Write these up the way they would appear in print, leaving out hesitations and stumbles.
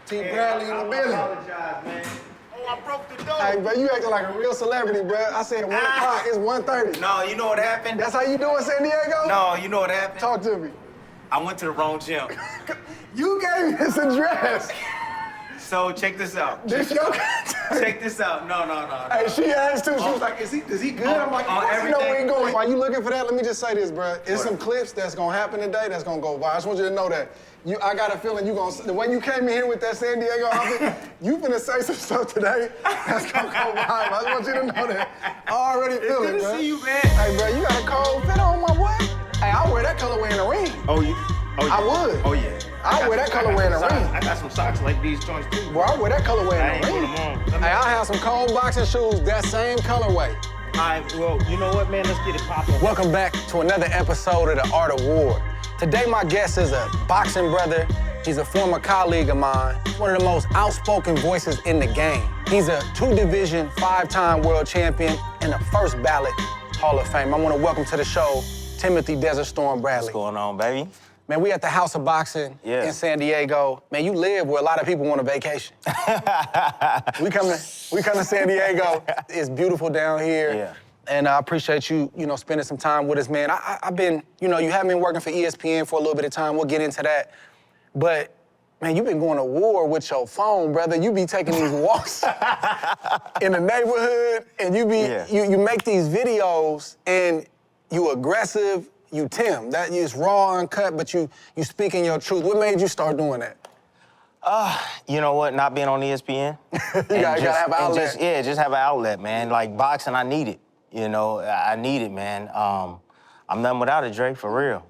T. Bradley in the building. I apologize, man. Oh, I broke the door. Hey, bro, you acting like a real celebrity, bro. I said 1 o'clock, it's 1:30. No, you know what happened? That's how you do in San Diego? No, you know what happened? Talk to me. I went to the wrong gym. You gave me this address. So check this out. This your contact. Check this out. No. Hey, she asked too. She was like, is he good? I'm like, you know where he going. While you looking for that, let me just say this, bro. It's some clips that's gonna happen today that's gonna go viral. I just want you to know that. I got a feeling the way you came in here with that San Diego outfit, you finna say some stuff today that's gonna go viral. I just want you to know that. I already feel it, Good bro. to see you, man. Hey, bro, you got a cold fit on, my boy. Hey, I'll wear that colorway in the ring. Oh, yeah. I would. Oh, yeah. I'll wear that colorway in the ring. I got some socks like these joints, too. Bro, I'll wear that colorway I in the ain't ring. put 'em on. Hey, I'll have some cold boxing shoes, that same colorway. All right, well, you know what, man? Let's get it popping. Welcome back to another episode of The Art of War. Today, my guest is a boxing brother. He's a former colleague of mine, one of the most outspoken voices in the game. He's a 2-division, 5-time world champion, and a first ballot Hall of Fame. I want to welcome to the show, Timothy Desert Storm Bradley. What's going on, baby? Man, we at the House of Boxing in San Diego. Man, you live where a lot of people want a vacation. we come to San Diego. It's beautiful down here. Yeah. And I appreciate you, spending some time with us, man. I've been, you have been working for ESPN for a little bit of time. We'll get into that. But, man, you've been going to war with your phone, brother. You be taking these walks in the neighborhood, and you make these videos, and you aggressive, you Tim. That is raw, uncut, but you speaking your truth. What made you start doing that? You know what? Not being on ESPN. You gotta have an outlet. Just have an outlet, man. Like boxing, I need it. I need it, man. I'm nothing without it, Drake, for real.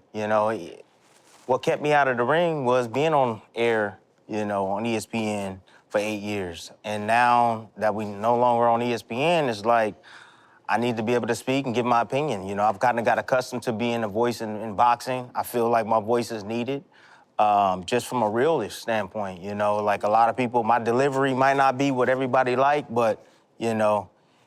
What kept me out of the ring was being on air, on ESPN for 8 years. And now that we no longer on ESPN, it's like, I need to be able to speak and give my opinion. I've kind of got accustomed to being a voice in boxing. I feel like my voice is needed, just from a realist standpoint. Like a lot of people, my delivery might not be what everybody like, but,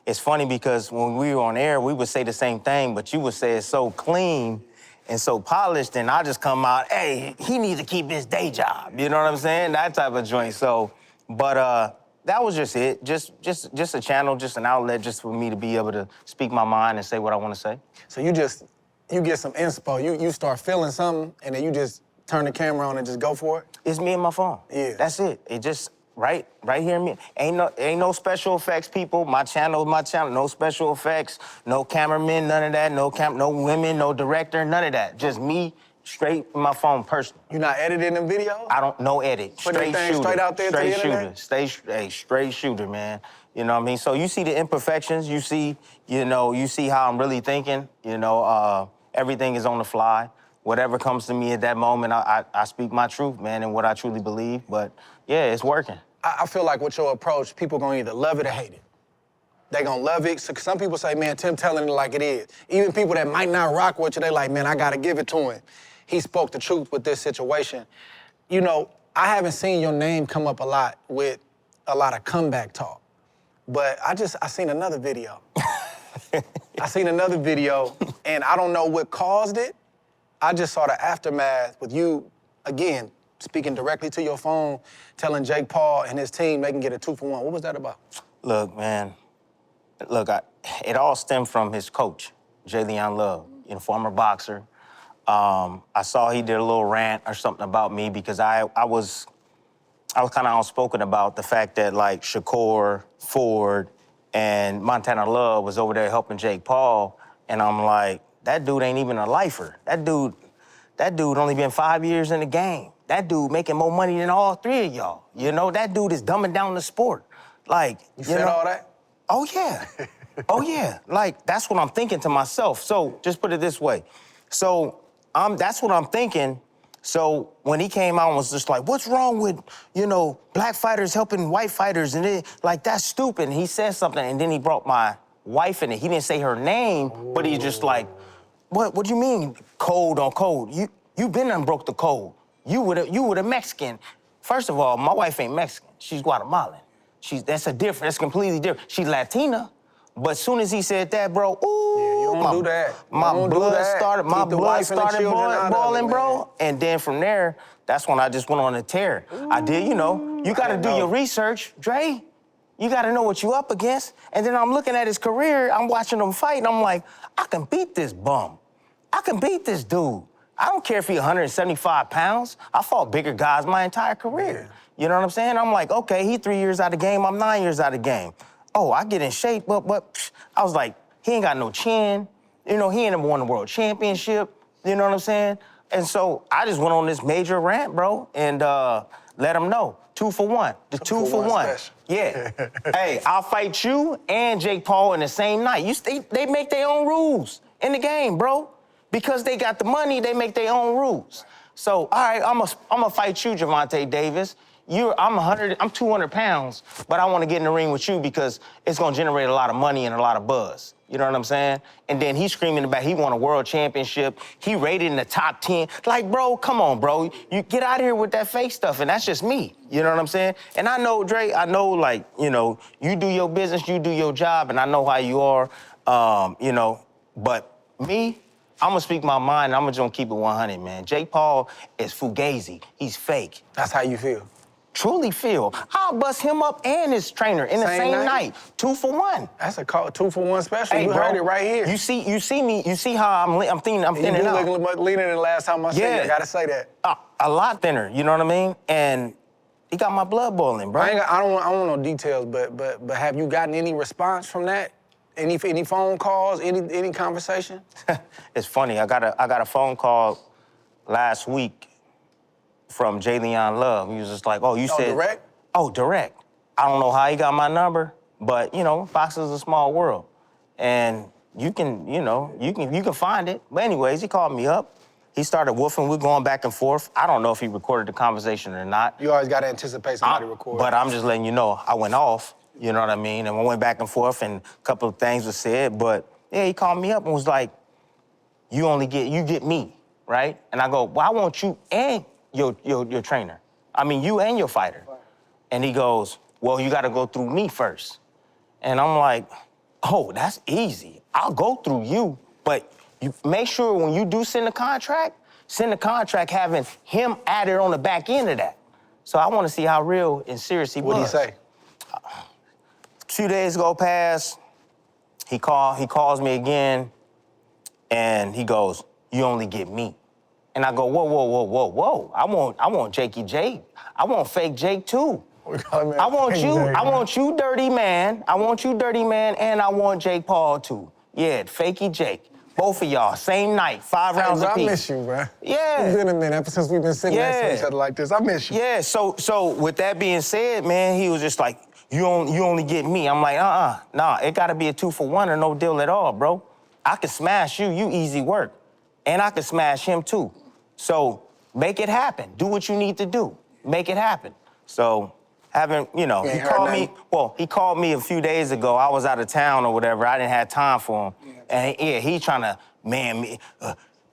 it's funny because when we were on air, we would say the same thing, but you would say it's so clean and so polished, and I just come out, hey, he needs to keep his day job. You know what I'm saying? That type of joint. So, but that was just it. Just a channel, just an outlet, just for me to be able to speak my mind and say what I want to say. So you get some inspo. You start feeling something, and then you just turn the camera on and just go for it? It's me and my phone. Yeah. That's it. It just, right here, me. Ain't no special effects, people. My channel is my channel. No special effects, no cameramen, none of that. No women, no director, none of that. Just me, straight with my phone, personal. You not editing them videos? I don't, no edit. Straight shooter. Straight out there straight to the internet? Shooter. Straight shooter, man. You know what I mean? So you see the imperfections. You see how I'm really thinking. Everything is on the fly. Whatever comes to me at that moment, I speak my truth, man, and what I truly believe. But yeah, it's working. I feel like with your approach, people gonna either love it or hate it. They gonna love it. So some people say, man, Tim telling it like it is. Even people that might not rock with you, they like, man, I gotta give it to him. He spoke the truth with this situation. I haven't seen your name come up a lot with a lot of comeback talk. But I seen another video. And I don't know what caused it. I just saw the aftermath with you, again, speaking directly to your phone, telling Jake Paul and his team they can get a 2-for-1. What was that about? Look, man. It all stemmed from his coach, J. Leon Love, former boxer. I saw he did a little rant or something about me because I was kind of outspoken about the fact that like Shakur, Ford, and Montana Love was over there helping Jake Paul, and I'm like, that dude ain't even a lifer. That dude only been 5 years in the game. That dude making more money than all three of y'all. That dude is dumbing down the sport. Like, you said all that? Oh, yeah. Oh, yeah. Like, that's what I'm thinking to myself. So, just put it this way. So, that's what I'm thinking. So, when he came out and was just like, what's wrong with, black fighters helping white fighters? And that's stupid. And he said something, and then he brought my wife in it. He didn't say her name, but he's just like, what do you mean, code on code? You been and broke the code. You were the Mexican. First of all, my wife ain't Mexican. She's Guatemalan. That's completely different. She's Latina, but as soon as he said that, bro, ooh, you don't do that. My blood started boiling, bro. And then from there, that's when I just went on a tear. I did, you know, you gotta do your research, Dre. You gotta know what you up against. And then I'm looking at his career, I'm watching him fight, and I'm like, I can beat this bum. I can beat this dude. I don't care if he's 175 pounds. I fought bigger guys my entire career. You know what I'm saying? I'm like, okay, he 3 years out of the game, I'm 9 years out of the game. Oh, I get in shape, but I was like, he ain't got no chin. You know, he ain't never won the world championship. You know what I'm saying? And so I just went on this major rant, bro, and let him know. 2 for 1. The two for one. Special. Yeah. Hey, I'll fight you and Jake Paul in the same night. They make their own rules in the game, bro. Because they got the money, they make their own rules. So, all right, I'm gonna fight you, Gervonta Davis. I'm 200 pounds, but I want to get in the ring with you because it's gonna generate a lot of money and a lot of buzz. You know what I'm saying? And then he's screaming about he won a world championship. He rated in the top 10. Like, bro, come on, bro. You get out of here with that fake stuff, and that's just me. You know what I'm saying? And I know, Dre, I know, like, you know, you do your business, you do your job, and I know how you are, you know, but me, I'm gonna speak my mind, and I'm just gonna keep it 100, man. Jake Paul is fugazi. He's fake. That's how you feel. Truly feel. I'll bust him up and his trainer in the same night. 2 for 1. That's a 2 for 1 special. Hey, you bro, heard it right here. You see me, you see how I'm thinning out. You look much leaner than the last time I seen you. I gotta say that. A lot thinner, you know what I mean? And he got my blood boiling, bro. I don't want no details, but have you gotten any response from that? Any phone calls? Any conversation? It's funny. I got a phone call last week from J. Leon Love. He was just like, "Oh, you said direct? Oh, direct. I don't know how he got my number, but you know, boxing is a small world, and you can find it. But anyways, he called me up. He started woofing. We're going back and forth. I don't know if he recorded the conversation or not. You always got to anticipate somebody recording. But I'm just letting you know, I went off. You know what I mean? And we went back and forth, and a couple of things were said. But yeah, he called me up and was like, "You get me, right?" And I go, "Well, I want you and your trainer. I mean, you and your fighter." And he goes, "Well, you got to go through me first." And I'm like, "Oh, that's easy. I'll go through you, but you make sure when you do send the contract having him added on the back end of that." So I want to see how real and serious he was. What'd he say? A few days go past, he calls me again, and he goes, "You only get me." And I go, whoa. I want Jakey Jake. I want fake Jake too. I want you, dirty man. I want you, dirty man, and I want Jake Paul too. Yeah, fakey Jake. Both of y'all, same night, 5 rounds apiece. I miss you, bro. Yeah. It's been a minute ever since we've been sitting next to each other like this. I miss you. Yeah, so with that being said, man, he was just like, you only get me. I'm like, nah, it gotta be a 2 for 1 or no deal at all, bro. I can smash you easy work. And I can smash him too. So make it happen. Do what you need to do. Make it happen. So he called me a few days ago. I was out of town or whatever. I didn't have time for him. And he trying to,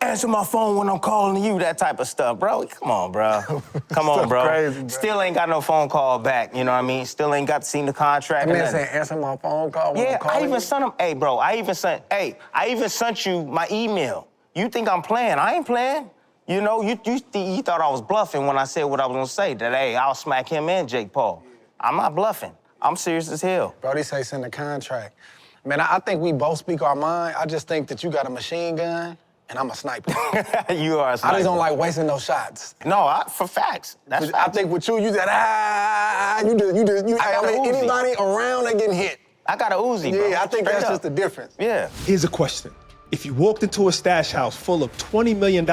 answer my phone when I'm calling you, that type of stuff. Bro, come on, bro. Come on, bro. Crazy, bro. Still ain't got no phone call back, you know what I mean? Still ain't got to see the contract. That man saying, answer my phone call when I'm calling I even sent him, I even sent you my email. You think I'm playing? I ain't playing. You know, you thought I was bluffing when I said what I was gonna say, that, hey, I'll smack him and Jake Paul. I'm not bluffing. I'm serious as hell. Brody say send the contract. Man, I think we both speak our mind. I just think that you got a machine gun and I'm a sniper. You are a sniper. I just don't like wasting no shots. No, for facts. That's facts. I think with you said, anybody around that getting hit. I got a Uzi, bro. Yeah, I think that's just the difference. Yeah. Here's a question. If you walked into a stash house full of $20 million,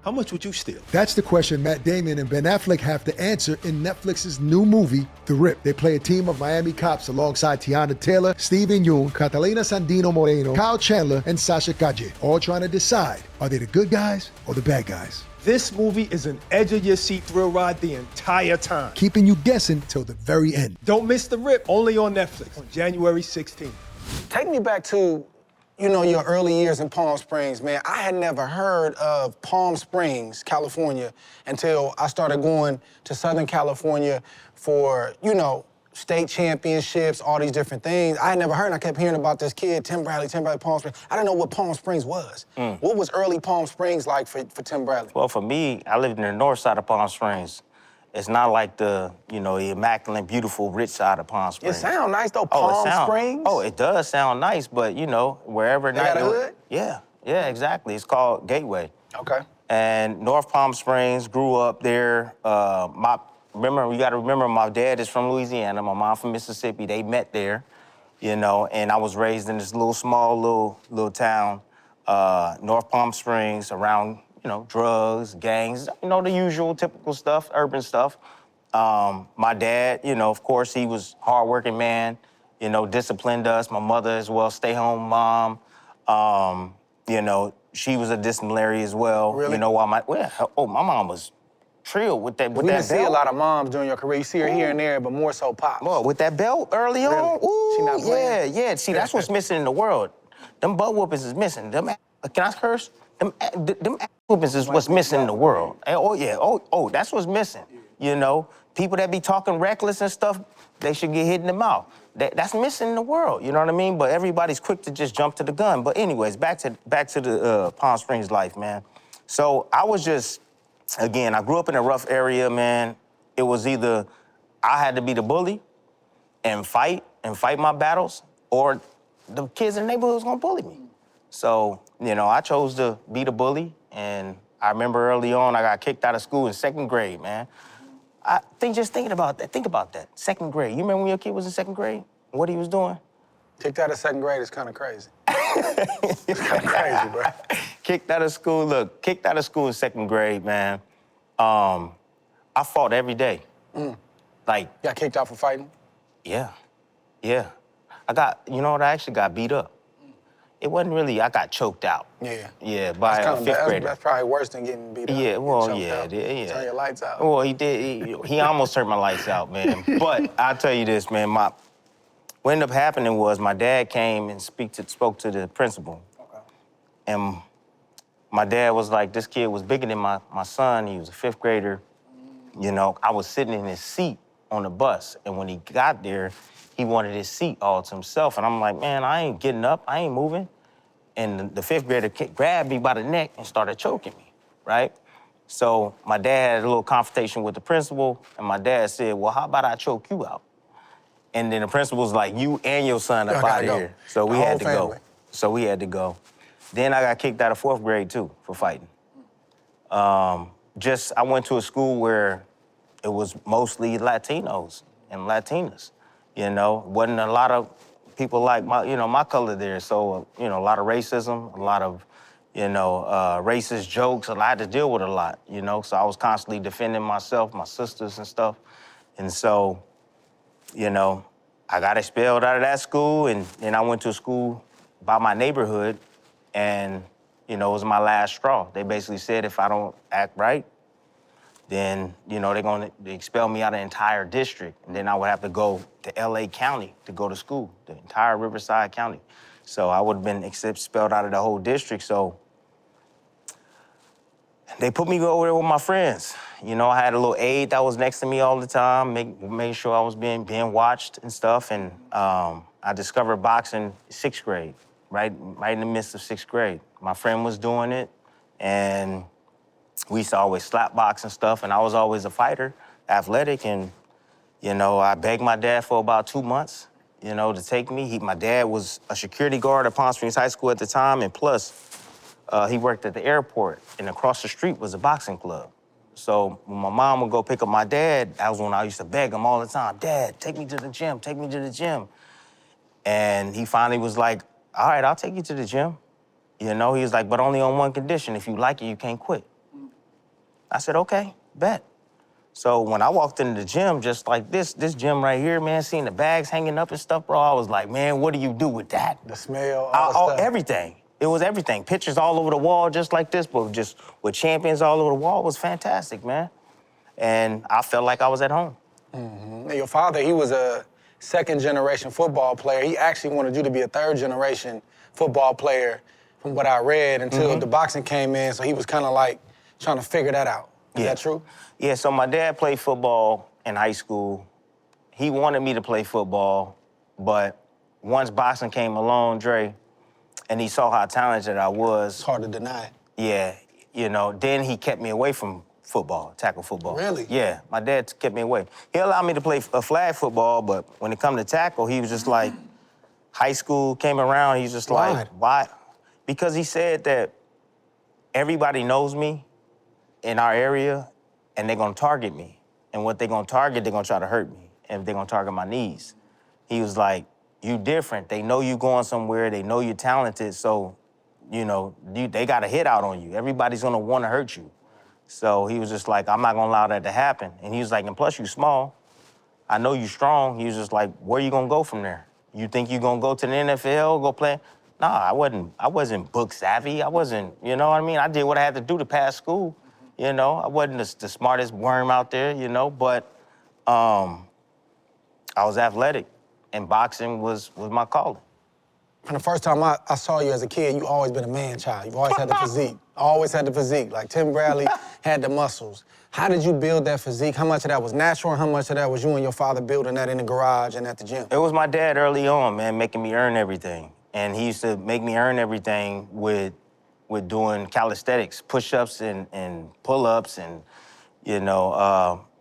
how much would you steal? That's the question Matt Damon and Ben Affleck have to answer in Netflix's new movie, The Rip. They play a team of Miami cops alongside Tiana Taylor, Steven Yeun, Catalina Sandino Moreno, Kyle Chandler, and Sasha Calle, all trying to decide, are they the good guys or the bad guys? This movie is an edge-of-your-seat thrill ride the entire time. Keeping you guessing till the very end. Don't miss The Rip, only on Netflix on January 16th. Take me back to, your early years in Palm Springs, man. I had never heard of Palm Springs, California, until I started going to Southern California for, state championships, all these different things. I had never heard, and I kept hearing about this kid, Tim Bradley, Palm Springs. I didn't know what Palm Springs was. What was early Palm Springs like for Tim Bradley? Well, for me, I lived in the north side of Palm Springs. It's not like the immaculate, beautiful, rich side of Palm It Springs. sound nice though, Palm Springs. Oh, it does sound nice, but wherever. They got a hood? Yeah, exactly. It's called Gateway. Okay. And North Palm Springs, grew up there. You got to remember, my dad is from Louisiana, my mom from Mississippi. They met there, and I was raised in this small little town, North Palm Springs, around drugs, gangs, the usual typical stuff, urban stuff. My dad, of course, he was a hardworking man, disciplined us. My mother as well, stay-home mom. She was a disciplinary as well. Really? While my mom was Trill with that We belt. didn't see a lot of moms during your career. You see her here and there, but more so pops. Well, with that belt early on, She not playing? yeah. See, that's what's missing in the world. Them butt whoopings is missing. Can I curse? Them whoopings is what's missing in the world. Oh, yeah. Oh, that's what's missing. People that be talking reckless and stuff, they should get hit in the mouth. That's missing in the world, you know what I mean? But everybody's quick to just jump to the gun. But anyways, back to the Palm Springs life, man. So I was just, again, I grew up in a rough area, man. It was either I had to be the bully and fight my battles, or the kids in the neighborhood was gonna bully me. So, I chose to be the bully, and I remember early on I got kicked out of school in 2nd grade, man. Just thinking about that, think about that, 2nd grade. You remember when your kid was in 2nd grade, what he was doing? Kicked out of 2nd grade is kind of crazy. It's kind of crazy, bro. Kicked out of school in 2nd grade, man. I fought every day. Like, Got kicked out for fighting? yeah. I actually got beat up. It wasn't really, I got choked out. Yeah. Yeah, by That's a 5th grader. That's probably worse than getting beat up. Yeah, well, Choked yeah, out. yeah. Turn your lights out. Well, he did. He almost turned my lights out, man. But I'll tell you this, man. What ended up happening was my dad came and spoke to the principal. Okay. And my dad was like, this kid was bigger than my son. He was a 5th grader. I was sitting in his seat on the bus. And when he got there, he wanted his seat all to himself. And I'm like, man, I ain't getting up. I ain't moving. And the 5th grader grabbed me by the neck and started choking me, right? So my dad had a little confrontation with the principal, and my dad said, well, how about I choke you out? And then the principal was like, you and your son up out of here. So we had to go. Then I got kicked out of 4th grade, too, for fighting. I went to a school where it was mostly Latinos and Latinas. Wasn't a lot of people like my color there. So, a lot of racism, a lot of, racist jokes. I had to deal with a lot, So I was constantly defending myself, my sisters and stuff. And so, I got expelled out of that school, and then I went to a school by my neighborhood, and, it was my last straw. They basically said if I don't act right, then, they're going to expel me out of the entire district. And then I would have to go to LA County to go to school, the entire Riverside County. So I would have been expelled out of the whole district. So they put me over there with my friends. I had a little aide that was next to me all the time, making sure I was being watched and stuff. And I discovered boxing 6th grade, right in the midst of 6th grade. My friend was doing it, and we used to always slap box and stuff, and I was always a fighter, athletic, and, I begged my dad for about 2 months, to take me. My dad was a security guard at Palm Springs High School at the time, and plus, he worked at the airport, and across the street was a boxing club. So when my mom would go pick up my dad, that was when I used to beg him all the time, Dad, take me to the gym, take me to the gym. And he finally was like, all right, I'll take you to the gym. He was like, but only on one condition. If you like it, you can't quit. I said, okay, bet. So when I walked into the gym, just like this gym right here, man, seeing the bags hanging up and stuff, bro, I was like, man, what do you do with that? The smell, all the stuff. Everything. It was everything. Pictures all over the wall just like this, but just with champions all over the wall. It was fantastic, man. And I felt like I was at home. Mm-hmm. Your father, he was a 2nd-generation football player. He actually wanted you to be a 3rd-generation football player, from what I read, until the boxing came in. So he was kind of like trying to figure that out. Is that true? Yeah, so my dad played football in high school. he wanted me to play football, but once boxing came along, Dre, and he saw how talented I was, It's hard to deny. yeah, then he kept me away from football, tackle football. Really? Yeah, my dad kept me away. He allowed me to play a flag football, but when it come to tackle, he was just like, high school came around, he's just Why? like, why? Because he said that everybody knows me in our area, and they're gonna target me. And what they're gonna target, they're gonna try to hurt me. And they're gonna target my knees. He was like, you different. They know you going somewhere, they know you're talented, so, they got a hit out on you. Everybody's gonna wanna hurt you. So he was just like, I'm not gonna allow that to happen. And he was like, and plus you small. I know you strong. He was just like, where you gonna go from there? You think you gonna go to the NFL, go play? Nah, I wasn't book savvy. I wasn't, you know what I mean? I did what I had to do to pass school. I wasn't the smartest worm out there, but I was athletic, and boxing was my calling. From the first time I saw you as a kid, you always been a man child. You've always had the physique. Always had the physique. Like Tim Bradley had the muscles. How did you build that physique? How much of that was natural and how much of that was you and your father building that in the garage and at the gym? It was my dad early on, man, making me earn everything. And he used to make me earn everything with doing calisthenics, push-ups and pull-ups. And,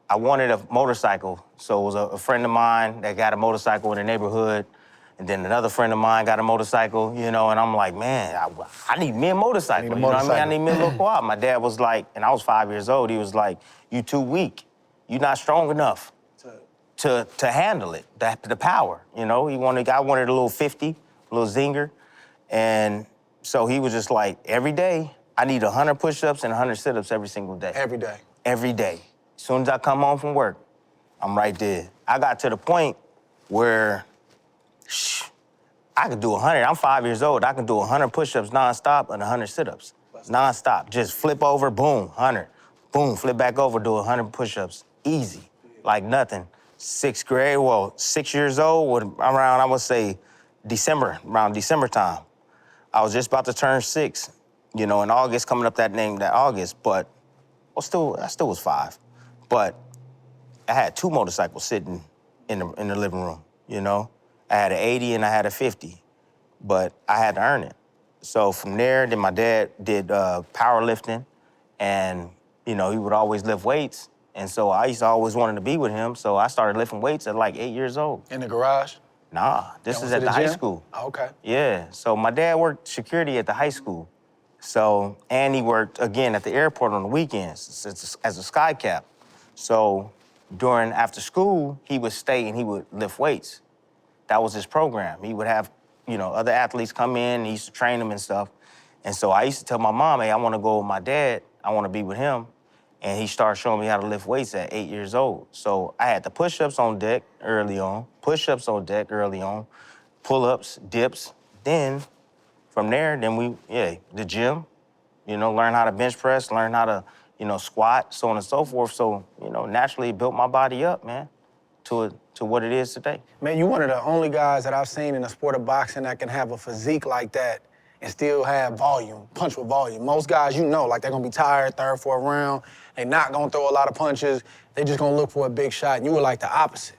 I wanted a motorcycle. So it was a friend of mine that got a motorcycle in the neighborhood. And then another friend of mine got a motorcycle, and I'm like, man, I need me a motorcycle. You know what I mean? I need me a little quad. My dad was like, and I was 5 years old, he was like, you too weak. You're not strong enough to handle it, the power, I wanted a little 50, a little zinger. And so he was just like, every day, I need 100 push-ups and 100 sit-ups every single day. Every day? Every day. As soon as I come home from work, I'm right there. I got to the point where I could do 100. I'm 5 years old. I can do 100 push-ups nonstop and 100 sit-ups. Nonstop. Just flip over, boom, 100. Boom, flip back over, do 100 push-ups. Easy, like nothing. 6th grade, 6 years old, around, I would say, around December time. I was just about to turn 6, in August, coming up that August, but I still was 5. But I had 2 motorcycles sitting in the living room, I had an 80 and I had a 50, but I had to earn it. So from there, then my dad did powerlifting, and, he would always lift weights. And so I used to always wanted to be with him, so I started lifting weights at like 8 years old. In the garage? Nah, this is at the high school. Oh, okay. Yeah, so my dad worked security at the high school. So, and he worked, again, at the airport on the weekends as a sky cap. So after school, he would stay and he would lift weights. That was his program. He would have, other athletes come in, and he used to train them and stuff. And so I used to tell my mom, hey, I want to go with my dad. I want to be with him. And he started showing me how to lift weights at 8 years old. So I had the push-ups on deck early on, pull-ups, dips. Then from there, the gym, learn how to bench press, learn how to, squat, so on and so forth. So, naturally built my body up, man, to what it is today. Man, you're one of the only guys that I've seen in the sport of boxing that can have a physique like that and still have volume, punch with volume. Most guys, like they're gonna be tired, 3rd, 4th round. They're not gonna throw a lot of punches. They're just gonna look for a big shot. And you were like the opposite.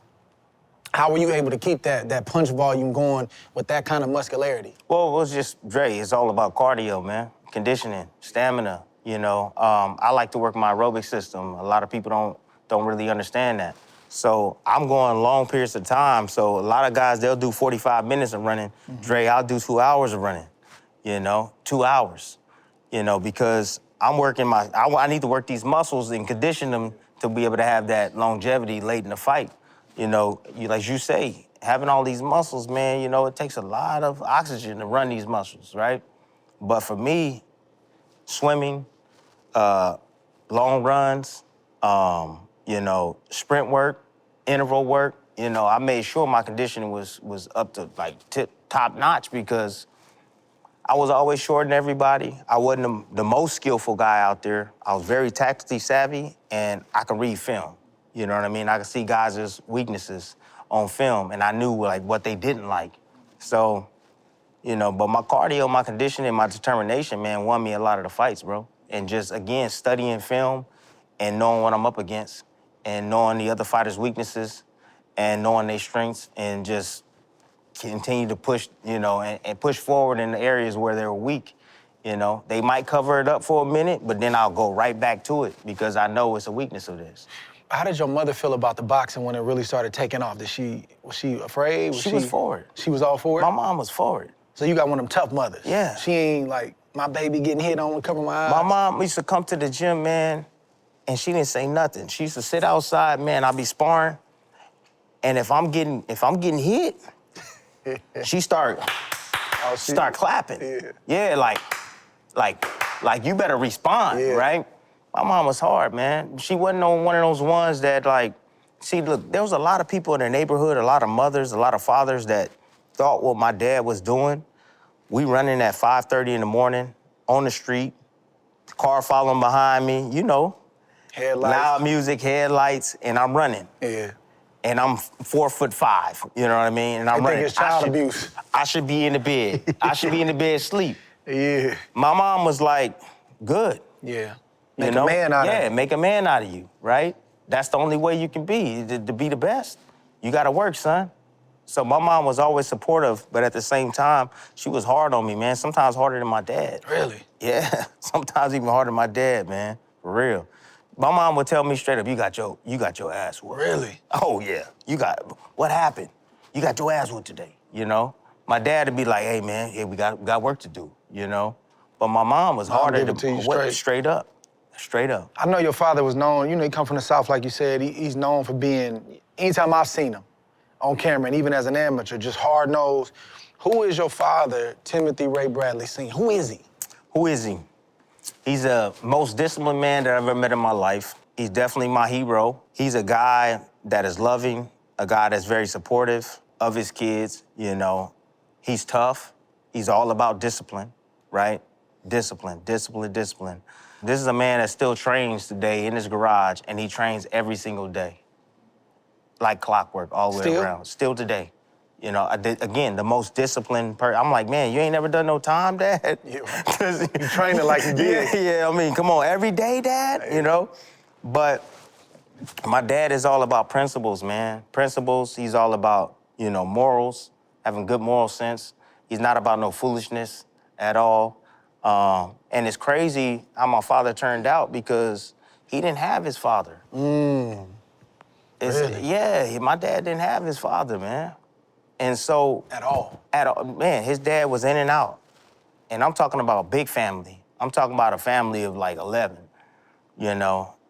How were you able to keep that punch volume going with that kind of muscularity? Well, it was just, Dre, it's all about cardio, man. Conditioning, stamina, I like to work my aerobic system. A lot of people don't really understand that. So I'm going long periods of time. So a lot of guys, they'll do 45 minutes of running. Mm-hmm. Dre, I'll do 2 hours of running, 2 hours, because I'm working I need to work these muscles and condition them to be able to have that longevity late in the fight. Like you say, having all these muscles, man, it takes a lot of oxygen to run these muscles, right? But for me, swimming, long runs, sprint work, interval work, I made sure my conditioning was up to like top notch because I was always shorter than everybody. I wasn't the most skillful guy out there. I was very tactically savvy and I could read film. You know what I mean? I could see guys' weaknesses on film and I knew like what they didn't like. So, but my cardio, my conditioning, my determination, man, won me a lot of the fights, bro. And just, again, studying film and knowing what I'm up against and knowing the other fighters' weaknesses and knowing their strengths and just continue to push, and push forward in the areas where they're weak. They might cover it up for a minute, but then I'll go right back to it because I know it's a weakness of this. How did your mother feel about the boxing when it really started taking off? Was she afraid? She was for it. She was all for it? My mom was for it. So you got one of them tough mothers. Yeah. She ain't like, my baby getting hit on, cover my eyes. My mom used to come to the gym, man, and she didn't say nothing. She used to sit outside, man, I'd be sparring, and if I'm getting hit, she start clapping. Yeah, like you better respond, right? My mom was hard, man. She wasn't one of those ones that see, look, there was a lot of people in the neighborhood, a lot of mothers, a lot of fathers that thought what my dad was doing. We running at 5:30 in the morning on the street, car following behind me, Headlights. Loud music, headlights, and I'm running. Yeah. And I'm 4'5", you know what I mean? And I'm They running. think it's child abuse. I should be in the bed. I should be in the bed asleep. Yeah. My mom was like, good. Yeah. Make a man out of you. Yeah, make a man out of you, right? That's the only way you can be, to be the best. You gotta work, son. So my mom was always supportive, but at the same time, she was hard on me, man. Sometimes harder than my dad. Really? Yeah, sometimes even harder than my dad, man, for real. My mom would tell me straight up, you got your ass whooped. Really? Oh, yeah. What happened? You got your ass whooped today, My dad would be like, hey, man, we got work to do, But my mom was harder give it to you straight up. Straight up. I know your father was known, he come from the South, like you said. He's known for being, anytime I've seen him on camera, and even as an amateur, just hard-nosed. Who is your father, Timothy Ray Bradley Sr.? Who is he? Who is he? He's the most disciplined man that I've ever met in my life. He's definitely my hero. He's a guy that is loving, a guy that's very supportive of his kids, He's tough. He's all about discipline, right? Discipline. This is a man that still trains today in his garage, and he trains every single day. Like clockwork, all the way around. Still today. Again, the most disciplined person. I'm like, man, you ain't never done no time, Dad? You training like you did. Yeah, I mean, come on, every day, Dad, But my dad is all about principles, man. Principles, he's all about, morals, having good moral sense. He's not about no foolishness at all. And it's crazy how my father turned out because he didn't have his father. Really? Yeah, my dad didn't have his father, man. And so... At all? Man, his dad was in and out. And I'm talking about a big family. I'm talking about a family of like 11,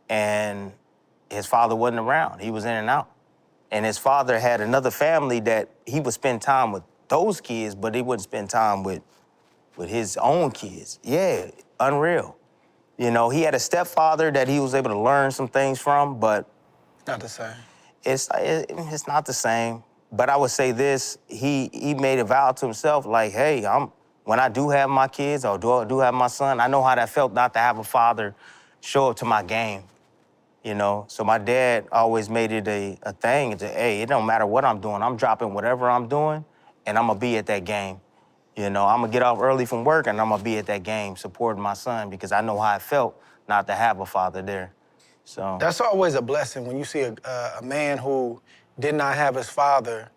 And his father wasn't around. He was in and out. And his father had another family that he would spend time with those kids, but he wouldn't spend time with his own kids. Yeah, unreal. He had a stepfather that he was able to learn some things from, but... Not the same. It's not the same. But I would say this, he made a vow to himself, like, hey, when I do have my kids or do have my son, I know how that felt not to have a father show up to my game, So my dad always made it a thing. Hey, it don't matter what I'm doing. I'm dropping whatever I'm doing, and I'm going to be at that game. I'm going to get off early from work, and I'm going to be at that game supporting my son because I know how it felt not to have a father there. So that's always a blessing when you see a man who did not have his father,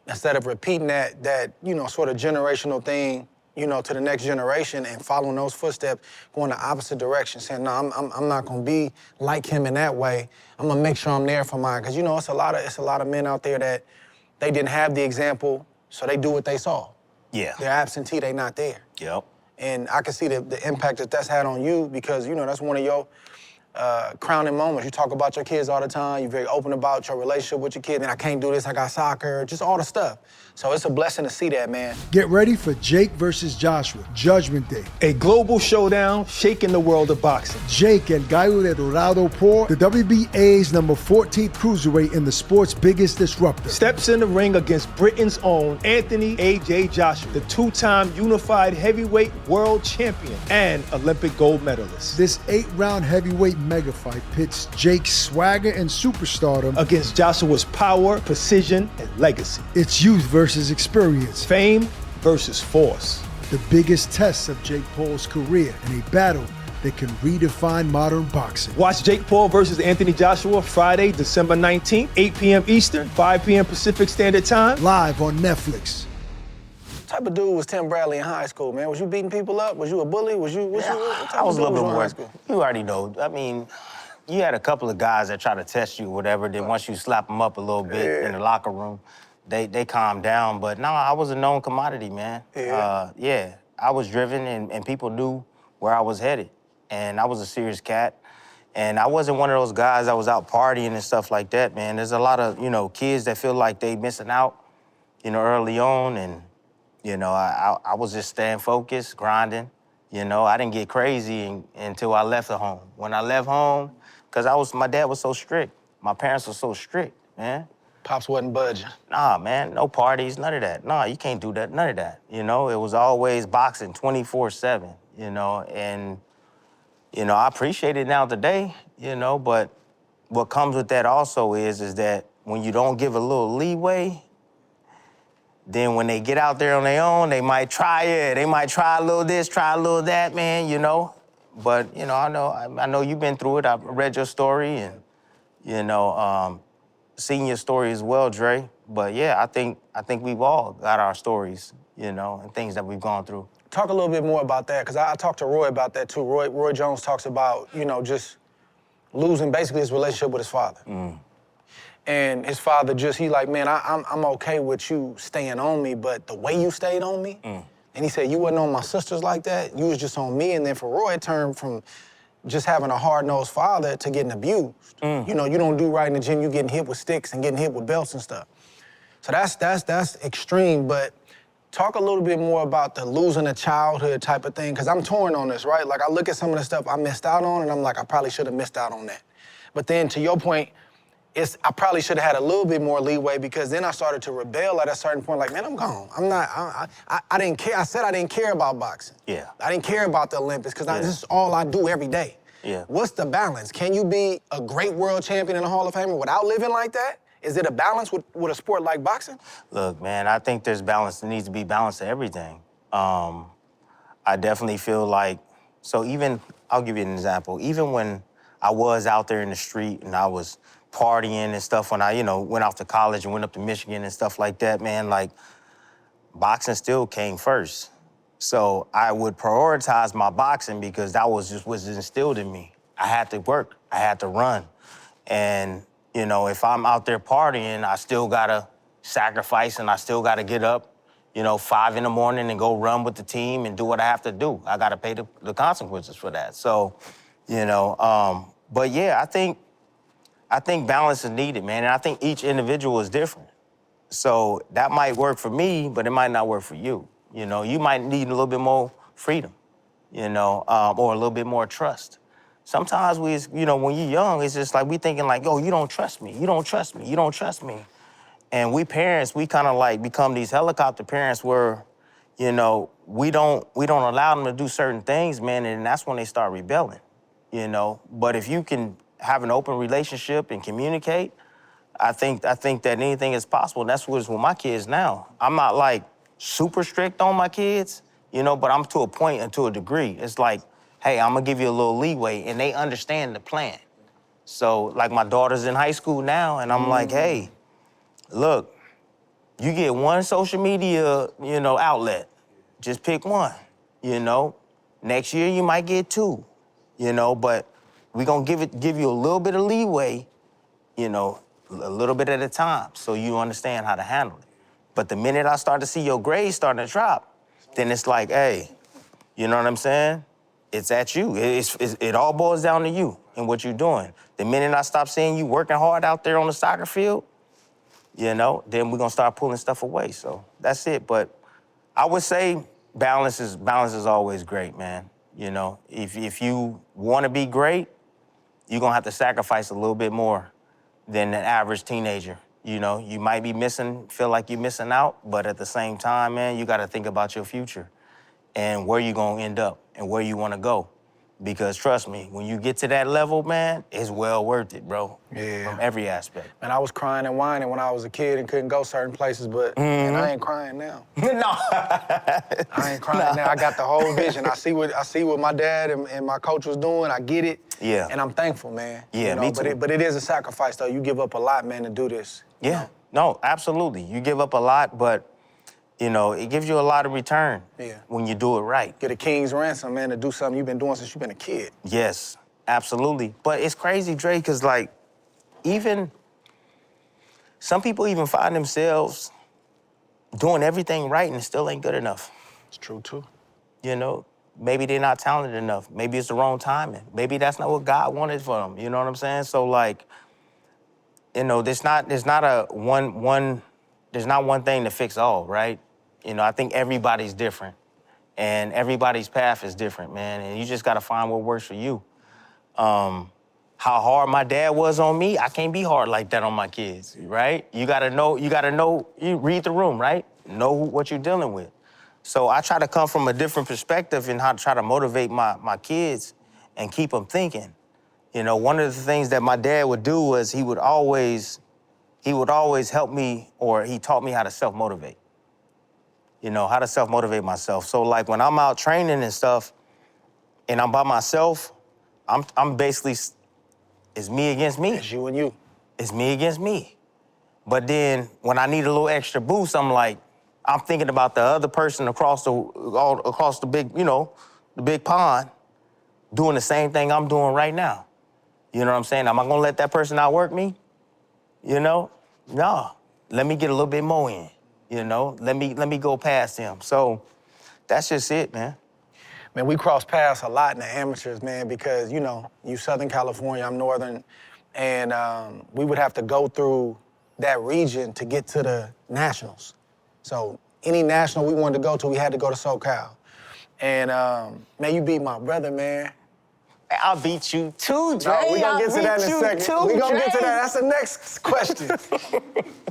instead of repeating that sort of generational thing, to the next generation and following those footsteps, going the opposite direction, saying, no, I'm not gonna be like him in that way. I'm gonna make sure I'm there for mine. Because it's a lot of men out there that they didn't have the example, so they do what they saw. Yeah. They're absentee, they not there. Yep. And I can see the impact that's had on you because, that's one of your crowning moments. You talk about your kids all the time. You're very open about your relationship with your kid. Man, I can't do this. I got soccer. Just all the stuff. So it's a blessing to see that, man. Get ready for Jake versus Joshua, Judgment Day. A global showdown shaking the world of boxing. Jake, El Gallo de Dorado Por, the WBA's number 14th cruiserweight and the sport's biggest disruptor, steps in the ring against Britain's own Anthony A.J. Joshua, the two-time unified heavyweight world champion and Olympic gold medalist. This 8-round heavyweight mega fight pits Jake's swagger and superstardom against Joshua's power, precision, and legacy. It's youth versus experience. Fame versus force. The biggest test of Jake Paul's career in a battle that can redefine modern boxing. Watch Jake Paul versus Anthony Joshua Friday, December 19th, 8 p.m. Eastern, 5 p.m. Pacific Standard Time. Live on Netflix. What type of dude was Tim Bradley in high school, man? Was you beating people up? Was you a bully? What type I was a of dude little bit you in high more. school? You already know. I mean, you had a couple of guys that try to test you, whatever. Then once you slap them up a little bit in the locker room, they calm down. But no, I was a known commodity, man. Yeah. I was driven, and people knew where I was headed, and I was a serious cat. And I wasn't one of those guys that was out partying and stuff like that, man. There's a lot of, kids that feel like they missing out, early on. And, I was just staying focused, grinding. I didn't get crazy until I left the home. When I left home, because my dad was so strict. My parents were so strict, man. Pops wasn't budging. Nah, man, no parties, none of that. Nah, you can't do that, none of that. It was always boxing 24/7, and, I appreciate it now today, but what comes with that also is that when you don't give a little leeway, then when they get out there on their own, they might try it. They might try a little this, try a little that, man, But, I know you've been through it. I've read your story and, seen your story as well, Dre. But yeah, I think we've all got our stories, and things that we've gone through. Talk a little bit more about that, because I talked to Roy about that too. Roy Jones talks about, just losing basically his relationship with his father. And his father he like, man, I'm okay with you staying on me, but the way you stayed on me, and he said, you wasn't on my sisters like that, you was just on me. And then for Roy, it turned from just having a hard-nosed father to getting abused. You don't do right in the gym, you getting hit with sticks and getting hit with belts and stuff. So that's extreme, but talk a little bit more about the losing a childhood type of thing, because I'm torn on this, right? Like, I look at some of the stuff I missed out on, and I'm like, I probably should have missed out on that. But then, to your point, I probably should have had a little bit more leeway, because then I started to rebel at a certain point, like, man, I'm gone. I didn't care. I said I didn't care about boxing. Yeah. I didn't care about the Olympics, because this is all I do every day. Yeah. What's the balance? Can you be a great world champion and a Hall of Famer without living like that? Is it a balance with a sport like boxing? Look, man, I think there's balance. There needs to be balance to everything. I definitely feel like, I'll give you an example. Even when I was out there in the street and I was partying and stuff, when I, went off to college and went up to Michigan and stuff like that, man, like, boxing still came first. So I would prioritize my boxing because that was instilled in me. I had to work, I had to run. And, if I'm out there partying, I still gotta sacrifice and I still gotta get up, 5 in the morning and go run with the team and do what I have to do. I gotta pay the consequences for that. So, but yeah, I think balance is needed, man. And I think each individual is different. So that might work for me, but it might not work for you. You might need a little bit more freedom, or a little bit more trust. Sometimes when you're young, it's just like we thinking like, yo, you don't trust me, you don't trust me, you don't trust me. And we parents, we kind of like become these helicopter parents where, we don't allow them to do certain things, man, and that's when they start rebelling, But if you can have an open relationship and communicate, I think that anything is possible. And that's what's with my kids now. I'm not like super strict on my kids, but I'm to a point and to a degree. It's like, hey, I'm gonna give you a little leeway, and they understand the plan. So, like, my daughter's in high school now, and I'm like, hey, look, you get one social media, outlet. Just pick one, Next year, you might get 2, but we're gonna give you a little bit of leeway, a little bit at a time, so you understand how to handle it. But the minute I start to see your grades starting to drop, then it's like, hey, you know what I'm saying? It's at you. It all boils down to you and what you're doing. The minute I stop seeing you working hard out there on the soccer field, then we're gonna start pulling stuff away. So that's it. But I would say balance is always great, man. If you wanna be great, you're gonna have to sacrifice a little bit more than an average teenager. You might be feel like you're missing out, but at the same time, man, you gotta think about your future and where you're gonna end up and where you wanna go. Because trust me, when you get to that level, man, it's well worth it, bro. Yeah. From every aspect. Man, I was crying and whining when I was a kid and couldn't go certain places, but man, I ain't crying now. No. I ain't crying now. I got the whole vision. I see what my dad and my coach was doing. I get it. Yeah. And I'm thankful, man. Yeah, me too. But it is a sacrifice, though. You give up a lot, man, to do this. Yeah. No, absolutely. You give up a lot, but it gives you a lot of return when you do it right. Get a king's ransom, man, to do something you've been doing since you've been a kid. Yes, absolutely. But it's crazy, Dre, because, like, even some people even find themselves doing everything right and it still ain't good enough. It's true, too. Maybe they're not talented enough. Maybe it's the wrong timing. Maybe that's not what God wanted for them. You know what I'm saying? So, like, there's not one thing to fix all, right? I think everybody's different, and everybody's path is different, man. And you just gotta find what works for you. How hard my dad was on me, I can't be hard like that on my kids, right? You gotta know, you read the room, right? Know what you're dealing with. So I try to come from a different perspective in how to try to motivate my kids and keep them thinking. One of the things that my dad would do was he would always help me, or he taught me how to self-motivate. How to self-motivate myself. So, like, when I'm out training and stuff, and I'm by myself, I'm basically, it's me against me. It's you and you. It's me against me. But then, when I need a little extra boost, I'm thinking about the other person across the big, the big pond, doing the same thing I'm doing right now. You know what I'm saying? Am I gonna let that person outwork me? No. Let me get a little bit more in. Let me go past him. So that's just it, man. Man, we cross paths a lot in the amateurs, man, because, you Southern California, I'm Northern, and we would have to go through that region to get to the nationals. So any national we wanted to go to, we had to go to SoCal. And, man, you beat my brother, man. I'll beat you too, Dre. No, we gonna get to that in a second. We gonna get to that. That's the next question.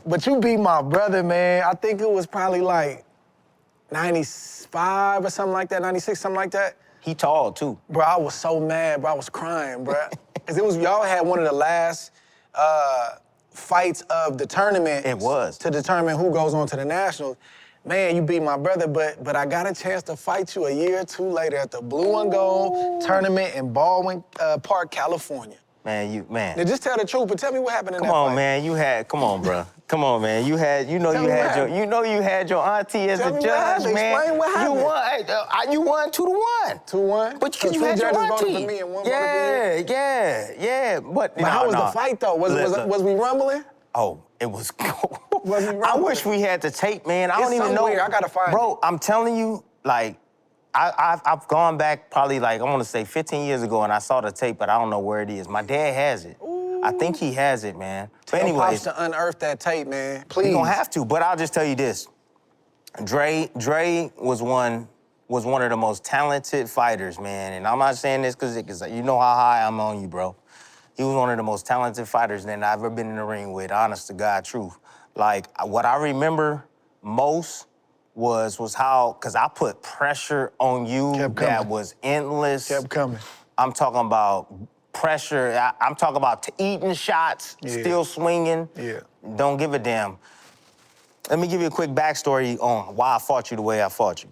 But you beat my brother, man. I think it was probably like 95 or something like that, 96, something like that. He tall, too. Bro, I was so mad, bro. I was crying, bro. Because y'all had one of the last fights of the tournament. It was. To determine who goes on to the Nationals. Man, you beat my brother, but I got a chance to fight you a year or two later at the Blue and Gold tournament in Baldwin Park, California. Man, Now, just tell the truth, but tell me what happened in that fight. Come on, bro. Come on, man. You had your auntie as Tell the me what judge, happened. man. Explain what happened. You won 2-1. 2-1? But So you two had your judges voted auntie. for me and one voted for you? Yeah. But how was the fight, though? Was we rumbling? Oh, it was cool. Was we rumbling? I wish we had the tape, man. I don't even know. somewhere. I gotta find Bro, I'm telling you, like, I've gone back probably, like, I want to say 15 years ago, and I saw the tape, but I don't know where it is. My dad has it. Ooh. I think he has it, man. But Tell anyways, Pops to unearth that tape, man. Please. You don't have to, but I'll just tell you this. Dre was one of the most talented fighters, man. And I'm not saying this because you know how high I'm on you, bro. He was one of the most talented fighters that I've ever been in the ring with, honest to God, truth. Like, what I remember most was how, because I put pressure on you that was endless. Kept coming. I'm talking about pressure. I'm talking about eating shots, still swinging. Yeah. Don't give a damn. Let me give you a quick backstory on why I fought you the way I fought you.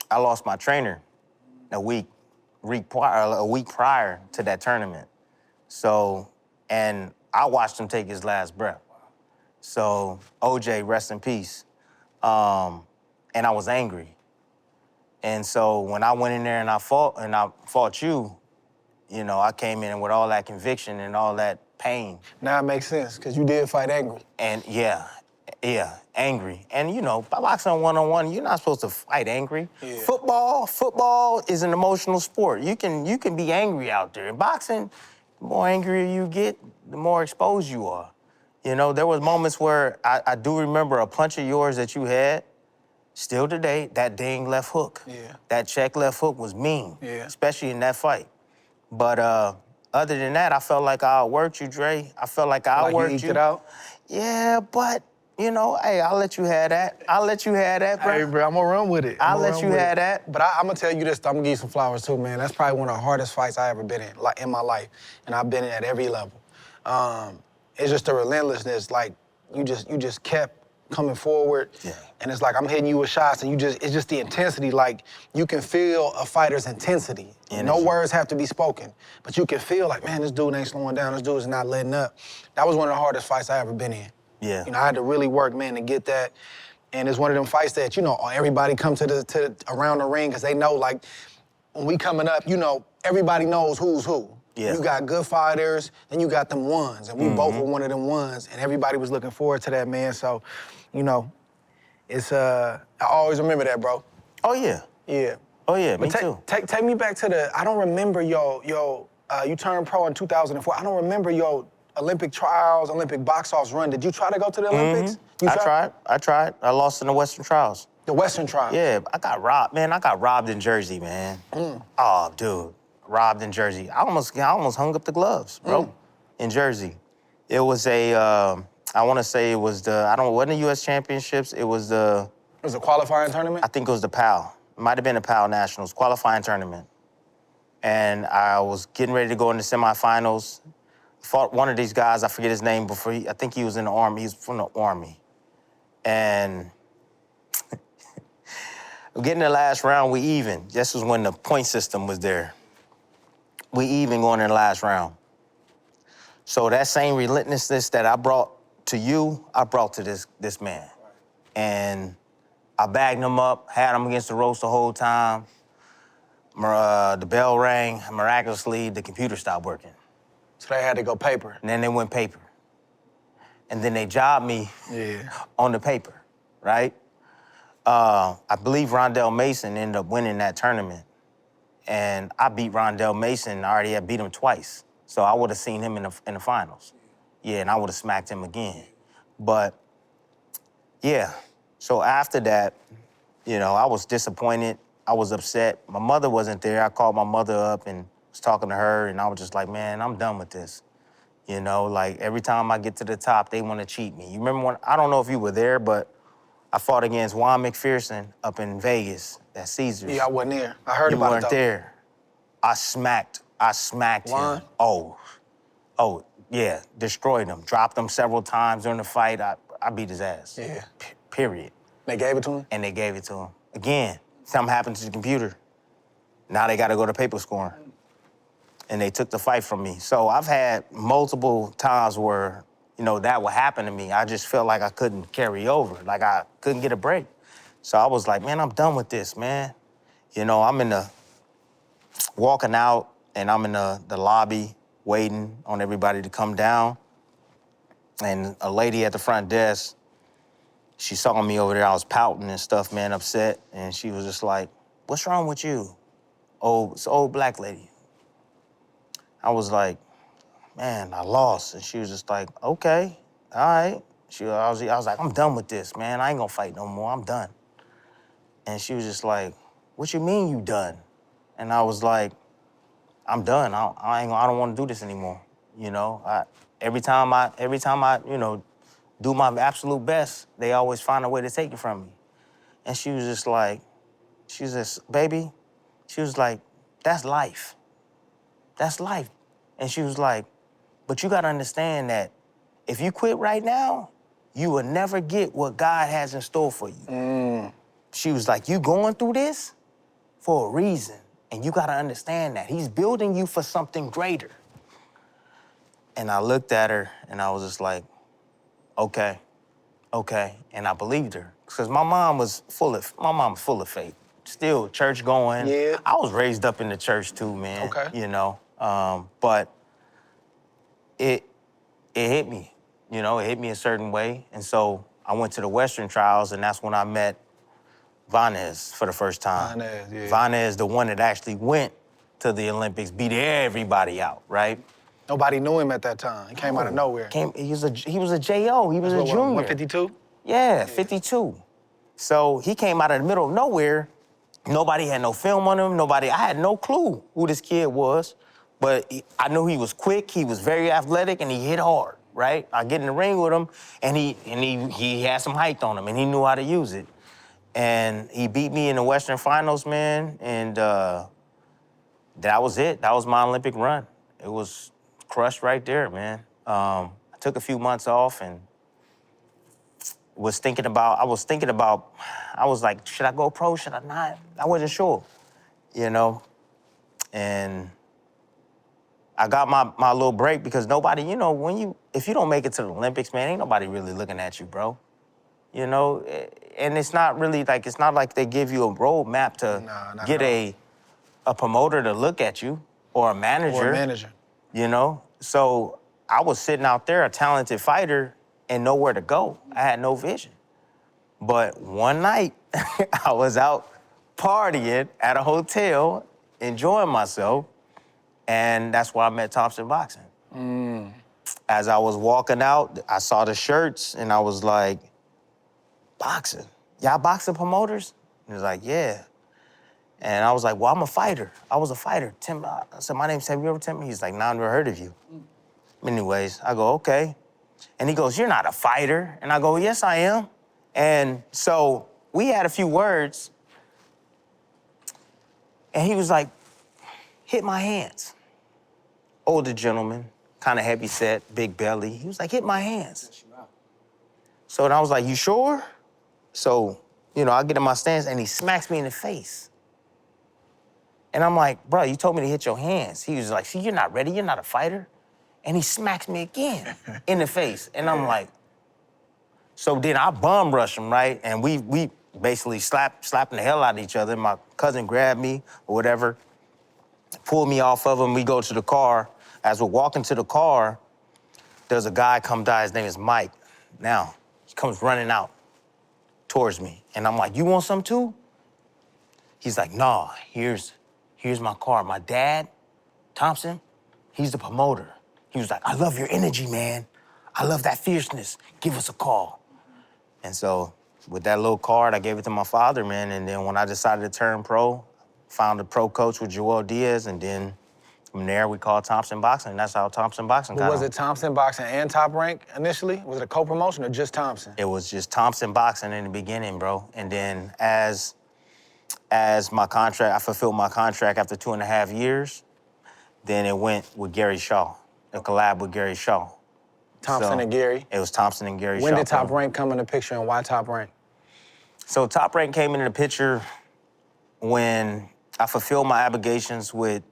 I lost my trainer a week prior to that tournament. So, and I watched him take his last breath. So, OJ, rest in peace. And I was angry. And so when I went in there and I fought you, I came in with all that conviction and all that pain. Now it makes sense, because you did fight angry. And yeah, angry. And by boxing one-on-one, you're not supposed to fight angry. Yeah. Football is an emotional sport. You can be angry out there. In boxing, the more angrier you get, the more exposed you are. There was moments where I do remember a punch of yours that you had, still today, that dang left hook. Yeah. That check left hook was mean, especially in that fight. But other than that, I felt like I outworked you, Dre. I felt like I outworked you. Like you eked you. it out? Yeah, but you know, hey, I'll let you have that. I'll let you have that, bro. Hey, bro, I'm gonna run with it. I'll let you have that. But I'm gonna tell you this, I'm gonna give you some flowers too, man. That's probably one of the hardest fights I ever been in, like in my life. And I've been in at every level. It's just the relentlessness, like you just kept coming forward. Yeah. And it's like I'm hitting you with shots and it's just the intensity, like you can feel a fighter's intensity. Energy. No words have to be spoken, but you can feel like, man, this dude ain't slowing down, this dude is not letting up. That was one of the hardest fights I ever been in. Yeah. You know, I had to really work, man, to get that. And it's one of them fights that, you know, everybody come to around the ring because they know, like, when we coming up, you know, everybody knows who's who. Yeah. You got good fighters, then you got them ones, and we both were one of them ones, and everybody was looking forward to that, man. So, you know, it's I always remember that, bro. Oh, yeah. Yeah. Oh, yeah, me But too. take me back to I don't remember you turned pro in 2004. I don't remember your Olympic trials, Olympic box office run. Did you try to go to the Olympics? You I tried. I lost in the Western Trials. The Western trials? Yeah, I got robbed, man. I got robbed in Jersey, man. Oh, dude, robbed in Jersey. I almost hung up the gloves, bro, in Jersey. It was I want to say it was it wasn't the U.S. Championships. It was It was a qualifying tournament? I think it was the PAL. It might have been the PAL Nationals, qualifying tournament. And I was getting ready to go in the semifinals. Fought one of these guys, I forget his name, before I think he was in the Army. He's from the Army. And getting the last round, we even. This was when the point system was there. We even going in the last round. So that same relentlessness that I brought to you, I brought to this man. And I bagged him up, had him against the ropes the whole time. The bell rang, miraculously, the computer stopped working. So they had to go paper. And then they went paper. And then they jobbed me on the paper, right? I believe Rondell Mason ended up winning that tournament. And I beat Rondell Mason. I already had beat him twice. So I would have seen him in the finals. Yeah, and I would have smacked him again. But, yeah. So after that, you know, I was disappointed. I was upset. My mother wasn't there. I called my mother up and was talking to her, and I was just like, man, I'm done with this. You know, like, every time I get to the top, they want to cheat me. You remember when, I don't know if you were there, but I fought against Juan McPherson up in Vegas at Caesars. Yeah, I wasn't there. I heard You about it, weren't though. there. I smacked Juan? him. Oh, yeah, destroyed him. Dropped him several times during the fight. I beat his ass. Yeah. Period. They gave it to him? And they gave it to him. Again, something happened to the computer. Now they got to go to paper scoring. And they took the fight from me. So I've had multiple times where, you know, that would happen to me. I just felt like I couldn't carry over, like I couldn't get a break. So I was like, man, I'm done with this, man. You know, I'm walking out, and I'm in the lobby waiting on everybody to come down. And a lady at the front desk, she saw me over there. I was pouting and stuff, man, upset. And she was just like, what's wrong with you? Oh, it's an old black lady. I was like, man, I lost. And she was just like, okay, all right. I was like, I'm done with this, man. I ain't gonna fight no more. I'm done. And she was just like, what you mean you done? And I was like, I'm done. I don't want to do this anymore. You know, every time I, you know, do my absolute best, they always find a way to take it from me. And she was just like, baby, she was like, that's life. That's life. And she was like, but you gotta understand that if you quit right now, you will never get what God has in store for you. She was like, you going through this for a reason, and you gotta understand that. He's building you for something greater. And I looked at her, and I was just like, okay. And I believed her. Because my mom was full of faith. Still church going. Yeah. I was raised up in the church too, man. Okay. You know, but it hit me. You know, it hit me a certain way. And so I went to the Western Trials, and that's when I met Vanez for the first time. Vanez, the one that actually went to the Olympics, beat everybody out, right? Nobody knew him at that time. He came out of nowhere. He was a JO. He was a junior. 152? Yeah, 52. So he came out of the middle of nowhere. Nobody had no film on him. I had no clue who this kid was, but I knew he was quick, he was very athletic, and he hit hard. right? I get in the ring with him, and he had some height on him, and he knew how to use it. And he beat me in the Western Finals, man, and that was it. That was my Olympic run. It was crushed right there, man. I took a few months off and was thinking about, I was like, should I go pro, should I not? I wasn't sure, you know? And I got my little break because nobody, you know, if you don't make it to the Olympics, man, ain't nobody really looking at you, bro. You know, and it's not like they give you a roadmap to get a promoter to look at you or a manager. Or a manager. You know? So I was sitting out there, a talented fighter, and nowhere to go. I had no vision. But one night, I was out partying at a hotel, enjoying myself, and that's where I met Thompson Boxing. As I was walking out, I saw the shirts, and I was like, boxing? Y'all boxing promoters? He was like, yeah. And I was like, well, I'm a fighter. I was a fighter. Tim, I said, my name's, have you ever Tim? He's like, nah, I've never heard of you. Anyways, I go, okay. And he goes, you're not a fighter. And I go, yes, I am. And so we had a few words. And he was like, hit my hands. Older gentleman, kind of heavy set, big belly. He was like, hit my hands. So then I was like, you sure? So, you know, I get in my stance and he smacks me in the face. And I'm like, bro, you told me to hit your hands. He was like, see, you're not ready, you're not a fighter. And he smacks me again in the face. And I'm like, so then I bum rush him, right? And we basically slapping the hell out of each other. My cousin grabbed me or whatever, pulled me off of him. We go to the car. As we're walking to the car, there's a guy come by, his name is Mike. Now, he comes running out towards me. And I'm like, you want some too? He's like, nah, here's my car. My dad, Thompson, he's the promoter. He was like, I love your energy, man. I love that fierceness. Give us a call. And so with that little card, I gave it to my father, man. And then when I decided to turn pro, found a pro coach with Joel Diaz, and then from there, we called Thompson Boxing, and that's how Thompson Boxing got Was it Thompson Boxing and Top Rank initially? Was it a co-promotion or just Thompson? It was just Thompson Boxing in the beginning, bro. And then as my contract, I fulfilled my contract after 2.5 years, then it went with Gary Shaw, a collab with Gary Shaw. Thompson and Gary? It was Thompson and Gary Shaw. When did Top Rank come in the picture and why Top Rank? So Top Rank came into the picture when I fulfilled my obligations with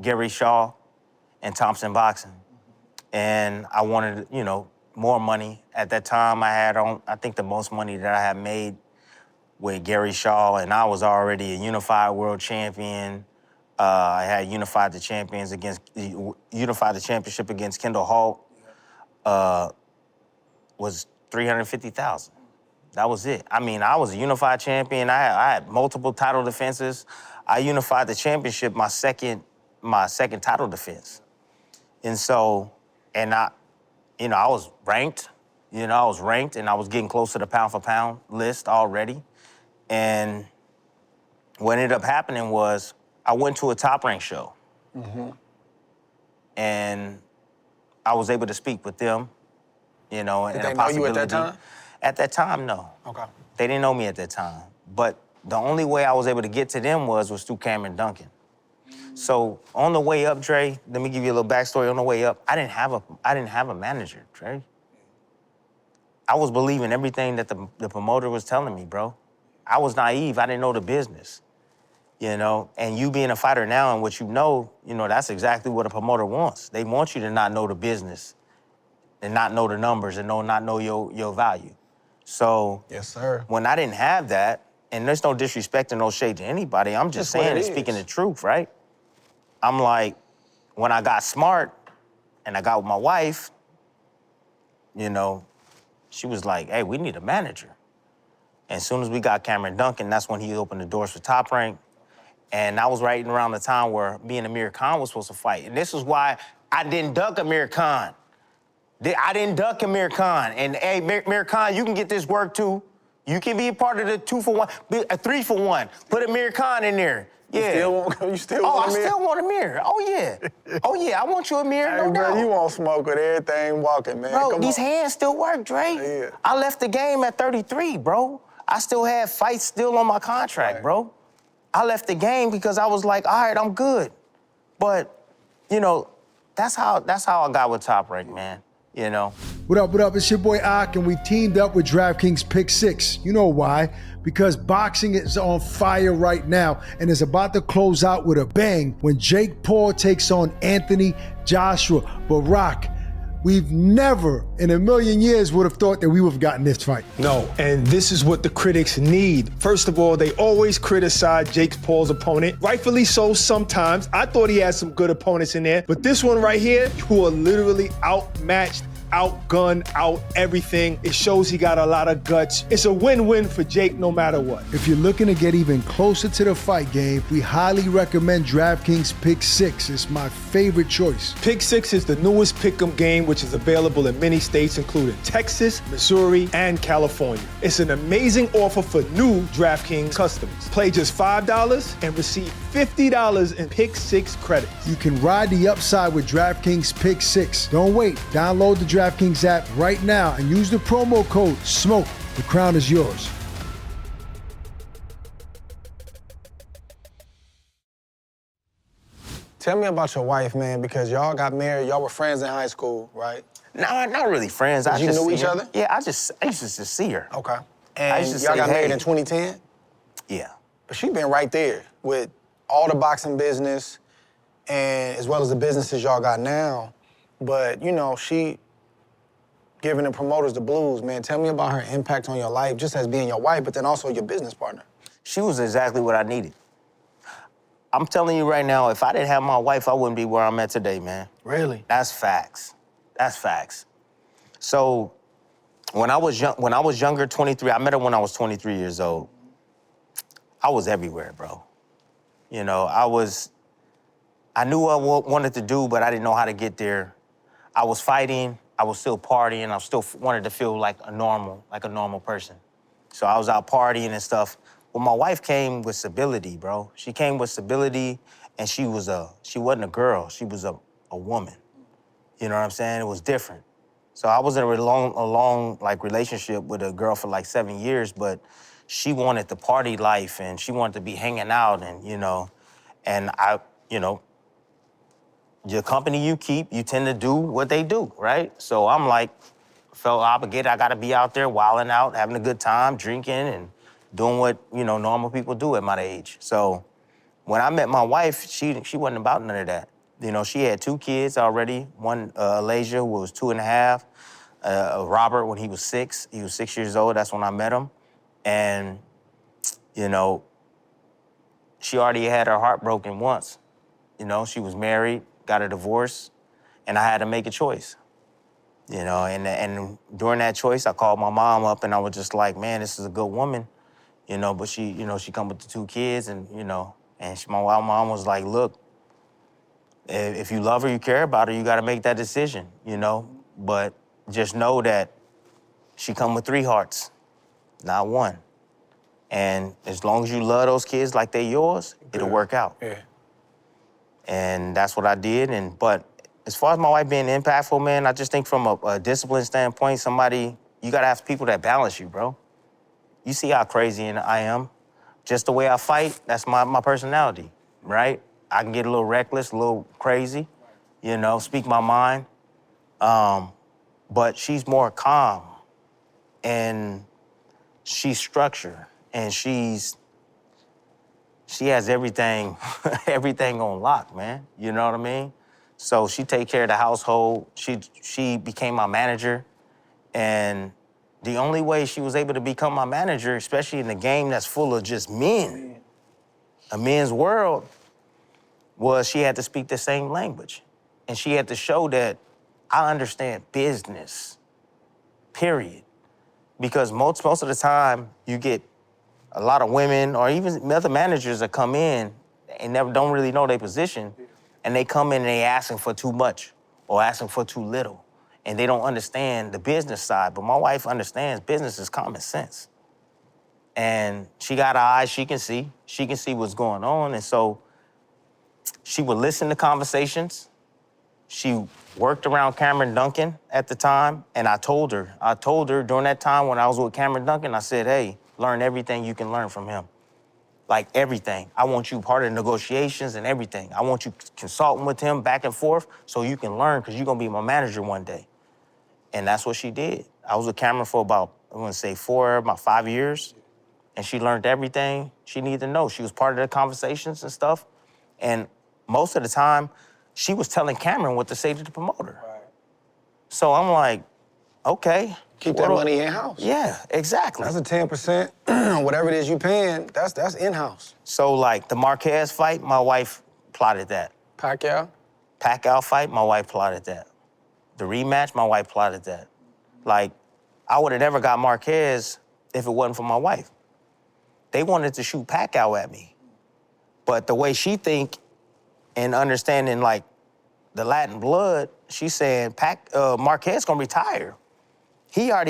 Gary Shaw and Thompson Boxing. And I wanted, you know, more money. At that time, I think the most money that I had made with Gary Shaw, and I was already a unified world champion. I had unified the championship against Kendall Holt. Was $350,000. That was it. I mean, I was a unified champion. I had multiple title defenses. I unified the championship my second title defense. And so, I was ranked. You know, I was ranked, and I was getting close to the pound for pound list already. And what ended up happening was I went to a Top Rank show. And I was able to speak with them, you know. Did they know you at that time? At that time, no. Okay. They didn't know me at that time. But the only way I was able to get to them was through Cameron Duncan. So on the way up, Dre, let me give you a little backstory. On the way up, I didn't have a manager, Dre. I was believing everything that the promoter was telling me, bro. I was naive. I didn't know the business, you know. And you being a fighter now and what you know, that's exactly what a promoter wants. They want you to not know the business and not know the numbers and not know your value. So yes, sir. When I didn't have that, and there's no disrespect and no shade to anybody, I'm just saying and speaking the truth, right? I'm like, when I got smart and I got with my wife, she was like, hey, we need a manager. And as soon as we got Cameron Duncan, that's when he opened the doors for Top Rank. And that was right around the time where me and Amir Khan was supposed to fight. And this is why I didn't duck Amir Khan. I didn't duck Amir Khan. And hey, Amir Khan, you can get this work too. You can be a part of the 2-for-1, a 3-for-1. Put Amir Khan in there. Yeah. You still Oh, want I a mirror? still want a mirror. Oh, yeah. Oh, yeah, I want you a mirror, Hey, no bro, doubt. you want smoke with everything walking, man. Bro, Come these on. hands still work, Dre. Yeah. I left the game at 33, bro. I still had fights still on my contract, Right. bro. I left the game because I was like, all right, I'm good. But, you know, that's how I got with Top Rank, man. You know. What up, what up? It's your boy Ak, and we teamed up with DraftKings Pick 6. You know why? Because boxing is on fire right now and is about to close out with a bang when Jake Paul takes on Anthony Joshua. But Rock, we've never in a million years would have thought that we would have gotten this fight. No, and this is what the critics need. First of all, they always criticize Jake Paul's opponent. Rightfully so sometimes. I thought he had some good opponents in there, but this one right here, who are literally outmatched, outgunned, out everything. It shows he got a lot of guts. It's a win-win for Jake no matter what. If you're looking to get even closer to the fight game, we highly recommend DraftKings Pick 6. It's my favorite choice. Pick 6 is the newest pick'em game, which is available in many states, including Texas, Missouri, and California. It's an amazing offer for new DraftKings customers. Play just $5 and receive $50 in Pick 6 credits. You can ride the upside with DraftKings Pick 6. Don't wait. Download the DraftKings app right now and use the promo code SMOKE. The crown is yours. Tell me about your wife, man, because y'all got married. Y'all were friends in high school, right? Nah, not really friends. You knew each other? Yeah, I used to just see her. Okay. I And used to y'all say, got married hey. in 2010? Yeah. But she been right there with all the boxing business and as well as the businesses y'all got now. But, you know, she giving the promoters the blues, man. Tell me about her impact on your life, just as being your wife, but then also your business partner. She was exactly what I needed. I'm telling you right now, if I didn't have my wife, I wouldn't be where I'm at today, man. Really? That's facts. That's facts. So when I was younger, 23, I met her when I was 23 years old. I was everywhere, bro. You know, I knew what I wanted to do, but I didn't know how to get there. I was fighting, I was still partying, I still wanted to feel like a normal person. So I was out partying and stuff. Well, my wife came with stability, bro. She came with stability, and she wasn't a girl, she was a woman. You know what I'm saying? It was different. So I was in a long relationship with a girl for like 7 years, but she wanted the party life and she wanted to be hanging out and the company you keep, you tend to do what they do, right? So I'm like, felt obligated. I gotta be out there wilding out, having a good time, drinking and doing what, normal people do at my age. So when I met my wife, she wasn't about none of that. You know, she had 2 kids already. One, Alasia, who was 2.5. Robert, when he was 6. He was 6 years old. That's when I met him. And, she already had her heart broken once. She was married, got a divorce, and I had to make a choice. And during that choice, I called my mom up and I was just like, man, this is a good woman, but she come with the 2 kids and, my mom was like, look, if you love her, you care about her, you gotta make that decision, but just know that she come with 3 hearts, not 1. And as long as you love those kids like they yours, it'll work out. Yeah. And that's what I did. But as far as my wife being impactful, man, I just think from a discipline standpoint, you gotta have people that balance you, bro. You see how crazy I am. Just the way I fight, that's my personality, right? I can get a little reckless, a little crazy, speak my mind. But she's more calm and she's structured and she has everything, everything on lock, man. You know what I mean? So she take care of the household. She became my manager. And the only way she was able to become my manager, especially in a game that's full of just men, a men's world, was she had to speak the same language. And she had to show that I understand business, period. Because most of the time, you get a lot of women or even other managers that come in and don't really know their position, and they come in and they asking for too much or asking for too little, and they don't understand the business side. But my wife understands business is common sense. And she got eyes, she can see. She can see what's going on. And so she would listen to conversations. She worked around Cameron Duncan at the time, and I told her during that time when I was with Cameron Duncan, I said, hey, learn everything you can learn from him. Like everything. I want you part of negotiations and everything. I want you consulting with him back and forth so you can learn, because you're gonna be my manager one day. And that's what she did. I was with Cameron for about, I wanna say about 5 years. And she learned everything she needed to know. She was part of the conversations and stuff. And most of the time, she was telling Cameron what to say to the promoter. Right. So I'm like, okay. Keep that money in-house. Yeah, exactly. That's a 10%, whatever it is you paying, that's in-house. So like the Marquez fight, my wife plotted that. Pacquiao? Pacquiao fight, my wife plotted that. The rematch, my wife plotted that. Like, I would have never got Marquez if it wasn't for my wife. They wanted to shoot Pacquiao at me. But the way she think and understanding like the Latin blood, she's saying Marquez gonna retire. He got,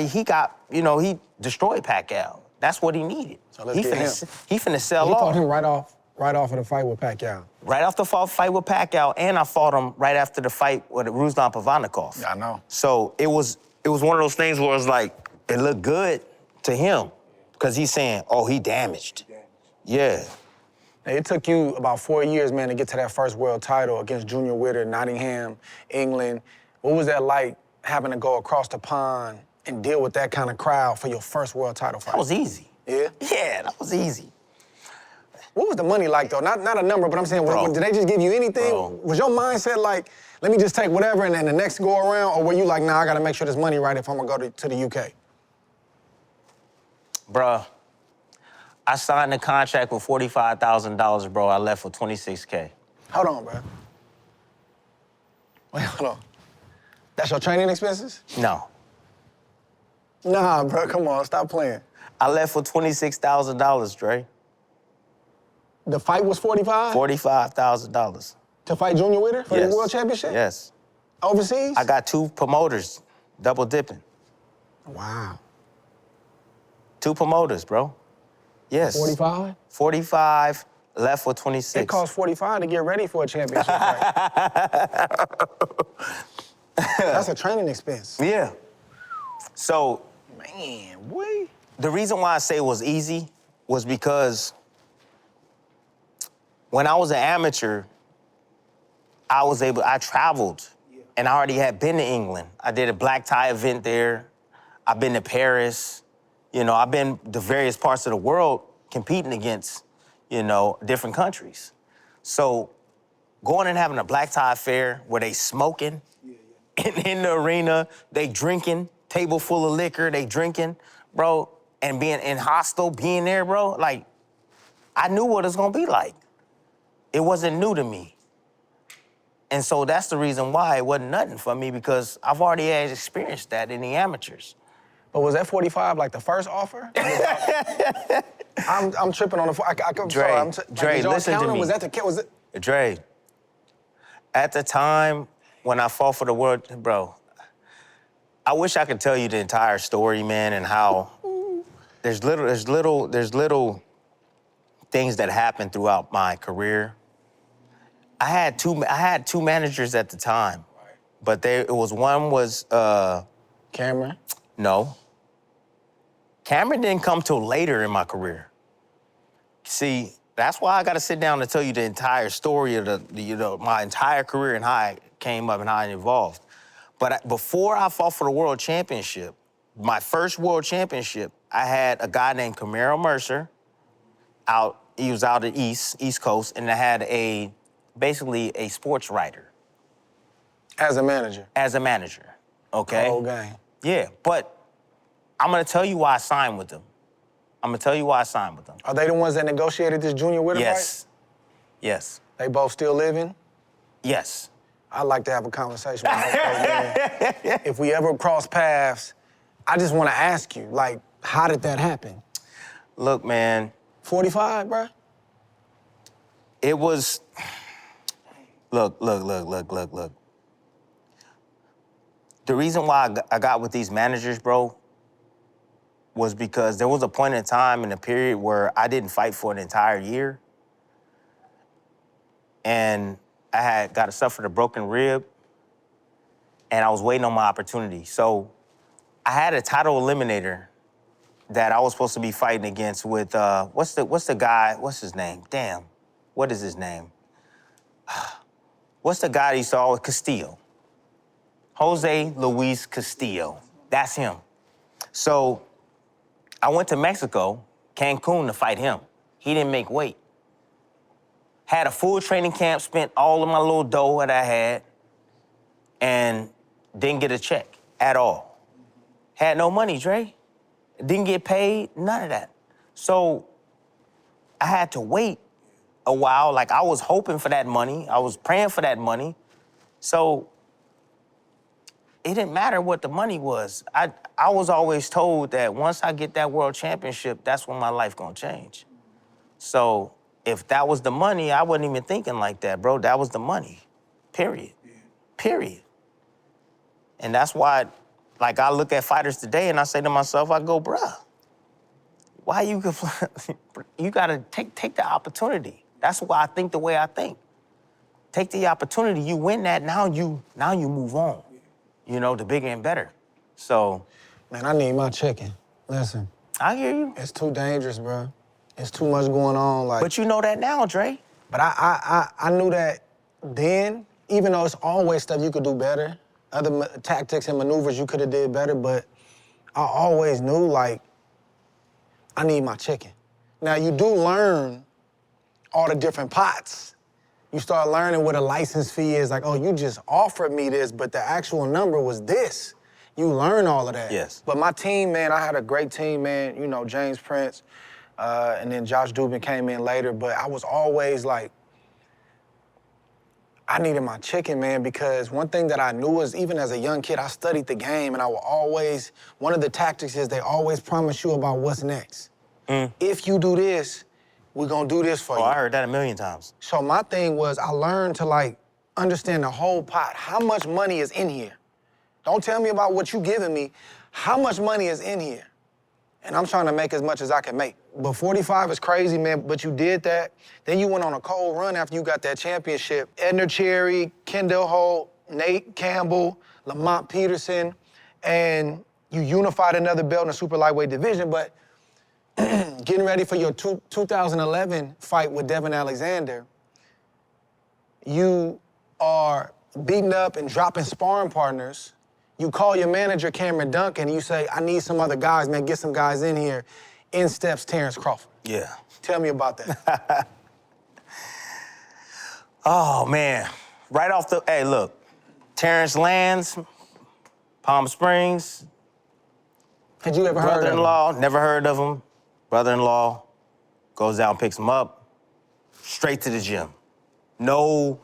he destroyed Pacquiao. That's what he needed. So let's get him. He finna sell You off. fought him right off of the fight with Pacquiao. Right off the fight with Pacquiao, and I fought him right after the fight with Ruslan Provodnikov. Yeah, I know. So it was one of those things where it's like, it looked good to him, because he's saying, oh, he damaged. Yeah. It took you about 4 years, man, to get to that first world title against Junior Witter, Nottingham, England. What was that like, having to go across the pond and deal with that kind of crowd for your first world title fight? That was easy. Yeah? Yeah, that was easy. What was the money like, though? Not a number, but I'm saying, did they just give you anything? Bro. Was your mindset like, let me just take whatever and then the next go around? Or were you like, nah, I gotta make sure this money right if I'm gonna go to the UK? Bruh, I signed a contract with $45,000, bro. I left for $26K. Hold on, bro. Wait, hold on. That's your training expenses? No. Nah, bro, come on, stop playing. I left for $26,000, Dre. The fight was 45? $45,000. To fight Junior Witter for Yes. the world championship? Yes. Overseas? I got 2 promoters, double dipping. Wow. 2 promoters, bro. Yes. 45? 45, left for 26. It costs 45 to get ready for a championship fight. That's a training expense. Yeah. So, Man, boy. the reason why I say it was easy was because when I was an amateur, I traveled, and I already had been to England. I did a black tie event there. I've been to Paris. I've been to various parts of the world competing against, different countries. So going and having a black tie affair where they smoking in the arena, they drinking, table full of liquor, they drinking, bro, and being in hostel, being there, bro, like, I knew what it's gonna be like. It wasn't new to me. And so that's the reason why it wasn't nothing for me, because I've already had experienced that in the amateurs. But was that 45 like the first offer? I'm tripping on the. I'm Dre, sorry. Dre, did y'all listen count to him? me. Was that the was it? Dre, at the time when I fought for the world, bro, I wish I could tell you the entire story, man, and how there's little things that happened throughout my career. I had two managers at the time, but one was Cameron. No. Cameron didn't come till later in my career. See, that's why I got to sit down and tell you the entire story of my entire career and how I came up and how I evolved. But before I fought for the world championship, my first world championship, I had a guy named Camaro Mercer out. He was out at East Coast, and I had basically a sports writer. As a manager. As a manager, okay? The whole game. Yeah, but I'm gonna tell you why I signed with them. Are they the ones that negotiated this Junior Witter Yes. fight? Yes. They both still living? Yes. I'd like to have a conversation with both man. If we ever cross paths, I just want to ask you, like, how did that happen? Look, man. 45, bro? It was. Look. The reason why I got with these managers, bro, was because there was a point in time in a period where I didn't fight for an entire year. And I had suffered a broken rib, and I was waiting on my opportunity. So I had a title eliminator that I was supposed to be fighting against with, what's the guy, what's his name? Damn, what is his name? What's the guy that you saw with Castillo? Jose Luis Castillo, that's him. So I went to Mexico, Cancun, to fight him. He didn't make weight. Had a full training camp, spent all of my little dough that I had, and didn't get a check at all. Had no money, Dre. Didn't get paid, none of that. So I had to wait a while. Like, I was hoping for that money. I was praying for that money. So it didn't matter what the money was. I was always told that once I get that world championship, that's when my life gonna change. So if that was the money, I wasn't even thinking like that, bro. That was the money, period. Period. And that's why, like, I look at fighters today and I say to myself, I go, bruh, why you gotta take the opportunity. That's why I think the way I think. Take the opportunity, you win that, now you move on. You know, the bigger and better. So. Man, I need my chicken. Listen. I hear you. It's too dangerous, bro. It's too much going on, like. But you know that now, Dre. But I knew that then, even though it's always stuff you could do better, other tactics and maneuvers you could have did better, but I always knew, like, I need my chicken. Now, you do learn all the different pots. You start learning what a license fee is. Like, oh, you just offered me this, but the actual number was this. You learn all of that. Yes. But my team, man, I had a great team, man. You know, James Prince, and then Josh Dubin came in later. But I was always like, I needed my chicken, man, because one thing that I knew is, even as a young kid, I studied the game, and I would always, one of the tactics is they always promise you about what's next. If you do this, we're gonna do this for you. I heard that a million times. So my thing was, I learned to, like, understand the whole pot. How much money is in here? Don't tell me about what you giving me. How much money is in here? And I'm trying to make as much as I can make. But 45 is crazy, man, but you did that. Then you went on a cold run after you got that championship. Edner Cherry, Kendall Holt, Nate Campbell, Lamont Peterson, and you unified another belt in the super lightweight division, but getting ready for your 2011 fight with Devin Alexander, you are beating up and dropping sparring partners. You call your manager, Cameron Duncan, and you say, I need some other guys, man, get some guys in here. In steps Terence Crawford. Yeah. Tell me about that. Oh, man. Right off the, hey, look, Terrence lands, Palm Springs. Had you ever heard of him? Brother-in-law, never heard of him. Brother-in-law goes down, picks him up, straight to the gym. No,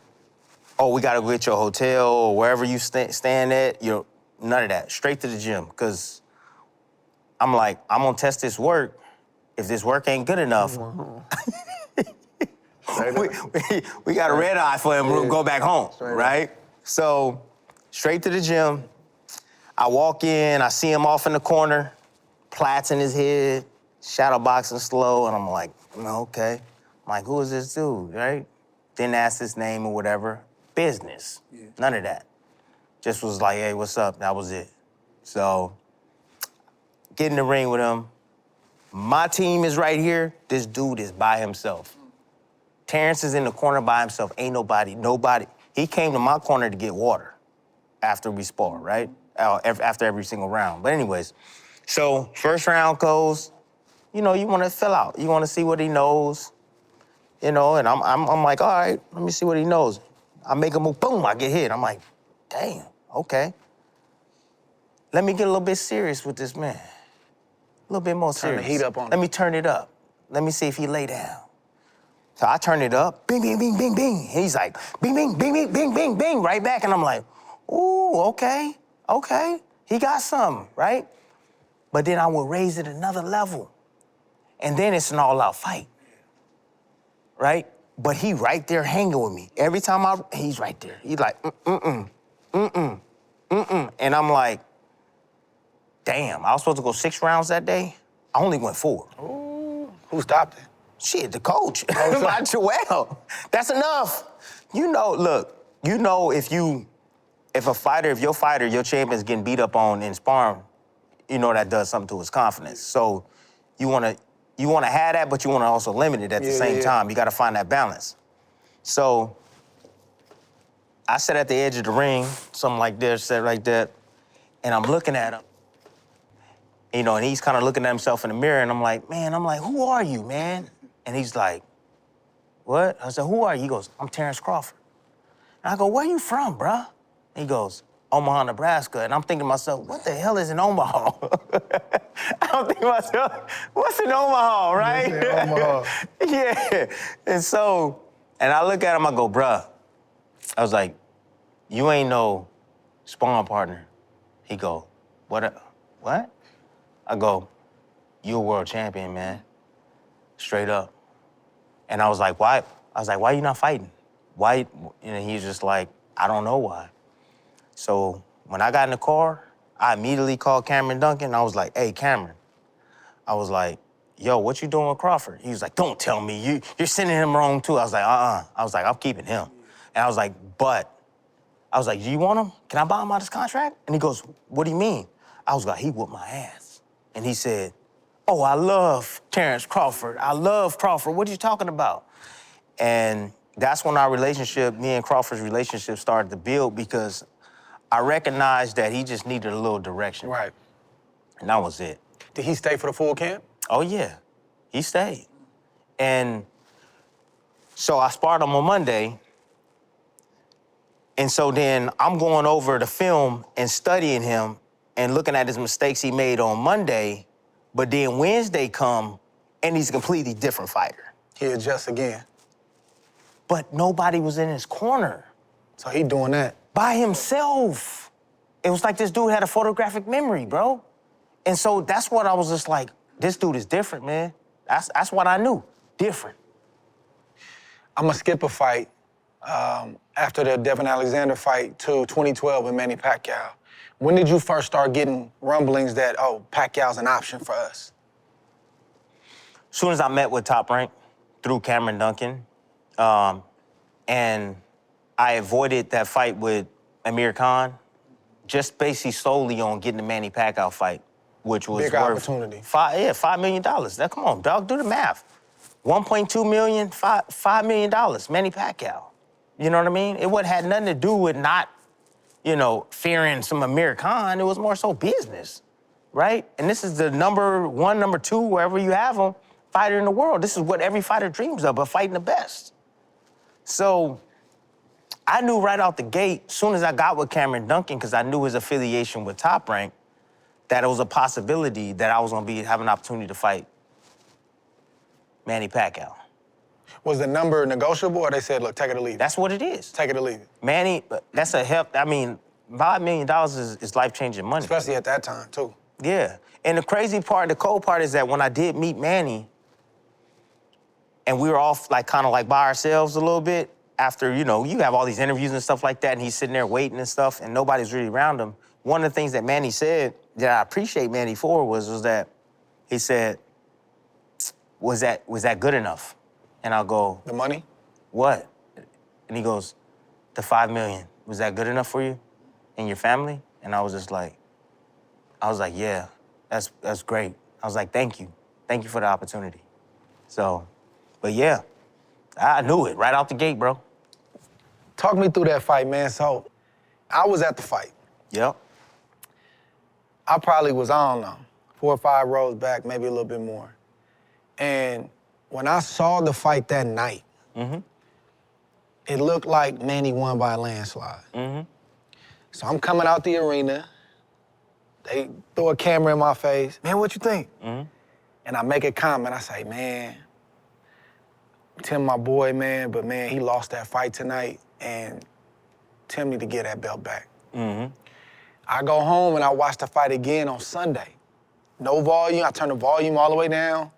oh, we gotta go get your hotel or wherever you stand at. None of that. Straight to the gym, because I'm like, I'm gonna test this work. If this work ain't good enough, we got a red eye for him. We'll go back home, right? So, straight to the gym. I walk in, I see him off in the corner, plaits in his head, shadow boxing slow, and I'm like, okay. I'm like, who is this dude, right? Didn't ask his name or whatever. Business, none of that. Just was like, hey, what's up? That was it. So, get in the ring with him. My team is right here. This dude is by himself. Terrence is in the corner by himself. Ain't nobody. He came to my corner to get water after we spar, right? After every single round. But anyways, so first round goes, you want to fill out. You want to see what he knows, and I'm like, all right, let me see what he knows. I make a move, boom, I get hit. I'm like, damn, okay. Let me get a little bit serious with this man. A little bit more serious. Turn the heat up on him. Let me turn it up. Let me see if he lay down. So I turn it up, bing, bing, bing, bing, bing. He's like, bing, bing, bing, bing, bing, bing, bing, right back. And I'm like, ooh, okay. He got something, right? But then I will raise it another level. And then it's an all-out fight, right? But he right there hanging with me. Every time he's right there. He's like, And I'm like, damn, I was supposed to go 6 rounds that day. I only went 4. Ooh, who stopped it? Shit, the coach. By Joel. That's enough. You know, look, you know if your champion's getting beat up on in sparring, you know that does something to his confidence. So you wanna have that, but you wanna also limit it at the same time. You gotta find that balance. So I sat at the edge of the ring, something like this, sat like that, and I'm looking at him. You know, and he's kind of looking at himself in the mirror, and I'm like, who are you, man? And he's like, what? I said, who are you? He goes, I'm Terence Crawford. And I go, where you from, bruh? He goes, Omaha, Nebraska. And I'm thinking to myself, what the hell is in Omaha? I'm thinking to myself, what's in Omaha, right? What's in Omaha? Yeah. And I look at him, I go, bruh. I was like, you ain't no sparring partner. He go, what? I go, you a world champion, man. Straight up. And I was like, why? I was like, why you not fighting? Why? And he's just like, I don't know why. So when I got in the car, I immediately called Cameron Duncan. I was like, hey, Cameron. I was like, yo, what you doing with Crawford? He was like, don't tell me. You're sending him wrong, too. I was like, I was like, I'm keeping him. And I was like, do you want him? Can I buy him out his contract? And he goes, what do you mean? I was like, he whooped my ass. And he said, oh, I love Terence Crawford. I love Crawford. What are you talking about? And that's when me and Crawford's relationship started to build, because I recognized that he just needed a little direction. Right. And that was it. Did he stay for the full camp? Oh, yeah. He stayed. And so I sparred him on Monday. And so then I'm going over the film and studying him and looking at his mistakes he made on Monday. But then Wednesday come, and he's a completely different fighter. He adjusts again. But nobody was in his corner. So he doing that. By himself. It was like this dude had a photographic memory, bro. And so that's what I was just like, this dude is different, man. That's what I knew, different. I'm gonna skip a fight after the Devin Alexander fight to 2012 with Manny Pacquiao. When did you first start getting rumblings that, oh, Pacquiao's an option for us? As soon as I met with Top Rank through Cameron Duncan, and I avoided that fight with Amir Khan, just basically solely on getting the Manny Pacquiao fight, which was big worth opportunity. $5 million. Now, come on, dog, do the math. 1.2 million, $5 million, Manny Pacquiao. You know what I mean? It had nothing to do with not, fearing some Amir Khan. It was more so business, right? And this is the number 1, number 2, wherever you have them, fighter in the world. This is what every fighter dreams of, but fighting the best. So I knew right out the gate, as soon as I got with Cameron Duncan, because I knew his affiliation with Top Rank, that it was a possibility that I was going to have an opportunity to fight Manny Pacquiao. Was the number negotiable, or they said, look, take it or leave it? That's what it is. Take it or leave it. Manny, that's a help. I mean, $5 million is life-changing money. Especially at that time, too. Yeah. And the crazy part, the cold part is that when I did meet Manny, and we were all kind of by ourselves a little bit, after, you have all these interviews and stuff like that, and he's sitting there waiting and stuff, and nobody's really around him. One of the things that Manny said that I appreciate Manny for was that he said, was that good enough? And I'll go, The money? what? And he goes, the $5 million, was that good enough for you and your family? And I was like, yeah, that's great. I was like, thank you for the opportunity. So, but yeah, I knew it right out the gate, bro. Talk me through that fight, man. So, I was at the fight. Yep. I probably was, I don't know, 4 or 5 rows back, maybe a little bit more. And when I saw the fight that night, it looked like Manny won by a landslide. So I'm coming out the arena. They throw a camera in my face. Man, what you think? And I make a comment. I say, man, Tim, my boy, man, but man, he lost that fight tonight, and Tim need to get that belt back. I go home and I watch the fight again on Sunday. No volume. I turn the volume all the way down.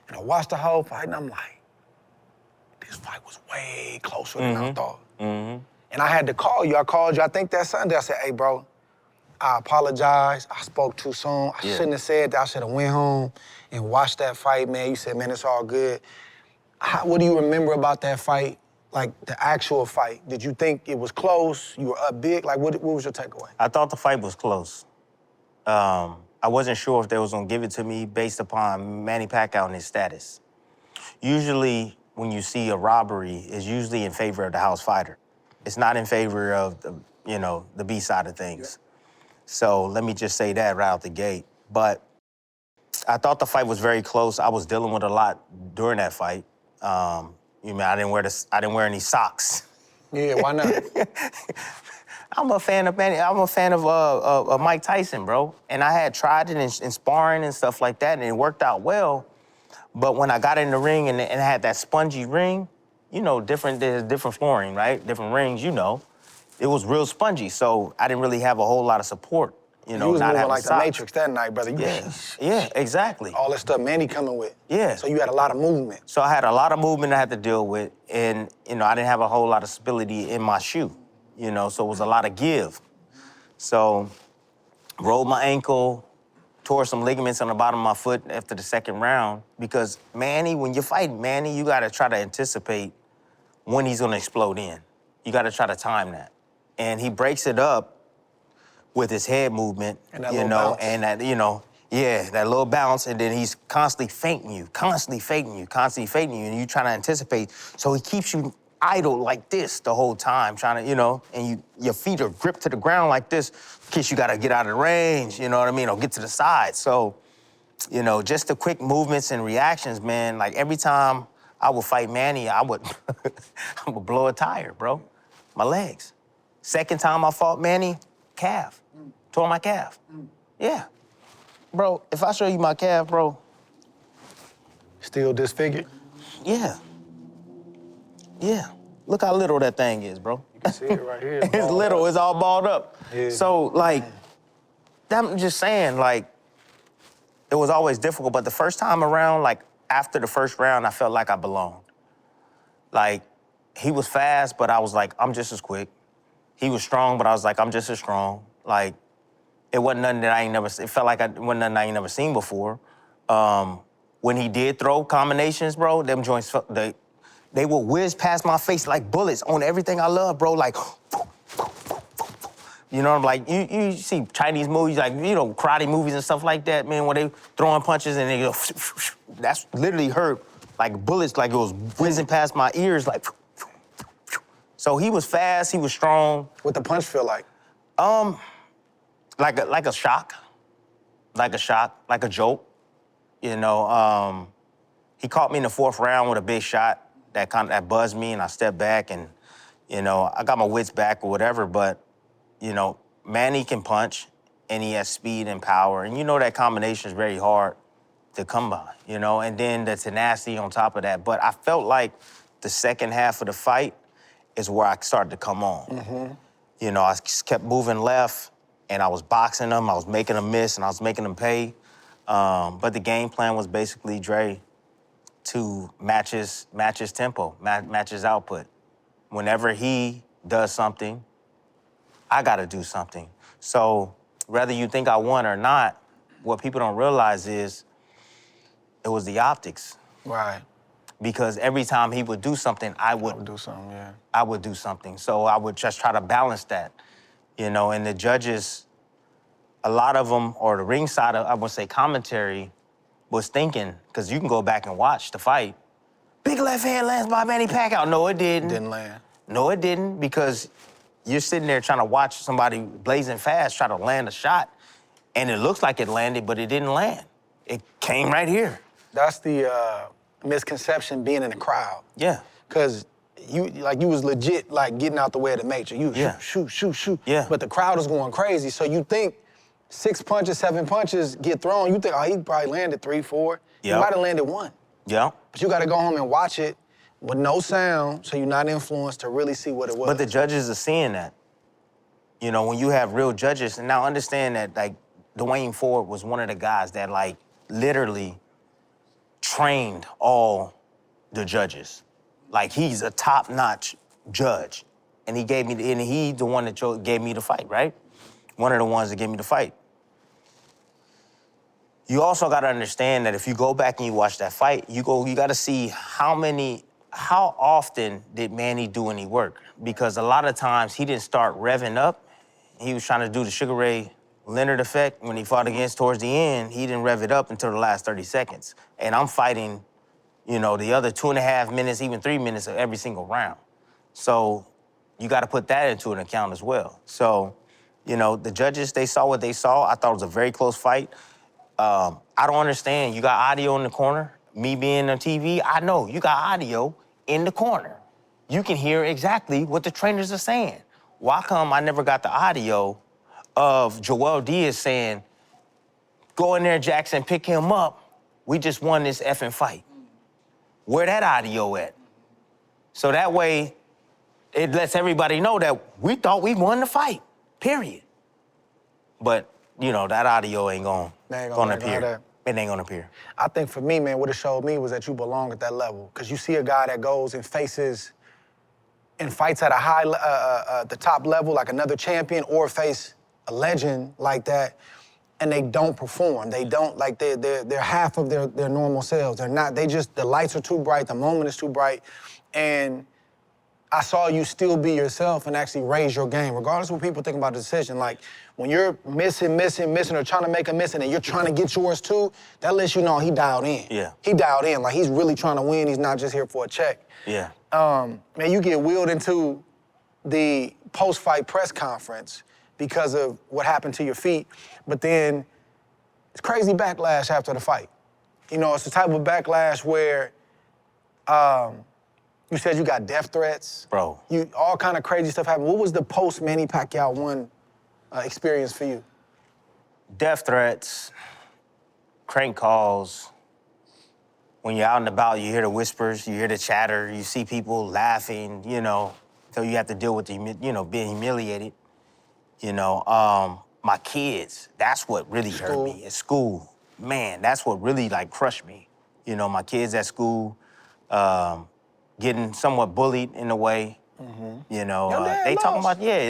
And I watched the whole fight, and I'm like, this fight was way closer than I thought. And I had to call you. I called you, I think that Sunday. I said, hey, bro, I apologize. I spoke too soon. I Yeah. shouldn't have said that. I should have went home and watched that fight, man. You said, man, it's all good. What do you remember about that fight? Like the actual fight? Did you think it was close? You were up big? Like, what was your takeaway? I thought the fight was close. I wasn't sure if they was gonna give it to me based upon Manny Pacquiao and his status. Usually, when you see a robbery, it's usually in favor of the house fighter. It's not in favor of the B side of things. So let me just say that right out the gate. But I thought the fight was very close. I was dealing with a lot during that fight. I didn't wear any socks. Yeah, why not? I'm a fan of Manny. I'm a fan of Mike Tyson, bro. And I had tried it in sparring and stuff like that, and it worked out well. But when I got in the ring and had that spongy ring, there's different flooring, right? Different rings, It was real spongy, so I didn't really have a whole lot of support, You was not moving having like socks. the Matrix that night, brother. Yeah, exactly. All that stuff Manny coming with. Yeah. So you had a lot of movement. So I had a lot of movement I had to deal with, and, I didn't have a whole lot of stability in my shoe, so it was a lot of give. So, rolled my ankle, tore some ligaments on the bottom of my foot after the second round, because when you fight Manny, you gotta try to anticipate when he's gonna explode in. You gotta try to time that. And he breaks it up with his head movement, And that little bounce. and that, that little bounce, and then he's constantly faking you, and you trying to anticipate. So he keeps you idle like this the whole time, trying to, and your feet are gripped to the ground like this, in case you gotta get out of the range, you know what I mean, or get to the side. So, just the quick movements and reactions, man, like every time I would fight Manny, I would blow a tire, bro. My legs. Second time I fought Manny, calf. Tore my calf. Yeah. Bro, if I show you my calf, bro. Still disfigured? Yeah. Yeah. Look how little that thing is, bro. You can see it right here. It's little, it's all balled up. Yeah. So, I'm just saying, it was always difficult, but the first time around, after the first round, I felt like I belonged. He was fast, but I was like, I'm just as quick. He was strong, but I was like, I'm just as strong. It wasn't nothing that it felt like it wasn't nothing I ain't never seen before. When he did throw combinations, bro, them joints, they would whiz past my face like bullets on everything I love, bro, you see Chinese movies, karate movies and stuff like that, man, where they throwing punches and they go, that's literally hurt, like bullets, like it was whizzing past my ears, So he was fast, he was strong. What the punch feel like? Like a shock, like a jolt, He caught me in the fourth round with a big shot that buzzed me, and I stepped back, and, I got my wits back or whatever, but, Manny can punch, and he has speed and power, and that combination is very hard to come by, and then the tenacity on top of that. But I felt like the second half of the fight is where I started to come on. Mm-hmm. I just kept moving left, and I was boxing them, I was making them miss, and I was making them pay. But the game plan was basically, Dre, to match his tempo, match his output. Whenever he does something, I gotta do something. So whether you think I won or not, what people don't realize is it was the optics. Right. Because every time he would do something, I would do something, yeah. I would do something. So I would just try to balance that, and the judges, a lot of them, or the ringside, I would say commentary, was thinking, because you can go back and watch the fight, big left hand lands by Manny Pacquiao. No, it didn't. Didn't land. No, it didn't, because you're sitting there trying to watch somebody blazing fast try to land a shot, and it looks like it landed, but it didn't land. It came right here. That's the misconception being in the crowd. Yeah. Because you was legit, getting out the way of the matrix. You Yeah. shoot. Yeah. But the crowd is going crazy. So you think 6 punches, 7 punches get thrown. You think, he probably landed 3, 4. He Yep. might have landed 1. Yeah. But you got to go home and watch it with no sound, so you're not influenced to really see what it was. But the judges are seeing that. When you have real judges, and now understand that, Dwayne Ford was one of the guys that, literally trained all the judges. He's a top-notch judge. And he gave me, and he the one that gave me the fight, right? one of the ones that gave me the fight. You also got to understand that if you go back and you watch that fight, you got to see how often did Manny do any work? Because a lot of times he didn't start revving up. He was trying to do the Sugar Ray Leonard effect when he fought against towards the end. He didn't rev it up until the last 30 seconds. And I'm fighting, the other 2.5 minutes, even 3 minutes of every single round. So you got to put that into an account as well. So, the judges, they saw what they saw. I thought it was a very close fight. I don't understand. You got audio in the corner. Me being on TV, I know you got audio in the corner. You can hear exactly what the trainers are saying. Why come I never got the audio of Joel Diaz saying, go in there, Jackson, pick him up. We just won this effing fight. Where that audio at? So that way, it lets everybody know that we thought we won the fight, period. But, that audio ain't gonna appear. It ain't gonna appear. I think for me, man, what it showed me was that you belong at that level. Because you see a guy that goes and faces and fights at the top level, like another champion, or face a legend like that, and they don't perform. They don't, like, they're half of their normal selves. They're not, the lights are too bright, the moment is too bright, and I saw you still be yourself and actually raise your game, regardless of what people think about the decision. Like, when you're missing, or trying to make a miss, and you're trying to get yours too, that lets you know he dialed in. Yeah. He dialed in, like he's really trying to win. He's not just here for a check. Yeah. Man, you get wheeled into the post-fight press conference because of what happened to your feet, but then it's crazy backlash after the fight. It's the type of backlash where you said you got death threats. Bro. All kind of crazy stuff happened. What was the post-Manny Pacquiao one experience for you? Death threats, crank calls. When you're out and about, you hear the whispers, you hear the chatter, you see people laughing, so you have to deal with being humiliated. My kids, that's what really hurt me at school. Man, that's what really, crushed me. My kids at school, getting somewhat bullied in a way. Mm-hmm. They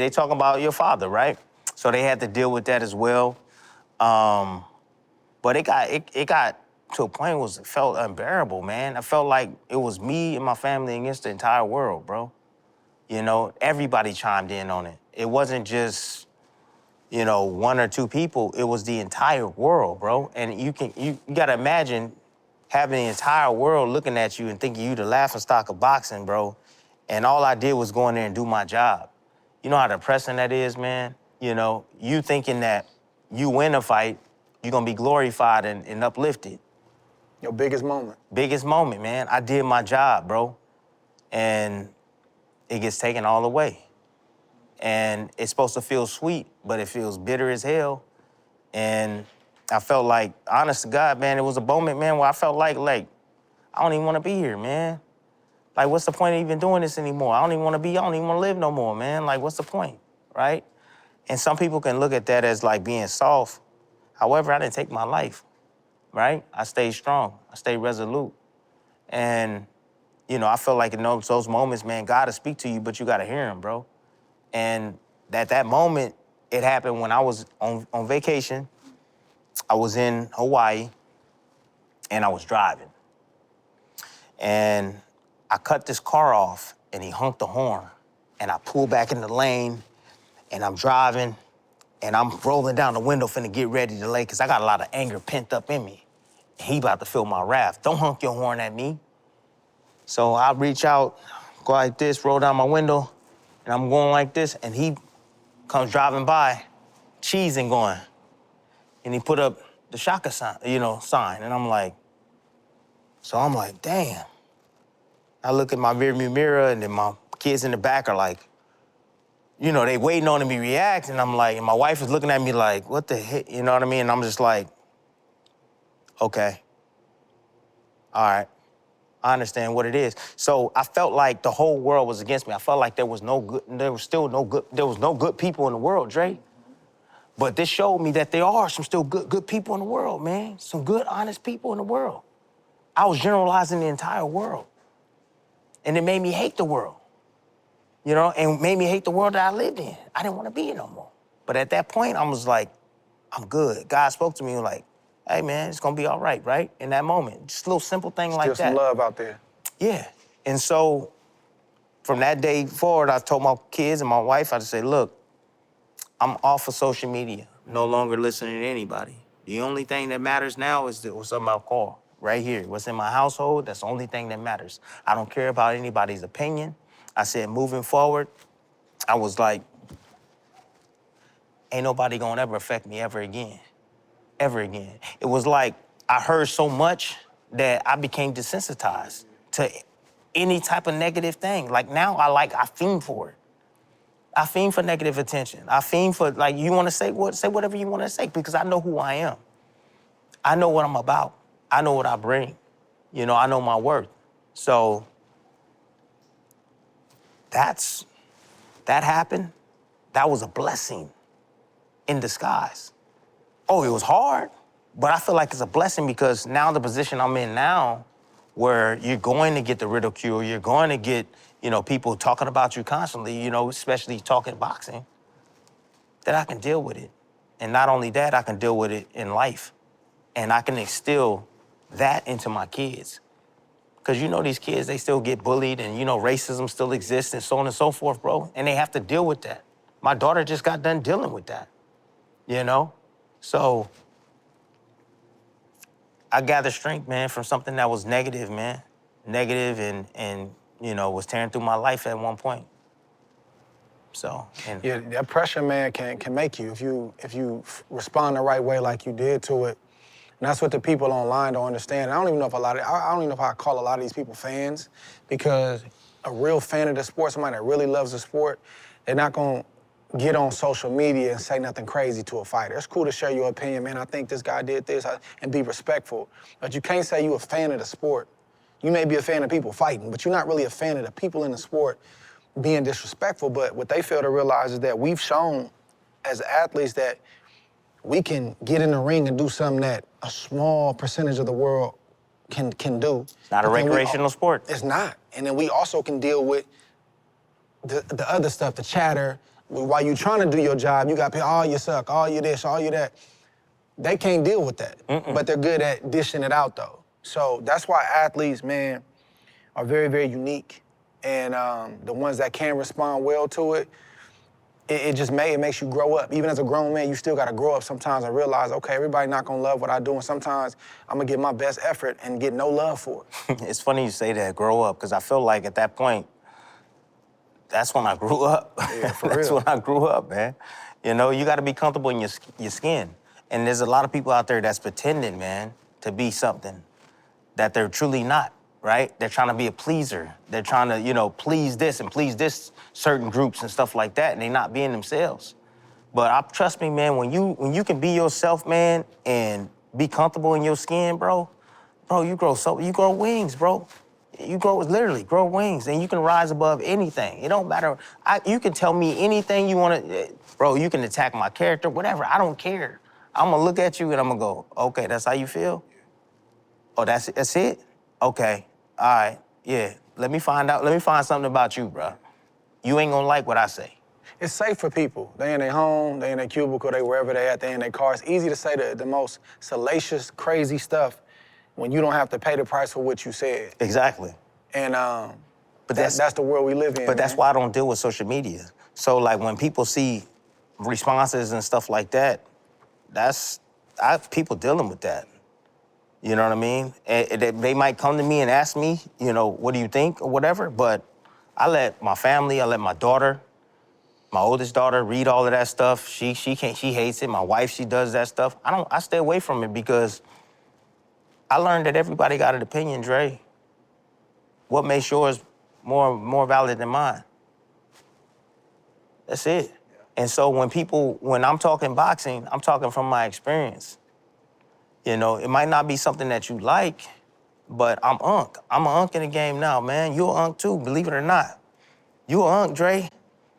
talking about your father, right? So they had to deal with that as well. But it got to a point where it felt unbearable, man. I felt like it was me and my family against the entire world, bro. Everybody chimed in on it. It wasn't just, one or two people. It was the entire world, bro. And you gotta imagine having the entire world looking at you and thinking you the laughingstock of boxing, bro. And all I did was go in there and do my job. You know how depressing that is, man? You thinking that you win a fight, you're gonna be glorified and uplifted. Your biggest moment. Biggest moment, man. I did my job, bro. And it gets taken all away. And it's supposed to feel sweet, but it feels bitter as hell. And I felt like, honest to God, man, it was a moment, man, where I felt like I don't even want to be here, man. Like, what's the point of even doing this anymore? I don't even want to live no more, man. Like, what's the point, right? And some people can look at that as being soft. However, I didn't take my life, right? I stayed strong. I stayed resolute. And, I feel like in those moments, man, God will speak to you, but you got to hear him, bro. And at that moment, it happened when I was on vacation. I was in Hawaii, and I was driving. And I cut this car off, and he honked the horn. And I pulled back in the lane, and I'm driving, and I'm rolling down the window finna get ready to lay, because I got a lot of anger pent up in me. And he about to feel my wrath. Don't honk your horn at me. So I reach out, go like this, roll down my window, and I'm going like this, and he comes driving by, cheesing going. And he put up the shaka sign, and I'm like, damn. I look at my rearview mirror, and then my kids in the back are like, they waiting on me to react, and I'm like, and my wife is looking at me like, what the heck, you know what I mean? And I'm just like, okay, all right, I understand what it is. So I felt like the whole world was against me. I felt like there was no good people in the world, Dre. But this showed me that there are some still good people in the world, man. Some good, honest people in the world. I was generalizing the entire world. And it made me hate the world, and made me hate the world that I lived in. I didn't want to be here no more. But at that point, I was like, I'm good. God spoke to me like, hey man, it's gonna be all right, right? In that moment, just a little simple thing Still like that. some love out there. Yeah. And so from that day forward, I told my kids and my wife, I just said, look, I'm off of social media, no longer listening to anybody. The only thing that matters now is what's on my call, right here. What's in my household, that's the only thing that matters. I don't care about anybody's opinion. I said, moving forward, I was like, ain't nobody gonna ever affect me ever again. Ever again. It was like I heard so much that I became desensitized to any type of negative thing. Like now I fiend for it. I fiend for negative attention. I fiend for, like, you wanna say whatever you wanna say because I know who I am. I know what I'm about. I know what I bring. You know, I know my worth. So that happened. That was a blessing in disguise. Oh, it was hard, but I feel like it's a blessing because now the position I'm in now, where you're going to get the ridicule, you're going to get, you know, people talking about you constantly, you know, especially talking boxing, that I can deal with it. And not only that, I can deal with it in life. And I can instill that into my kids. Because you know these kids, they still get bullied and, you know, racism still exists and so on and so forth, bro. And they have to deal with that. My daughter just got done dealing with that, you know? So I gathered strength, man, from something that was negative, man. Negative and you know, was tearing through my life at one point. So, and Yeah, that pressure, man, can make you if you respond the right way like you did to it. And that's what the people online don't understand. I don't even know if I don't even know if I call a lot of these people fans, because a real fan of the sport, somebody that really loves the sport, they're not gonna get on social media and say nothing crazy to a fighter. It's cool to share your opinion, man. I think this guy did this, and be respectful. But you can't say you're a fan of the sport. You may be a fan of people fighting, but you're not really a fan of the people in the sport being disrespectful. But what they fail to realize is that we've shown as athletes that we can get in the ring and do something that a small percentage of the world can do. not a But then recreational sport. It's not. And then we also can deal with the other stuff, the chatter. While you're trying to do your job, you got people, oh, you suck, oh, you this, oh, you that. They can't deal with that. But they're good at dishing it out, though. So that's why athletes, man, are very, very unique. And the ones that can respond well to it, it makes you grow up. Even as a grown man, you still gotta grow up sometimes and realize, okay, everybody not gonna love what I do, and sometimes I'm gonna give my best effort and get no love for it. It's funny you say that, grow up, because I feel like at that point, that's when I grew up. Yeah, for That's real. when I grew up, man. You know, you gotta be comfortable in your skin. And there's a lot of people out there that's pretending, man, to be something that they're truly not, right? They're trying to be a pleaser. They're trying to, you know, please this and please this certain groups and stuff like that, and they're not being themselves. But trust me, man, when you can be yourself, man, and be comfortable in your skin, bro, you grow wings, bro. You literally grow wings, and you can rise above anything. It don't matter. You can tell me anything you want to, bro. You can attack my character, whatever. I don't care. I'm gonna look at you and I'm gonna go, okay, that's how you feel? Oh, that's it? Okay, all right, yeah. Let me find something about you, bro. You ain't gonna like what I say. It's safe for people. They in their home, they in their cubicle, they wherever they at, they in their car. It's easy to say the most salacious, crazy stuff when you don't have to pay the price for what you said. Exactly. And But that's the world we live in. But that's man. why I don't deal with social media. So like when people see responses and stuff like that, I have people dealing with that. You know what I mean? They might come to me and ask me, you know, what do you think or whatever, but I let my family, I let my daughter, my oldest daughter read all of that stuff. She hates it. My wife, she does that stuff. I stay away from it because I learned that everybody got an opinion, Dre. What makes yours more valid than mine? That's it. And so when I'm talking boxing, I'm talking from my experience. You know, it might not be something that you like, but I'm Unc. I'm an Unc in the game now, man. You're an Unc too, believe it or not. You an Unc, Dre.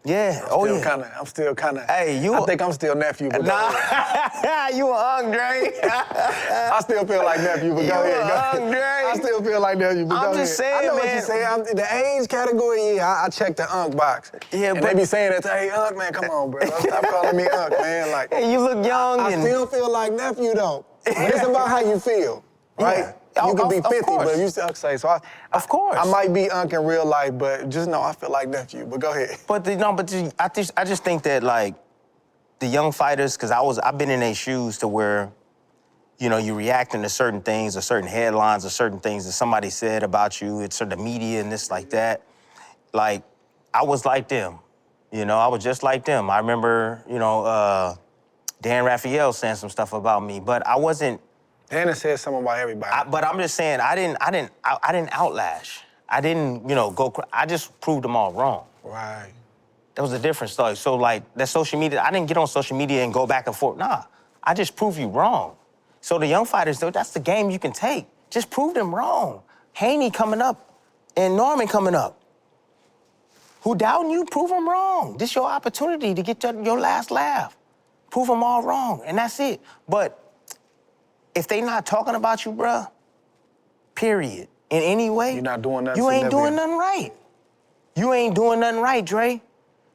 Yeah. I'm still kind of. Hey, I think I'm still nephew, but go ahead. Nah, you a Andre. I still feel like nephew, but go ahead. Go ahead. Andre. I still feel like nephew, but I'm go ahead. just saying, I know man. what you're saying. The age category, yeah, I checked the Unk box. Yeah, and but they be saying that, hey, Unk, man, come on, bro. Stop calling me Unk, man. Like, Hey, you look young. I and still feel like nephew, though. But it's about how you feel, right? Yeah. You could be Of 50, course. but if you still say so. Of course. I might be Unk in real life, but just know I feel like nephew. But go ahead. I just think that like the young fighters, because I've been in their shoes to where, you know, you reacting to certain things or certain headlines or certain things that somebody said about you. It's sort of the media and this like that. Like I was like them, you know. I was just like them. I remember, you know, Dan Raphael saying some stuff about me, but I wasn't. Dana said something about everybody. But I'm just saying, I didn't outlash. I didn't, you know, I just proved them all wrong. Right. That was a different story. So like that social media, I didn't get on social media and go back and forth. Nah, I just proved you wrong. So the young fighters, though, that's the game you can take. Just prove them wrong. Haney coming up and Norman coming up. Who doubting you, prove them wrong. This your opportunity to get your last laugh. Prove them all wrong, and that's it. But if they not talking about you, bruh, period, in any way, you're not doing nothing. You ain't doing nothing right. You ain't doing nothing right, Dre.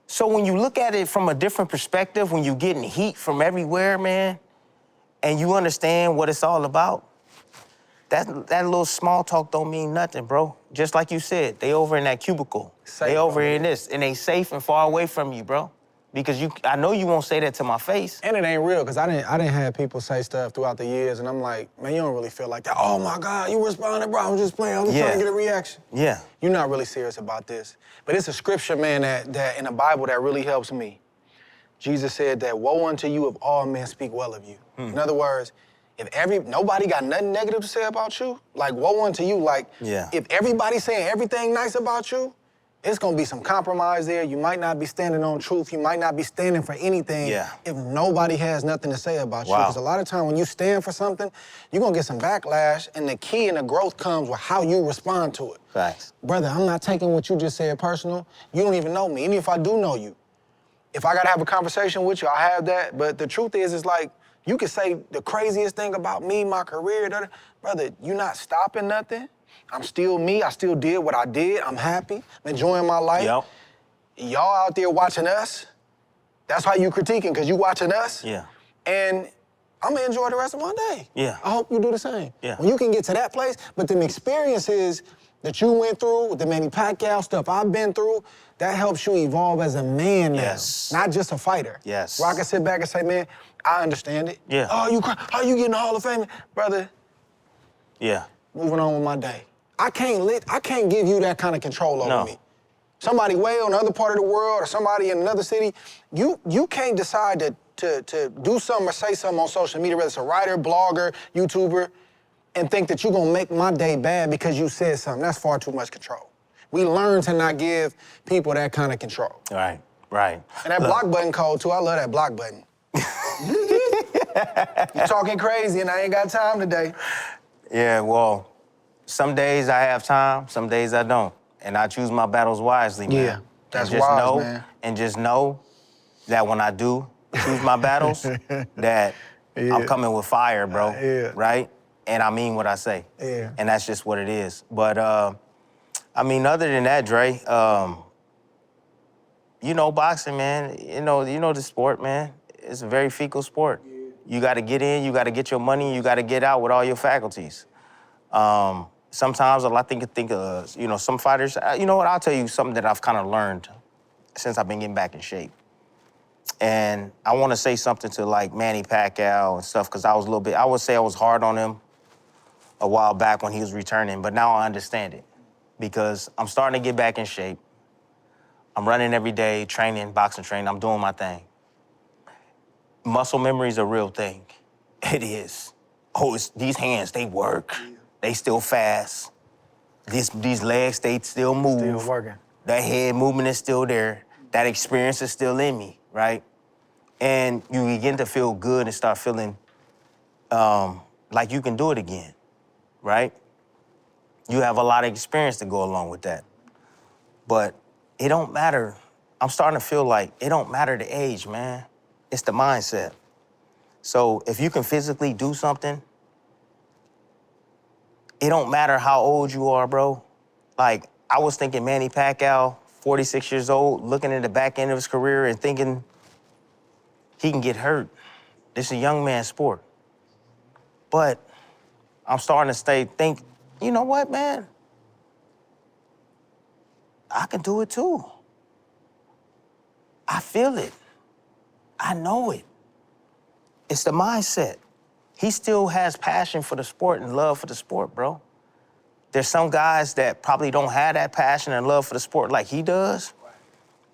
So when you look at it from a different perspective, when you getting heat from everywhere, man, and you understand what it's all about, that little small talk don't mean nothing, bro. Just like you said, they over in that cubicle. Safe they over in there. this, and they safe and far away from you, bro. Because I know you won't say that to my face. And it ain't real, because I didn't have people say stuff throughout the years, and I'm like, man, you don't really feel like that. Oh my God, you responded, bro. I'm just playing. I'm just trying to get a reaction. Yeah. You're not really serious about this. But it's a scripture, man, that in the Bible that really helps me. Jesus said that, woe unto you if all men speak well of you. In other words, if nobody got nothing negative to say about you, like, woe unto you. Like, if everybody's saying everything nice about you, it's gonna be some compromise there. You might not be standing on truth. You might not be standing for anything if nobody has nothing to say about you. Because a lot of time when you stand for something, you're gonna get some backlash, and the key and the growth comes with how you respond to it. Facts. Brother, I'm not taking what you just said personal. You don't even know me, even if I do know you. If I gotta have a conversation with you, I have that. But the truth is, it's like, you can say the craziest thing about me, my career, brother, you're not stopping nothing. I'm still me. I still did what I did. I'm happy. I'm enjoying my life. Yep. Y'all out there watching us. That's how you critiquing, because you watching us. Yeah. And I'm gonna enjoy the rest of my day. Yeah. I hope you do the same. Yeah. When you can get to that place, but them experiences that you went through, with the Manny Pacquiao stuff I've been through, that helps you evolve as a man now. Yes. Not just a fighter. Yes. Where I can sit back and say, man, I understand it. Yeah. Oh, you getting the Hall of Fame? Brother, Yeah. moving on with my day. I can't give you that kind of control over me. Somebody way on the other part of the world or somebody in another city, you can't decide to do something or say something on social media, whether it's a writer, blogger, YouTuber, and think that you're gonna make my day bad because you said something. That's far too much control. We learn to not give people that kind of control. Right. And that block button code too, I love that block button. You're talking crazy and I ain't got time today. Yeah, well, some days I have time, some days I don't. And I choose my battles wisely, man. Yeah, that's and just wise, know, man. And just know that when I do choose my battles, that I'm coming with fire, bro. Right? And I mean what I say. Yeah. And that's just what it is. But, I mean, other than that, Dre, you know, boxing, man, you know the sport, man. It's a very fecal sport. You got to get in, you got to get your money, you got to get out with all your faculties. Sometimes I think you know, some fighters, you know what, I'll tell you something that I've kind of learned since I've been getting back in shape. And I want to say something to like Manny Pacquiao and stuff, because I would say I was hard on him a while back when he was returning, but now I understand it because I'm starting to get back in shape. I'm running every day, training, boxing training, I'm doing my thing. Muscle memory is a real thing. It is. Oh, these hands, they work. They still fast. These legs, they still move. Still working. That head movement is still there. That experience is still in me, right? And you begin to feel good and start feeling like you can do it again, right? You have a lot of experience to go along with that. But it don't matter. I'm starting to feel like it don't matter the age, man. It's the mindset. So if you can physically do something, it don't matter how old you are, bro. Like, I was thinking Manny Pacquiao, 46 years old, looking at the back end of his career and thinking he can get hurt. This is a young man's sport. But I'm starting to think, you know what, man? I can do it too. I feel it. I know it. It's the mindset. He still has passion for the sport and love for the sport, bro. There's some guys that probably don't have that passion and love for the sport like he does,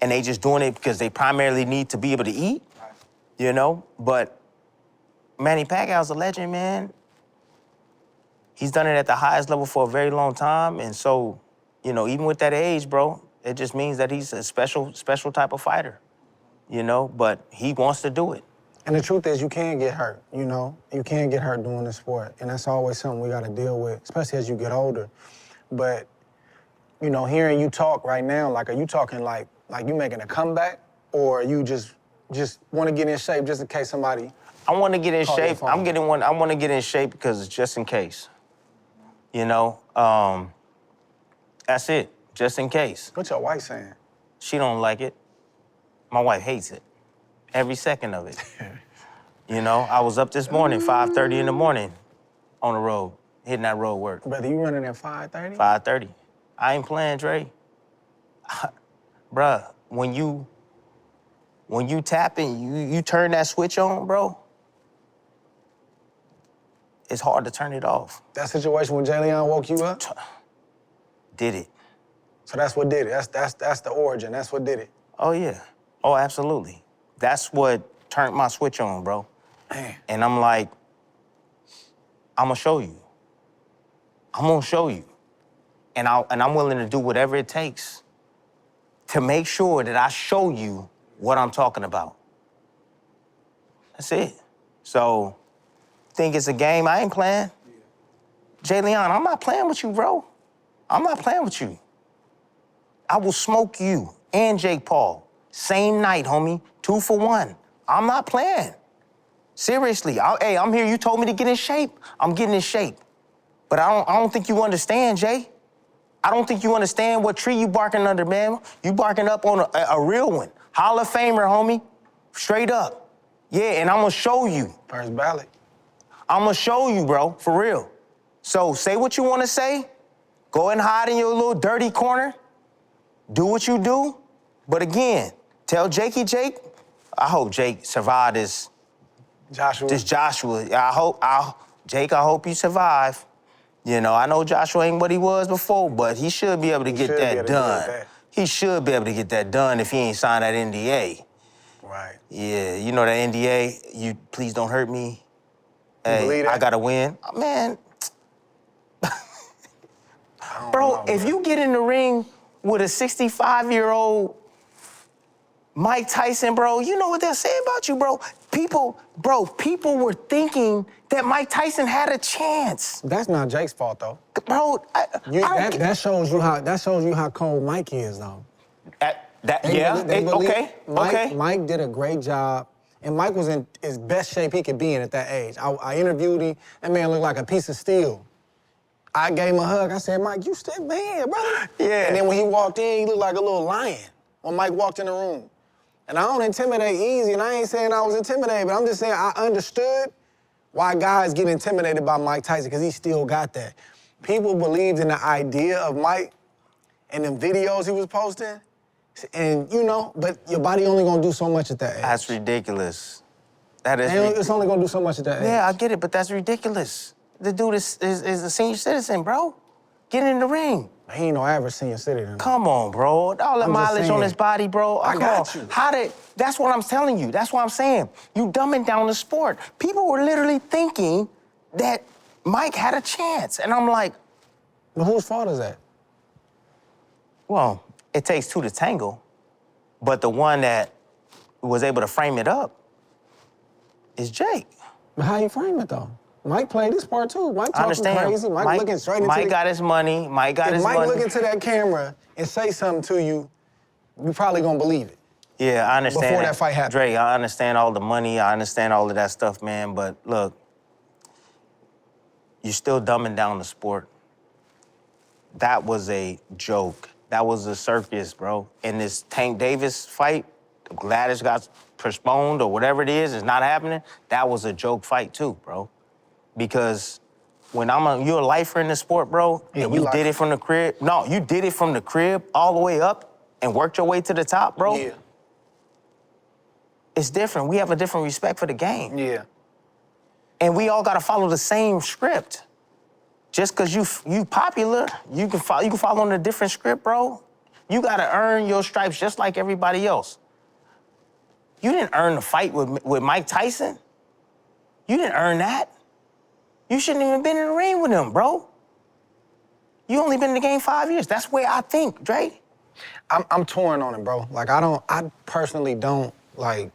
and they just doing it because they primarily need to be able to eat, you know? But Manny Pacquiao's a legend, man. He's done it at the highest level for a very long time, and so, you know, even with that age, bro, it just means that he's a special type of fighter, you know? But he wants to do it. And the truth is, you can get hurt, you know? You can get hurt doing this sport, and that's always something we gotta deal with, especially as you get older. But, you know, hearing you talk right now, like, are you talking like you making a comeback, or you just wanna get in shape just in case somebody... I wanna get in shape. I wanna get in shape because it's just in case. You know, that's it, just in case. What's your wife saying? She don't like it. My wife hates it. Every second of it. You know, I was up this morning, 5:30 in the morning, on the road, hitting that road work. Brother, you running at 5:30? 5:30. I ain't playing, Dre. Bruh, when you tap in, you turn that switch on, bro, it's hard to turn it off. That situation when Jay Leon woke you up? Did it. So that's what did it. That's the origin. That's what did it. Oh, yeah. Oh, absolutely. That's what turned my switch on, bro. Man. And I'm like, I'm gonna show you. I'm gonna show you. And I'm willing to do whatever it takes to make sure that I show you what I'm talking about. That's it. So, think it's a game? I ain't playing. Jay Leon, I'm not playing with you, bro. I'm not playing with you. I will smoke you and Jake Paul. Same night, homie. 2 for 1. I'm not playing. Seriously. Hey, I'm here. You told me to get in shape. I'm getting in shape. But I don't think you understand, Jay. I don't think you understand what tree you barking under, man. You barking up on a real one. Hall of Famer, homie. Straight up. Yeah, and I'm gonna show you. First ballot. I'm gonna show you, bro, for real. So say what you wanna say. Go and hide in your little dirty corner. Do what you do. But again, tell Jake, I hope Jake survived this Joshua. Jake, I hope you survive. You know, I know Joshua ain't what he was before, but he should be able to get that done. He should be able to get that done if he ain't signed that NDA. Right. Yeah, you know that NDA, you please don't hurt me. Hey, I gotta win. Man, bro, if you get in the ring with a 65-year-old Mike Tyson, bro, you know what they'll say about you, bro. People were thinking that Mike Tyson had a chance. That's not Jake's fault, though. Bro, that shows you how cold Mike is, though. Mike did a great job, and Mike was in his best shape he could be in at that age. I interviewed him. That man looked like a piece of steel. I gave him a hug. I said, Mike, you still bad, brother. Yeah. And then when he walked in, he looked like a little lion when Mike walked in the room. And I don't intimidate easy, and I ain't saying I was intimidated, but I'm just saying I understood why guys get intimidated by Mike Tyson, because he still got that. People believed in the idea of Mike and them videos he was posting, and you know, but your body only gonna do so much at that age. That's ridiculous. That is ridiculous. It's only gonna do so much at that age. Yeah, I get it, but that's ridiculous. The dude is a senior citizen, bro. Get in the ring. He ain't no average senior citizen. Come on, bro. All the mileage on his body, bro. I got you. That's what I'm telling you. That's what I'm saying. You dumbing down the sport. People were literally thinking that Mike had a chance. And I'm like... But whose fault is that? Well, it takes two to tango. But the one that was able to frame it up is Jake. But how you frame it, though? Mike played this part, too. Mike talking crazy. Mike looking straight into Mike got his money. Mike got his money. If Mike look into that camera and say something to you, you probably gonna believe it. Yeah, I understand. Before that fight happened. Dre, I understand all the money. I understand all of that stuff, man. But look, you're still dumbing down the sport. That was a joke. That was a circus, bro. And this Tank Davis fight, glad it got postponed or whatever it is not happening. That was a joke fight too, bro. Because when you're a lifer in the sport, bro, Yeah, and we you lifer. did it from the crib. No, you did it from the crib all the way up and worked your way to the top, bro. Yeah. It's different. We have a different respect for the game. Yeah. And we all gotta follow the same script. Just cause you popular, you can follow on a different script, bro. You gotta earn your stripes just like everybody else. You didn't earn the fight with Mike Tyson. You didn't earn that. You shouldn't even been in the ring with him, bro. You only been in the game 5 years. That's where I think, Dre. I'm torn on it, bro. Like, I personally don't, like,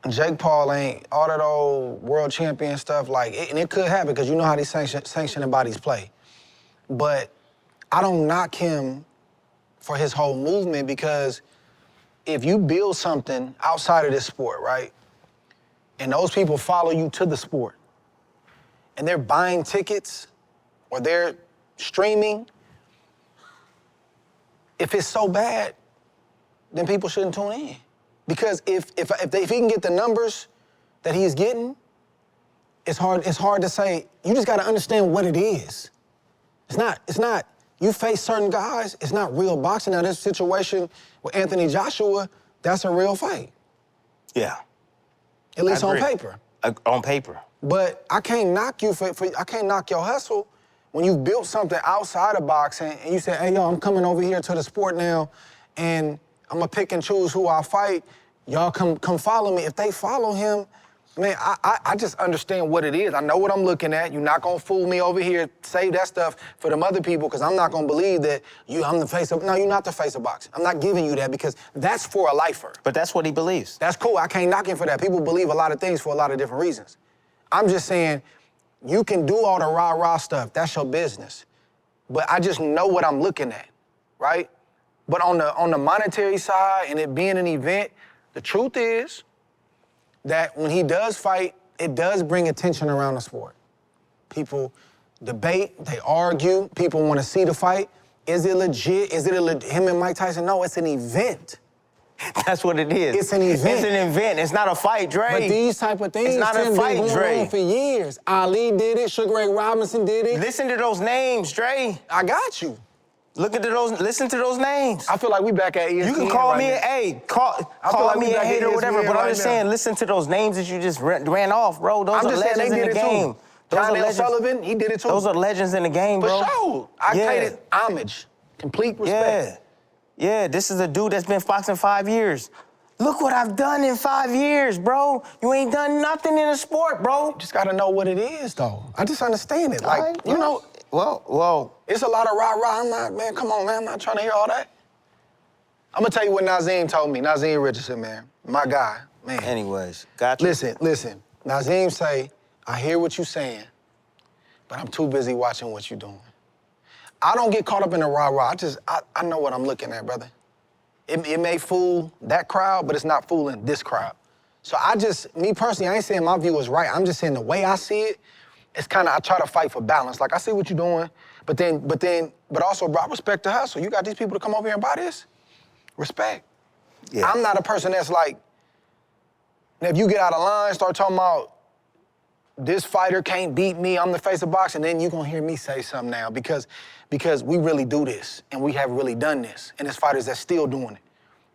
Jake Paul ain't all that old world champion stuff, like, and it could happen because you know how these sanctioning bodies play. But I don't knock him for his whole movement because if you build something outside of this sport, right, and those people follow you to the sport, and they're buying tickets or they're streaming, if it's so bad, then people shouldn't tune in. Because if he can get the numbers that he's getting, it's hard to say. You just got to understand what it is. It's not. You face certain guys. It's not real boxing. Now this situation with Anthony Joshua, that's a real fight. Yeah. At least I on agree. paper. On paper. But I can't knock you I can't knock your hustle when you've built something outside of boxing and you say, hey, yo, I'm coming over here to the sport now and I'm gonna pick and choose who I fight. Y'all come follow me. If they follow him, man, I just understand what it is. I know what I'm looking at. You're not gonna fool me over here. Save that stuff for them other people because I'm not gonna believe that I'm the face of, no, you're not the face of boxing. I'm not giving you that because that's for a lifer. But that's what he believes. That's cool. I can't knock him for that. People believe a lot of things for a lot of different reasons. I'm just saying, you can do all the rah-rah stuff. That's your business. But I just know what I'm looking at, right? But on the monetary side and it being an event, the truth is that when he does fight, it does bring attention around the sport. People debate, they argue, people want to see the fight. Is it legit? Is it him and Mike Tyson? No, it's an event. That's what it is. It's an event. It's an event. It's not a fight, Dre. But these type of things It's not a been fight, going Dre. on for years. Ali did it, Sugar Ray Robinson did it. Listen to those names, Dre. I got you. Listen to those names. I feel like we back at ESPN. You can call right me, now. call like we me a back at hater or whatever, ESPN but I'm right just now. saying, listen to those names that you just ran off, bro. Those I'm are just saying legends they in did the it game. too. Those are John L. legends. Sullivan, he did it too. Those are legends in the game, For bro. sure. I paid it homage. Complete respect. Yeah, this is a dude that's been boxing 5 years. Look what I've done in 5 years, bro. You ain't done nothing in the sport, bro. Just gotta know what it is, though. I just understand it. Like, All right, you know, Well, it's a lot of rah-rah. I'm not, man, come on, man. I'm not trying to hear all that. I'm gonna tell you what Nazeem told me. Nazeem Richardson, man. My guy, man. anyways, got you. Listen. Nazeem say, I hear what you're saying, but I'm too busy watching what you're doing. I don't get caught up in the rah-rah. I know what I'm looking at, brother. It may fool that crowd, but it's not fooling this crowd. So me personally, I ain't saying my view is right. I'm just saying the way I see it, it's kind of, I try to fight for balance. Like, I see what you're doing, but also, bro, I respect the hustle. You got these people to come over here and buy this? Respect. Yeah. I'm not a person that's like, if you get out of line, start talking about this fighter can't beat me, I'm the face of boxing, then you're gonna hear me say something now because we really do this and we have really done this. And there's fighters that's still doing it.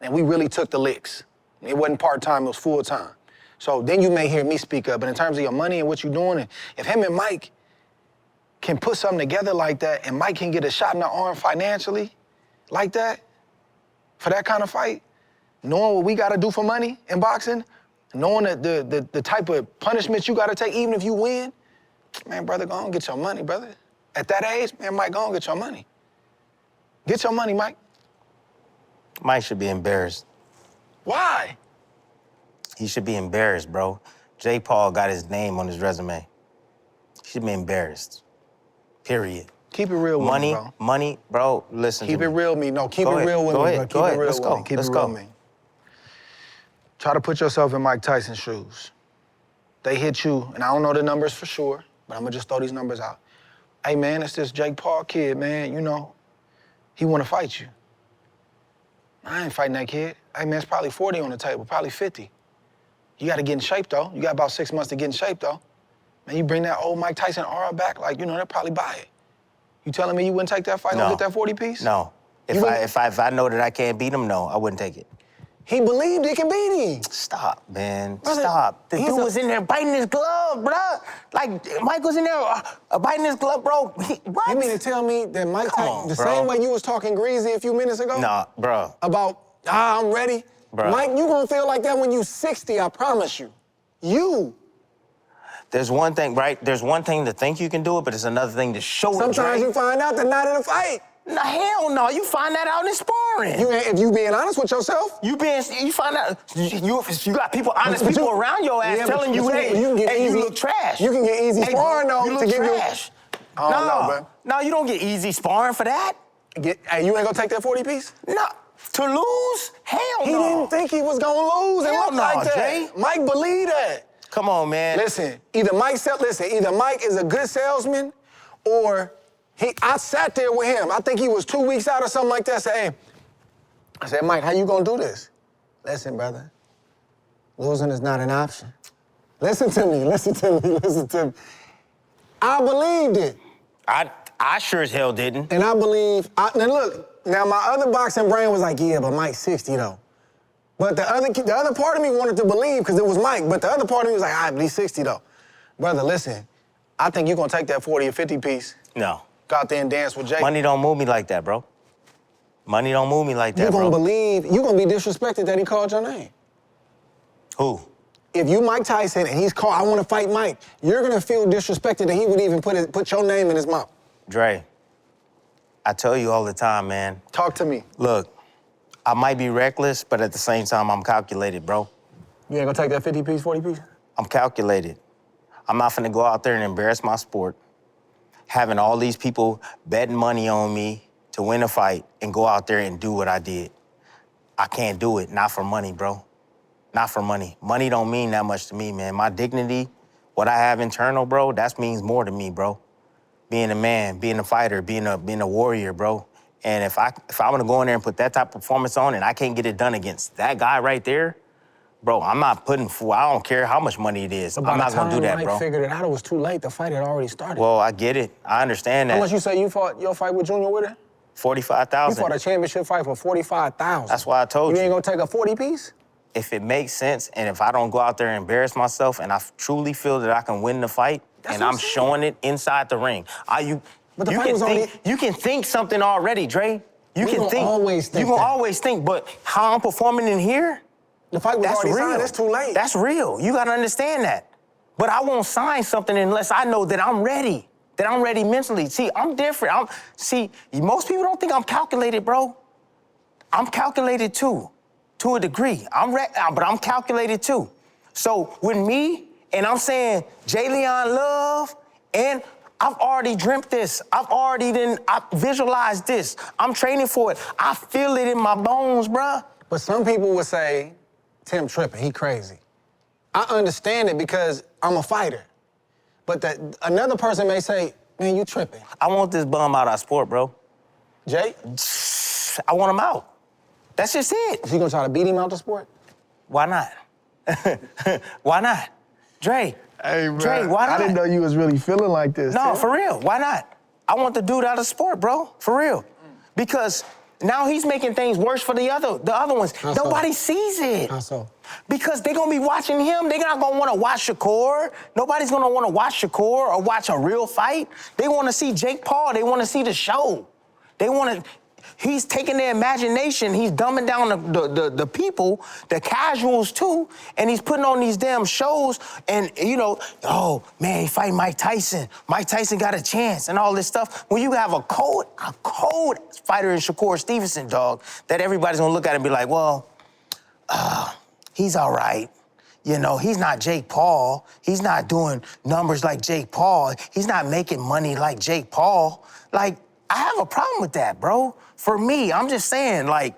And we really took the licks. It wasn't part-time, it was full-time. So then you may hear me speak up, but in terms of your money and what you're doing, and if him and Mike can put something together like that and Mike can get a shot in the arm financially like that, for that kind of fight, knowing what we gotta do for money in boxing, knowing the type of punishment you gotta take even if you win, man, brother, go on, get your money, brother. At that age, man, Mike, go on, get your money. Get your money, Mike. Mike should be embarrassed. Why? He should be embarrassed, bro. Jake Paul got his name on his resume. He should be embarrassed. Period. Keep it real with me, bro. Money, bro, listen Keep to it me. real with me. No, keep it Go ahead. real with Go me, ahead. bro. Go Keep it ahead. real Let's with go. me. Keep Let's it real go. with me. Try to put yourself in Mike Tyson's shoes. They hit you, and I don't know the numbers for sure, but I'm gonna just throw these numbers out. Hey, man, it's this Jake Paul kid, man. You know, he wanna fight you. I ain't fighting that kid. Hey, man, it's probably 40 on the table, probably 50. You gotta get in shape, though. You got about 6 months to get in shape, though. Man, you bring that old Mike Tyson aura back, like, you know, they'll probably buy it. You telling me you wouldn't take that fight and get that 40 piece? No. If I know that I can't beat him, no, I wouldn't take it. He believed he can beat him. Stop, man. Brother, Stop. The he's dude a- was in there biting his glove, bruh. Like, Mike was in there biting his glove, bro. What? You mean to tell me that Mike Come Tyson, on, the bro. same way you was talking greasy a few minutes ago? Nah, bro. About, I'm ready. Bruh. Mike, you gonna feel like that when you 60, I promise you. You. There's one thing, right? There's one thing to think you can do it, but it's another thing to show it, Sometimes Dre. you find out they're not in a fight. Nah, hell no. You find that out in sparring. If you being honest with yourself. You find out, you got people, honest But people you- around your ass Yeah, but telling you, you hey, can get you easy- look trash. you can get easy Hey, sparring, bro, though, you to look give you- trash. I don't know, bro. No, you don't get easy sparring for that. Hey, you ain't gonna take that 40 piece? No, to lose? Hell He no. didn't think he was gonna lose and Hell look no, like that. Jay. Mike believed that. Come on, man. Listen, either Mike is a good salesman or I sat there with him. I think he was 2 weeks out or something like that. I said, Mike, how you gonna do this? Listen, brother, losing is not an option. Listen to me. I believed it. I sure as hell didn't. And I believe, now look, now my other boxing brain was like, yeah, but Mike's 60 though. But the other part of me wanted to believe because it was Mike, but the other part of me was like, all right, but he's 60 though. Brother, listen, I think you're gonna take that 40 or 50 piece. No. Go out there and dance with Jake. Money don't move me like that, bro. Money don't move me like that, You're bro. gonna believe, you're gonna be disrespected that he called your name. Who? If you Mike Tyson and he's called, I wanna fight Mike, you're gonna feel disrespected that he would even put your name in his mouth. Dre, I tell you all the time, man. Talk to me. Look, I might be reckless, but at the same time, I'm calculated, bro. You ain't gonna take that 50 piece, 40 piece? I'm calculated. I'm not finna go out there and embarrass my sport, having all these people betting money on me to win a fight and go out there and do what I did. I can't do it, not for money, bro. Not for money. Money don't mean that much to me, man. My dignity, what I have internal, bro, that means more to me, bro. Being a man, being a fighter, being a warrior, bro. And if I want to go in there and put that type of performance on and I can't get it done against that guy right there, bro, I'm not putting full. I don't care how much money it is. I'm not gonna do that, Mike bro. figured it out, it was too late. The fight had already started. Well, I get it. I understand that. How much you say you fought your fight with Junior with it? You 45,000. fought a championship fight for 45,000. That's why I told you. You ain't gonna take a 40 piece? If it makes sense and if I don't go out there and embarrass myself and I truly feel that I can win the fight and what I'm I'm saying. showing it inside the ring, But the you fight can was think, already- you can think something already, Dre. You We can gonna think. always think You gonna that. always think, but how I'm performing in here, The fight was that's already real. signed, it's too late. That's real. You gotta understand that. But I won't sign something unless I know that I'm ready. That I'm ready mentally. See, I'm different. Most people don't think I'm calculated, bro. I'm calculated too, to a degree. But I'm calculated too. So with me, and I'm saying Jalen Love, and I've already dreamt this. I visualized this. I'm training for it. I feel it in my bones, bruh. But some people would say, Tim tripping, he crazy. I understand it because I'm a fighter. But another person may say, man, you tripping. I want this bum out of our sport, bro. Jay, I want him out. That's just it. is he gonna try to beat him out the sport? Why not? Why not? Dre. Hey, bro. Dre, why not? I didn't know you was really feeling like this. No, Tim. for real. Why not? I want the dude out of sport, bro. For real. Because now he's making things worse for the other ones. How so? Nobody sees it. How so? Because they're gonna be watching him. They're not gonna wanna watch Shakur. Nobody's gonna wanna watch Shakur or watch a real fight. They wanna see Jake Paul. They wanna see the show. He's taking their imagination, he's dumbing down the people, the casuals too, and he's putting on these damn shows and, oh, man, he fighting Mike Tyson. Mike Tyson got a chance and all this stuff. When you have a cold fighter in Shakur Stevenson, dog, that everybody's gonna look at and be like, well, he's all right. You know, he's not Jake Paul. He's not doing numbers like Jake Paul. He's not making money like Jake Paul. Like, I have a problem with that, bro. For me, I'm just saying, like,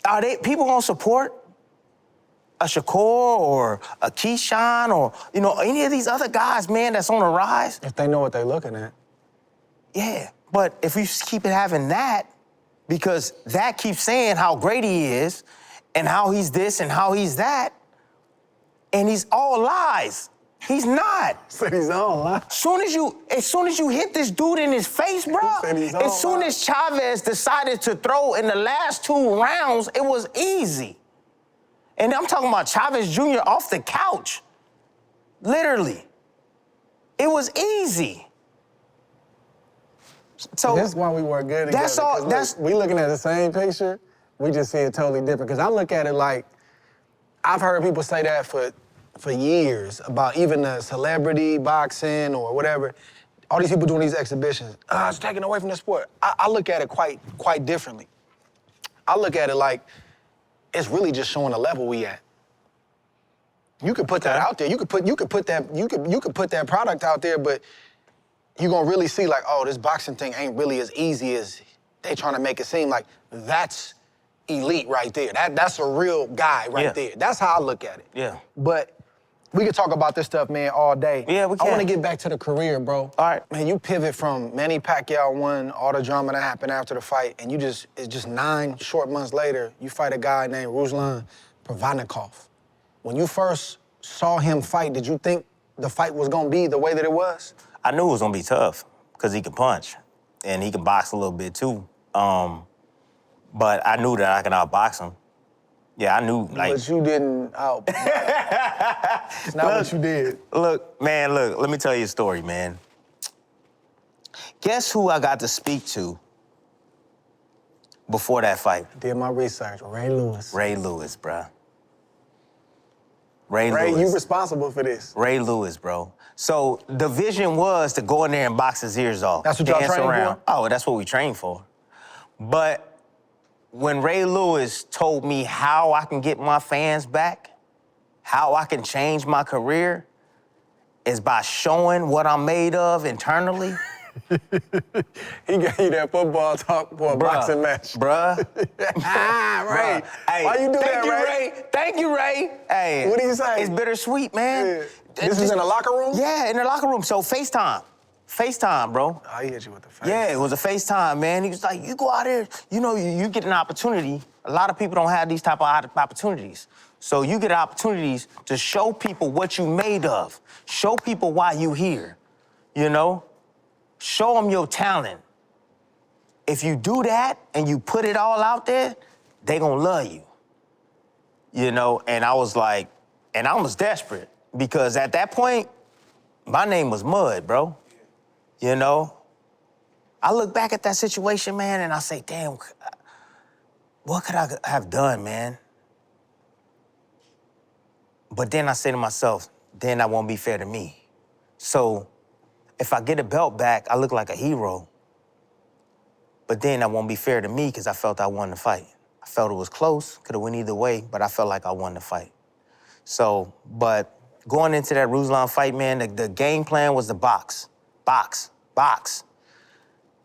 are people gonna support a Shakur or a Keyshawn or, you know, any of these other guys, man, that's on the rise? If they know what they're looking at. Yeah, but if you keep it having that, because that keeps saying how great he is and how he's this and how he's that, and he's all lies. He's not. Said he's all lies. As soon as you hit this dude in his face, bro, as soon as Chavez decided to throw in the last 2 rounds, it was easy. And I'm talking about Chavez Jr. off the couch. Literally. It was easy. So that's why we work good together. That's all. Look, we looking at the same picture. We just see it totally different. Because I look at it like, I've heard people say that for years about even the celebrity boxing or whatever. All these people doing these exhibitions. It's taken away from the sport. I look at it quite differently. I look at it like it's really just showing the level we at. You could put that out there. You could put that product out there, but you're gonna really see like, oh, this boxing thing ain't really as easy as they trying to make it seem. Like, that's elite right there. That's a real guy right there. That's how I look at it. Yeah. But we could talk about this stuff, man, all day. Yeah, we can. I want to get back to the career, bro. All right. Man, you pivot from Manny Pacquiao won, all the drama that happened after the fight, and it's just 9 short months later, you fight a guy named Ruslan Provodnikov. When you first saw him fight, did you think the fight was gonna be the way that it was? I knew it was gonna be tough because he could punch and he can box a little bit too. But I knew that I could outbox him. Yeah, I knew, like... But you didn't out. It's not what you did. Look, man, let me tell you a story, man. Guess who I got to speak to before that fight? Did my research. Ray Lewis. Ray Lewis, bruh. Ray Ray, Lewis. you responsible for this. Ray Lewis, bro. So the vision was to go in there and box his ears off. That's what y'all dance trained around. for? Oh, that's what we trained for. But when Ray Lewis told me how I can get my fans back, how I can change my career, is by showing what I'm made of internally. He gave you that football talk for a boxing match. Bruh. Ray. Hey, Why you do that, Ray? Thank you, Ray. Hey. What do you say? It's bittersweet, man. Yeah. This is in the locker room? Yeah, in the locker room. So FaceTime, bro. Oh, he hit you with the face. Yeah, it was a FaceTime, man. He was like, you go out there, you know, you get an opportunity. A lot of people don't have these type of opportunities. So you get opportunities to show people what you made of. Show people why you here, you know? Show them your talent. If you do that and you put it all out there, they gonna love you. You know, and I was like, and I was desperate because at that point, my name was Mud, bro. You know? I look back at that situation, man, and I say, damn, what could I have done, man? But then I say to myself, then that won't be fair to me. So if I get a belt back, I look like a hero. But then that won't be fair to me because I felt I won the fight. I felt it was close, could have went either way, but I felt like I won the fight. So, but going into that Ruslan fight, man, the game plan was to box.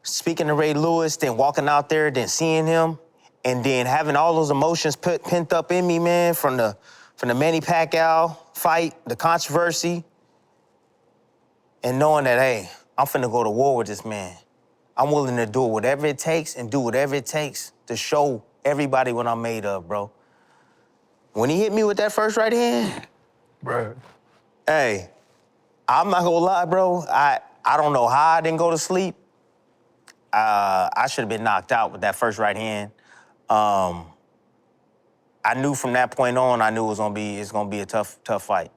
Speaking to Ray Lewis, then walking out there, then seeing him, and then having all those emotions pent up in me, man, from the Manny Pacquiao fight, the controversy, and knowing that, hey, I'm finna go to war with this man. I'm willing to do whatever it takes and do whatever it takes to show everybody what I'm made of, bro. When he hit me with that first right hand, Bro. hey, I'm not gonna lie, bro. I don't know how I didn't go to sleep. I should have been knocked out with that first right hand. I knew from that point on, I knew it's gonna be a tough fight.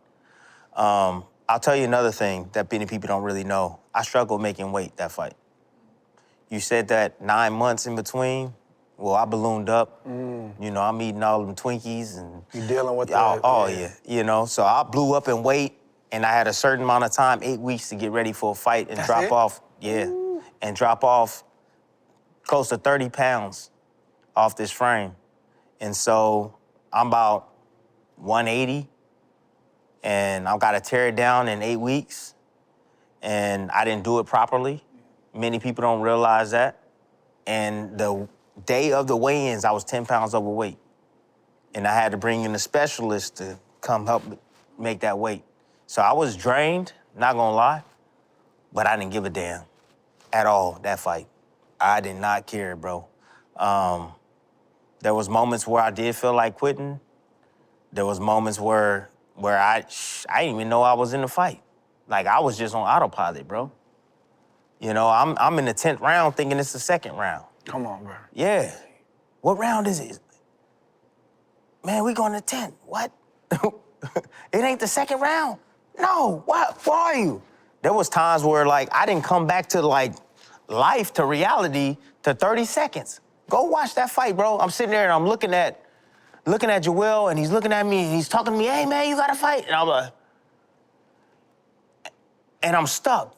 I'll tell you another thing that many people don't really know. I struggled making weight that fight. You said that 9 months in between. Well, I ballooned up. You know, I'm eating all them Twinkies and... You dealing with yeah. You know, so I blew up in weight and I had a certain amount of time, 8 weeks, to get ready for a fight and drop off. Yeah, and drop off close to 30 pounds off this frame. And so I'm about 180 and I've got to tear it down in 8 weeks, and I didn't do it properly. Many people don't realize that. And the day of the weigh-ins, I was 10 pounds overweight. And I had to bring in a specialist to come help me make that weight. So I was drained, not gonna lie, but I didn't give a damn at all, that fight. I did not care, bro. There was moments where I did feel like quitting. There was moments where I didn't even know I was in the fight. Like, I was just on autopilot, bro. You know, I'm in the 10th round thinking it's the second round. Come on, bro. Yeah. What round is it? Man, we going to 10th. What? It ain't the second round? No, what? Where are you? There was times where, like, I didn't come back to, like, life, to reality, to 30 seconds. Go watch that fight, bro. I'm sitting there and I'm looking at Joel, and he's looking at me, and he's talking to me, hey, man, you gotta fight. And I'm like, and I'm stuck.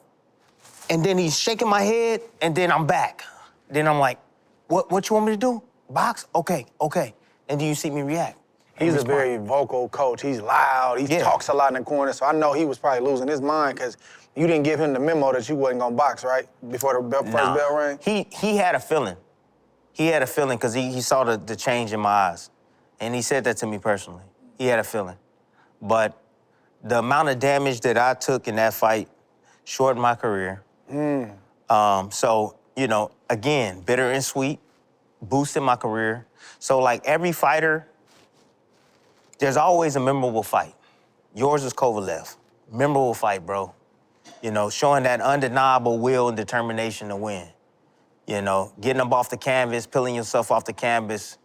And then he's shaking my head, and then I'm back. Then I'm like, what you want me to do? Box? Okay. And then you see me react. He's a very vocal coach. He's loud. He talks a lot in the corner. So I know he was probably losing his mind because you didn't give him the memo that you wasn't gonna box, right? Before the first bell rang? He had a feeling. He had a feeling because he saw the change in my eyes. And he said that to me personally. He had a feeling. But the amount of damage that I took in that fight shortened my career. So, you know, again, bitter and sweet, boosted my career. So, like, every fighter, there's always a memorable fight. Yours is Kovalev. Memorable fight, bro. You know, showing that undeniable will and determination to win. You know, getting up off the canvas, peeling yourself off the canvas,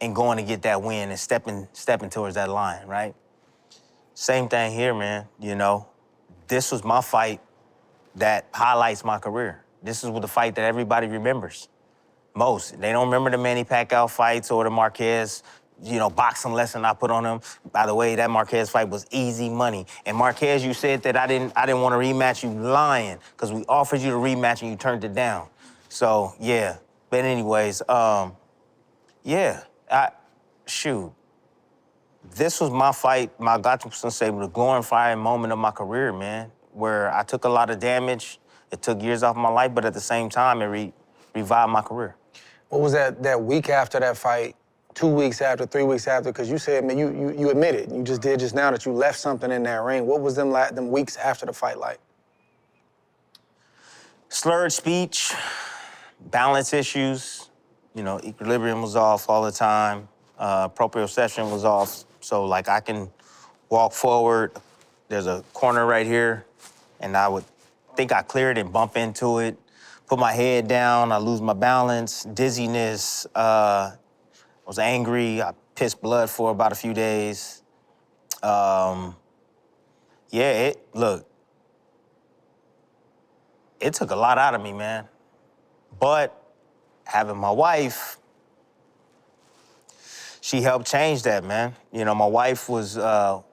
and going to get that win and stepping towards that line, right? Same thing here, man. You know, this was my fight that highlights my career. This is the fight that everybody remembers most. They don't remember the Manny Pacquiao fights or the Marquez, you know, boxing lesson I put on him. By the way, that Marquez fight was easy money. And Marquez, you said that I didn't want to rematch. You lying, because we offered you the rematch and you turned it down. So, yeah. But anyways, shoot. This was my fight, my the glorifying moment of my career, man, where I took a lot of damage. It took years off my life, but at the same time, it revived my career. What was that week after that fight, 2 weeks after, 3 weeks after? Because you said, man, you admitted, you just did just now that you left something in that ring. What was them weeks after the fight like? Slurred speech, balance issues, you know, equilibrium was off all the time. Proprioception was off. So, like, I can walk forward. There's a corner right here, and I would think I cleared and bump into it, put my head down, I lose my balance, dizziness, I was angry, I pissed blood for about a few days. Look, it took a lot out of me, man. But having my wife, she helped change that, man. You know, my wife is always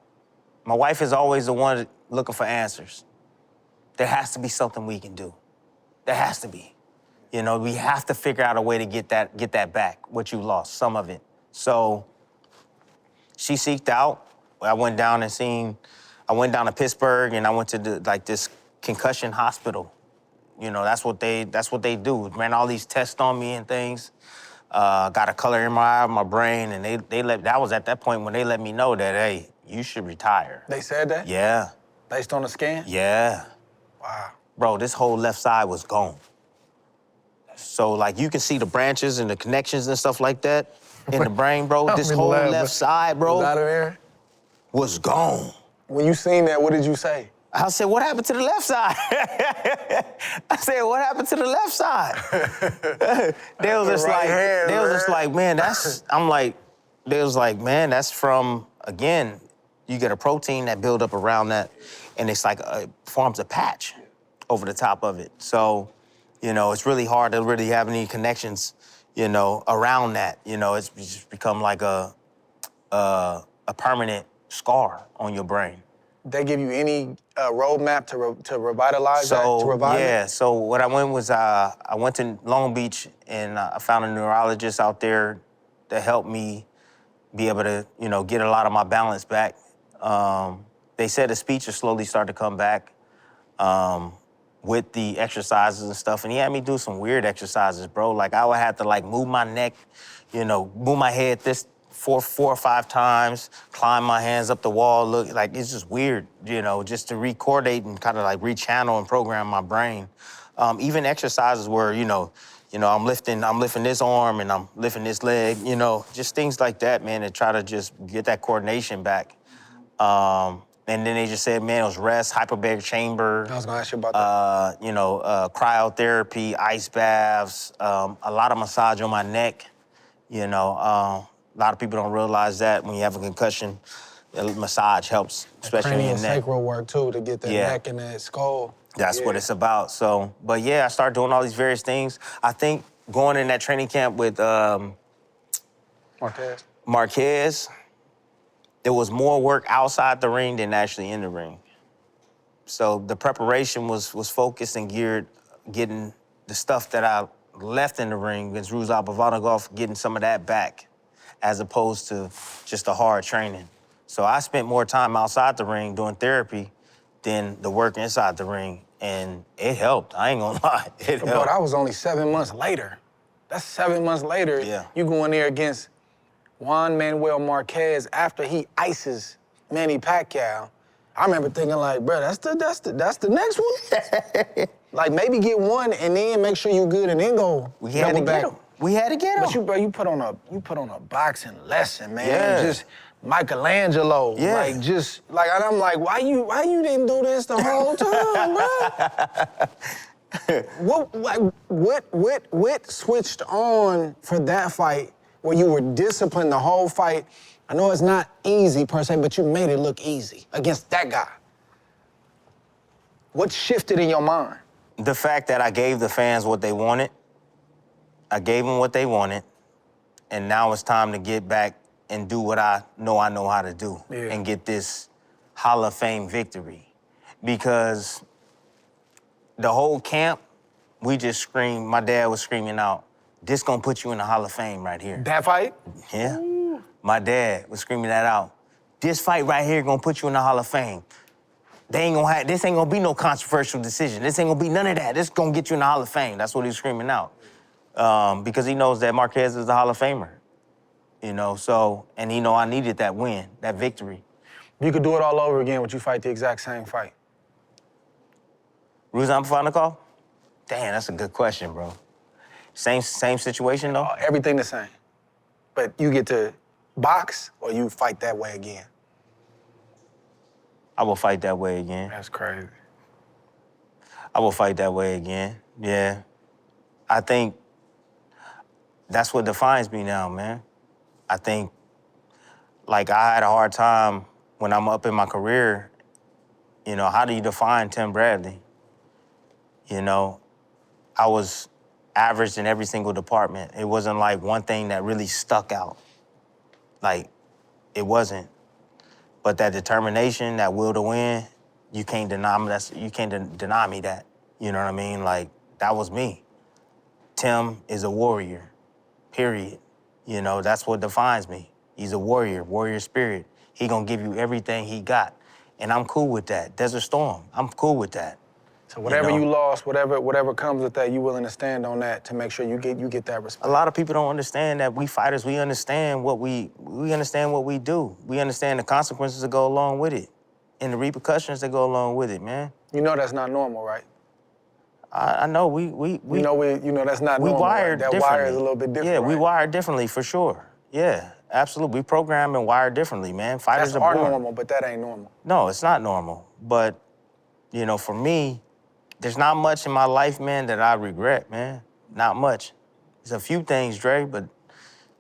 the one looking for answers. There has to be something we can do. There has to be. You know, we have to figure out a way to get that back, what you lost, some of it. So she seeked out. I went down to Pittsburgh, and I went to this concussion hospital. You know, that's what they do. Ran all these tests on me and things. Got a color in my eye, my brain, and that was at that point when they let me know that, hey, you should retire. They said that? Yeah. Based on the scan? Yeah. Wow. Bro, this whole left side was gone. So, like, you can see the branches and the connections and stuff like that in the brain, bro. This whole left side, bro, was gone. When you seen that, what did you say? I said, what happened to the left side? I said, what happened to the left side? They was just like, man, that's from, again, you get a protein that build up around that, and it's like, forms a patch over the top of it. So, you know, it's really hard to really have any connections, you know, around that. You know, it's just become like a permanent scar on your brain. They give you any roadmap to revitalize that, to revive it? So what I went was I went to Long Beach, and I found a neurologist out there that helped me be able to, you know, get a lot of my balance back. they said the speech would slowly start to come back with the exercises and stuff. And he had me do some weird exercises, bro. Like I would have to like move my neck, move my head this four or five times, climb my hands up the wall. Look, like it's just weird, just to re-coordinate and kind of like re-channel and program my brain. Even exercises where, I'm lifting this arm and I'm lifting this leg, just things like that, man, to try to just get that coordination back. And then they just said, man, it was rest, hyperbaric chamber. I was gonna ask you about that. Cryotherapy, ice baths, a lot of massage on my neck. A lot of people don't realize that when you have a concussion, massage helps, especially in your neck. Sacral work too to get that neck and that skull. That's what it's about. So, but yeah, I started doing all these various things. I think going in that training camp with Marquez, it was more work outside the ring than actually in the ring. So the preparation was focused and geared, getting the stuff that I left in the ring against Provodnikov, getting some of that back, as opposed to just the hard training. So I spent more time outside the ring doing therapy than the work inside the ring, and it helped. I ain't gonna lie, it helped. Bro, that was only 7 months later. That's 7 months later. Yeah. You go in there against Juan Manuel Marquez after he ices Manny Pacquiao. I remember thinking like, bro, that's the next one. Like maybe get one and then make sure you good and then go. We had to get him. We had to get him. But you put on a boxing lesson, man. Yeah. Just Michelangelo. Yeah. And I'm like, why you didn't do this the whole time, bro? What switched on for that fight where you were disciplined the whole fight? I know it's not easy per se, but you made it look easy against that guy. What shifted in your mind? The fact that I gave the fans what they wanted. I gave them what they wanted, and now it's time to get back and do what I know how to do and get this Hall of Fame victory. Because the whole camp, we just screamed, my dad was screaming out, this gonna put you in the Hall of Fame right here. That fight? Yeah. Ooh. My dad was screaming that out. This fight right here gonna put you in the Hall of Fame. This ain't gonna be no controversial decision. This ain't gonna be none of that. This gonna get you in the Hall of Fame. That's what he was screaming out. Because he knows that Marquez is the Hall of Famer. And he know I needed that win, that victory. If you could do it all over again, would you fight the exact same fight? Provodnikov? Damn, that's a good question, bro. Same situation, though? Everything the same. But you get to box or you fight that way again? I will fight that way again. That's crazy. I will fight that way again, yeah. I think that's what defines me now, man. I think, like, I had a hard time when I'm up in my career, how do you define Tim Bradley? I was average in every single department. It wasn't like one thing that really stuck out. Like, it wasn't. But that determination, that will to win, you can't deny me that. You can't deny me that. You know what I mean? Like, that was me. Tim is a warrior, period. That's what defines me. He's a warrior spirit. He gonna give you everything he got. And I'm cool with that. Desert Storm, I'm cool with that. So whatever you lost, whatever comes with that, you willing to stand on that to make sure you get that respect. A lot of people don't understand that we fighters, we understand what we understand what we do. We understand the consequences that go along with it and the repercussions that go along with it, man. You know that's not normal, right? I know we that's not we normal. wired right? That differently. wire is a little bit different. Yeah, right? we wired differently for sure. Yeah, absolutely. We program and wired differently, man. Fighters That's are born. normal, but that ain't normal. No, it's not normal. But, for me, there's not much in my life, man, that I regret, man. Not much. There's a few things, Dre, but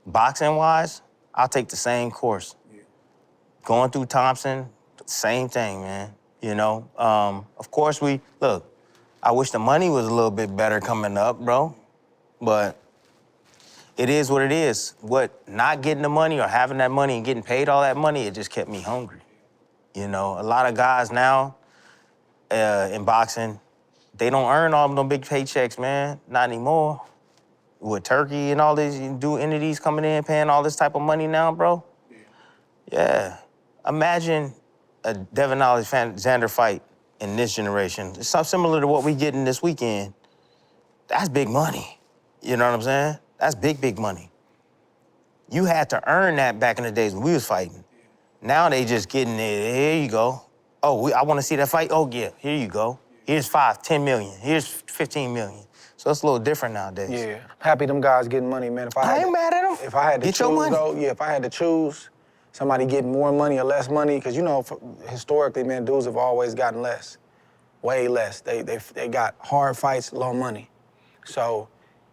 boxing-wise, I'll take the same course. Yeah. Going through Thompson, same thing, man. Of course, I wish the money was a little bit better coming up, bro. But it is what it is. Not getting the money or having that money and getting paid all that money, it just kept me hungry. A lot of guys now in boxing, they don't earn all them big paychecks, man. Not anymore. With Turkey and all these entities coming in, paying all this type of money now, bro. Yeah. Imagine a Devin Alexander fight in this generation, it's something similar to what we getting this weekend. That's big money. You know what I'm saying? That's big, big money. You had to earn that back in the days when we was fighting. Now they just getting it. Here you go. Oh, I want to see that fight. Oh, yeah, here you go. Here's 5, 10 million. Here's 15 million. So it's a little different nowadays. Yeah, happy them guys getting money, man. If I had ain't mad at them. If I had to Get choose, your money. though, yeah, if I had to choose, somebody getting more money or less money, because you know, historically, man, dudes have always gotten less, way less. They got hard fights, low money. So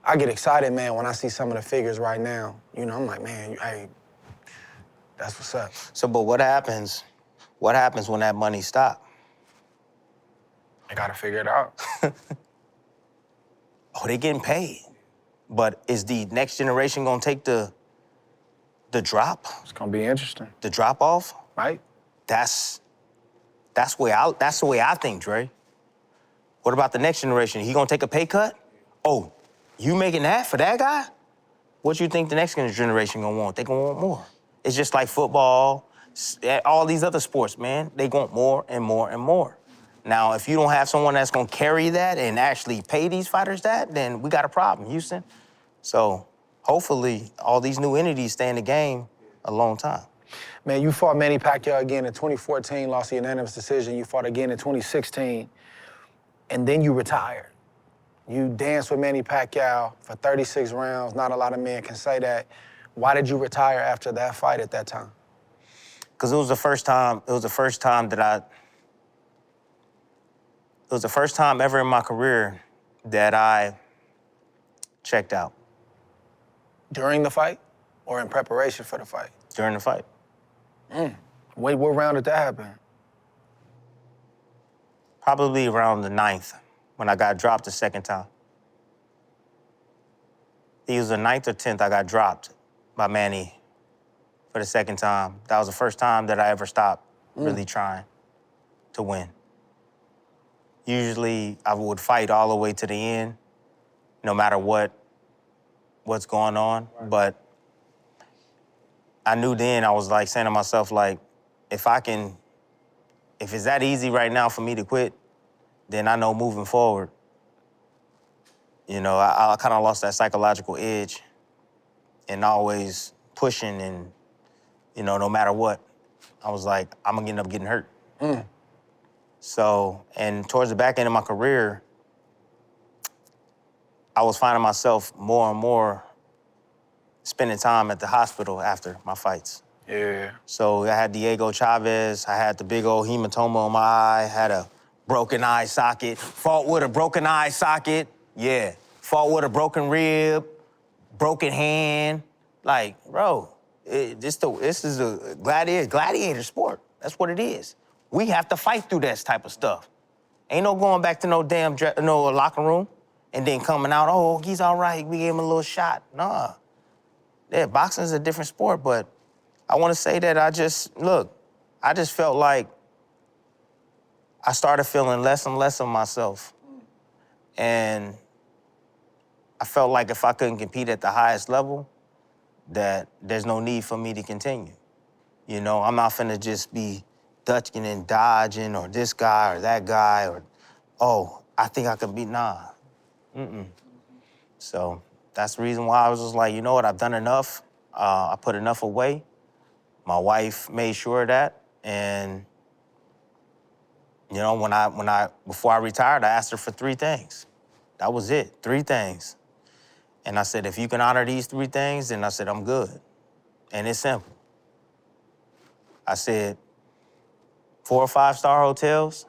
I get excited, man, when I see some of the figures right now. You know, I'm like, man, hey, that's what's up. So, but what happens? What happens when that money stops? I gotta figure it out. Oh, they getting paid. But is the next generation gonna take the drop? It's gonna be interesting, The drop off? right? That's the way I think, Dre. What about the next generation? He gonna take a pay cut? Oh, you making that for that guy? What you think the next generation gonna want? They gonna want more. It's just like football, all these other sports, man. They want more and more and more. Now, if you don't have someone that's gonna carry that and actually pay these fighters that, then we got a problem, Houston. So hopefully all these new entities stay in the game a long time. Man, you fought Manny Pacquiao again in 2014, lost a unanimous decision. You fought again in 2016, and then you retired. You danced with Manny Pacquiao for 36 rounds. Not a lot of men can say that. Why did you retire after that fight at that time? Because it was the first time ever in my career that I checked out. During the fight or in preparation for the fight? During the fight. Wait, what round did that happen? Probably around the 9th, when I got dropped the second time. It was the 9th or 10th I got dropped by Manny for the second time. That was the first time that I ever stopped really trying to win. Usually I would fight all the way to the end, no matter what's going on. But I knew then, I was like saying to myself, like, if it's that easy right now for me to quit, then I know moving forward, you know, I kind of lost that psychological edge and always pushing and, you know, no matter what, I was like, I'm gonna end up getting hurt. So, and towards the back end of my career, I was finding myself more and more spending time at the hospital after my fights. Yeah. So I had Diego Chavez, I had the big old hematoma on my eye, had a broken eye socket, fought with a broken eye socket, yeah. Fought with a broken rib, broken hand. Like, bro, this is a gladiator sport. That's what it is. We have to fight through that type of stuff. Ain't no going back to no damn locker room and then coming out, oh, he's all right, we gave him a little shot. Nah. Yeah, boxing is a different sport, but I want to say that I just felt like I started feeling less and less of myself. And I felt like if I couldn't compete at the highest level, that there's no need for me to continue. You know, I'm not finna just be ducking and dodging or this guy or that guy or, oh, I think I could be, nah. So that's the reason why I was just like, you know what, I've done enough. I put enough away. My wife made sure of that. And, you know, before I retired, I asked her for 3 things. That was it, 3 things. And I said, if you can honor these 3 things, then I said, I'm good. And it's simple. I said, 4 or 5-star hotels,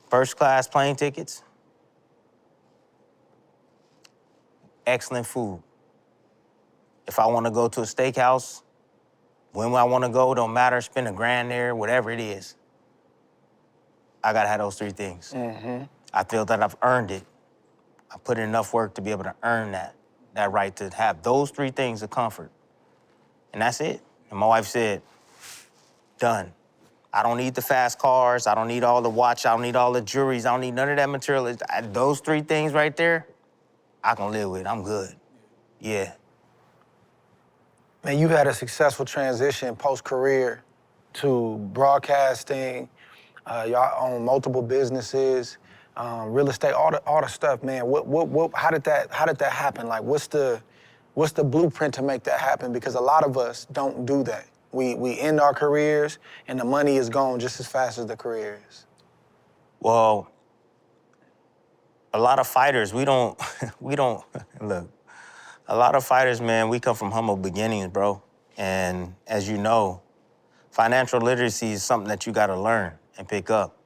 first-class plane tickets, excellent food. If I want to go to a steakhouse, when I want to go, don't matter, spend $1,000 there, whatever it is. I gotta have those 3 things. I feel that I've earned it. I put in enough work to be able to earn that right to have those 3 things of comfort. And that's it. And my wife said, done. I don't need the fast cars. I don't need all the watch. I don't need all the jewelries. I don't need none of that material. Those 3 things right there, I can live with. I'm good. Yeah. Man, you had a successful transition post-career to broadcasting. Y'all own multiple businesses, real estate, all the stuff, man. How did that happen? Like, what's the blueprint to make that happen? Because a lot of us don't do that. We end our careers and the money is gone just as fast as the career is. Well, a lot of fighters, we don't, look, a lot of fighters, man, we come from humble beginnings, bro. And as you know, financial literacy is something that you gotta learn and pick up.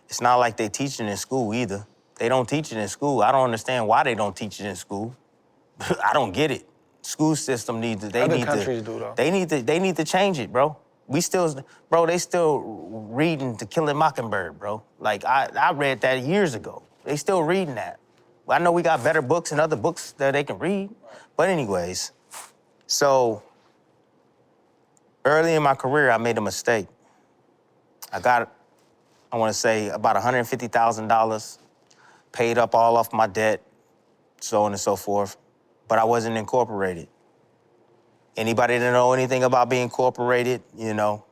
It's not like they teach it in school either. They don't teach it in school. I don't understand why they don't teach it in school. I don't get it. School system needs to, Other countries do, though. They need to change it, bro. They still reading To Kill a Mockingbird, bro. Like, I read that years ago. They still reading that. I know we got better books and other books that they can read. But anyways, so early in my career, I made a mistake. I got, I want to say, about $150,000, paid up all off my debt, so on and so forth, but I wasn't incorporated. Anybody that know anything about being incorporated, you know,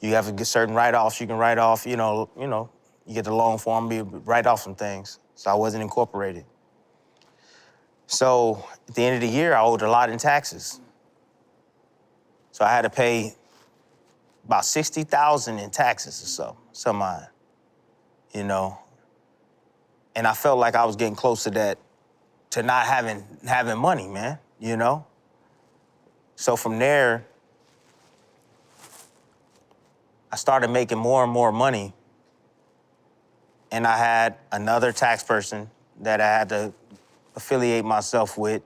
you have to get certain write-offs you can write off, you know, you get the loan form, you write off some things. So I wasn't incorporated. So at the end of the year, I owed a lot in taxes. So I had to pay about $60,000 in taxes or so, some odd, you know. And I felt like I was getting close to that, to not having money, man, you know. So from there, I started making more and more money. And I had another tax person that I had to affiliate myself with.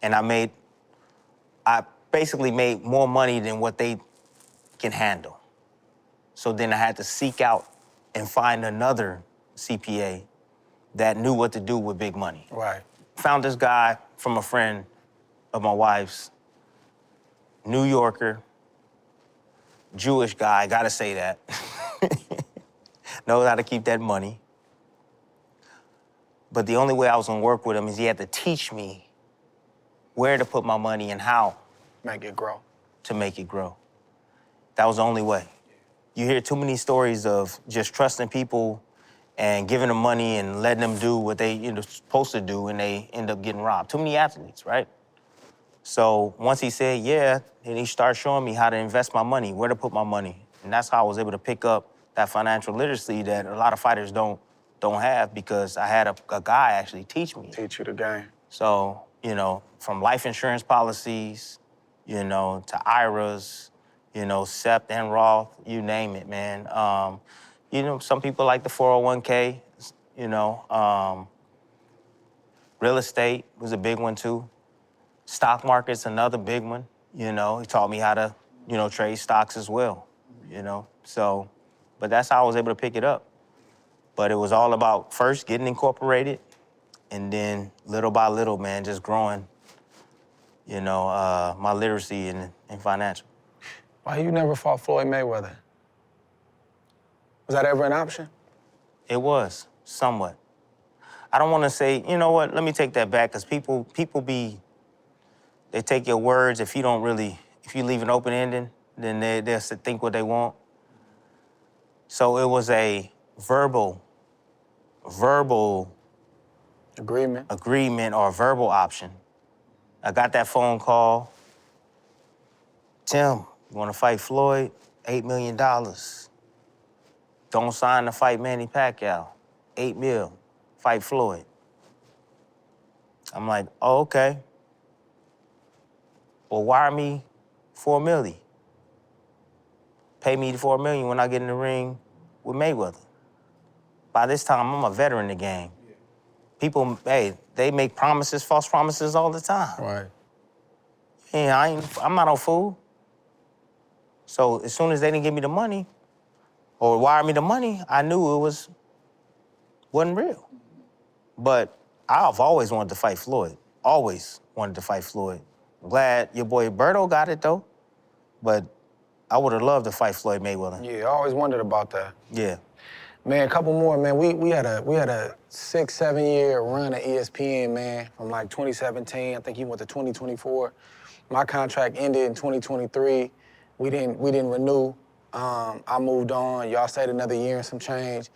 And I basically made more money than what they can handle. So then I had to seek out and find another CPA that knew what to do with big money. Right. Found this guy from a friend of my wife's, New Yorker, Jewish guy, gotta say that. Knows how to keep that money. But the only way I was gonna work with him is he had to teach me where to put my money and how. Make it grow. To make it grow. That was the only way. You hear too many stories of just trusting people and giving them money and letting them do what they supposed to do, and they end up getting robbed. Too many athletes, right? So once he said, yeah, then he started showing me how to invest my money, where to put my money. And that's how I was able to pick up that financial literacy that a lot of fighters don't have, because I had a guy actually teach me. Teach you the game. So, you know, from life insurance policies, you know, to IRAs, you know, SEP and Roth, you name it, man. You know, some people like the 401k, you know. Real estate was a big one, too. Stock market's another big one, you know. He taught me how to, you know, trade stocks as well, you know. So, but that's how I was able to pick it up. But it was all about first getting incorporated, and then little by little, man, just growing, you know, my literacy in financial. Why you never fought Floyd Mayweather? Was that ever an option? It was, somewhat. I don't want to say, you know what, let me take that back, because people they take your words. If you leave an open ending, then they'll think what they want. So it was a verbal agreement or a verbal option. I got that phone call. Tim, you want to fight Floyd? $8 million. Don't sign to fight Manny Pacquiao. $8 million. Fight Floyd. I'm like, oh, okay. Well, wire me $4 million. Pay me $4 million when I get in the ring with Mayweather. By this time, I'm a veteran in the game. People, hey, they make promises, false promises all the time. Right. Yeah, I'm not no fool. So as soon as they didn't give me the money or wire me the money, I knew it wasn't real. But I've always wanted to fight Floyd. Always wanted to fight Floyd. I'm glad your boy Berto got it, though. But I would have loved to fight Floyd Mayweather. Yeah, I always wondered about that. Yeah. Man, a couple more, man. We had a 6-7 year run at ESPN, man, from like 2017. I think he went to 2024. My contract ended in 2023. We didn't renew. I moved on. Y'all stayed another year and some change.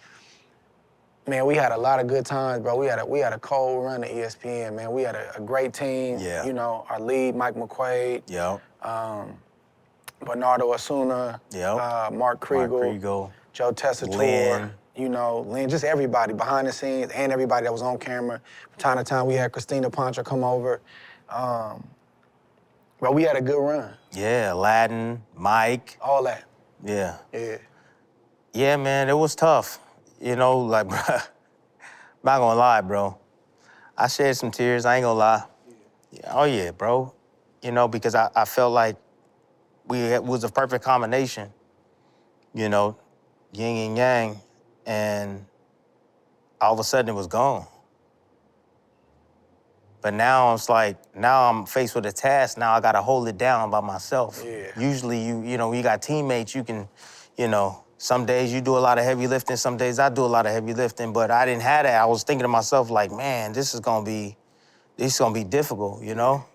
Man, we had a lot of good times, bro. We had a cold run at ESPN, man. We had a great team. Yeah. You know, our lead, Mike McQuaid. Yep. Bernardo Osuna. Yep. Mark Kriegel. Joe Tessitore. Lynn. You know, Lynn, just everybody behind the scenes and everybody that was on camera. From time to time, we had Christina Pancha come over. But we had a good run. Yeah, Aladdin, Mike. All that. Yeah. Yeah. Yeah, man, it was tough. You know, like, bro, I'm not gonna lie, bro. I shed some tears, I ain't gonna lie. Yeah, oh, yeah, bro. You know, because I felt like it was a perfect combination. You know, yin and yang, and all of a sudden it was gone. But now it's like, now I'm faced with a task. Now I gotta hold it down by myself. Yeah. Usually you know, you got teammates, you can, you know, some days you do a lot of heavy lifting, some days I do a lot of heavy lifting, but I didn't have that. I was thinking to myself like, man, this is gonna be difficult, you know?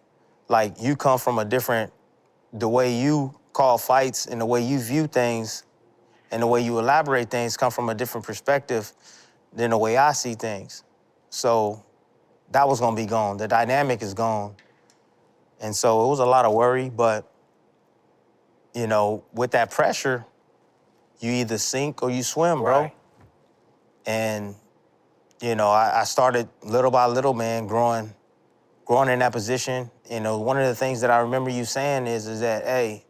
Like you come from the way you call fights and the way you view things and the way you elaborate things come from a different perspective than the way I see things. So that was gonna be gone. The dynamic is gone. And so it was a lot of worry, but, you know, with that pressure, you either sink or you swim, bro. Right. And, you know, I started little by little, man, growing in that position. You know, one of the things that I remember you saying is that, hey,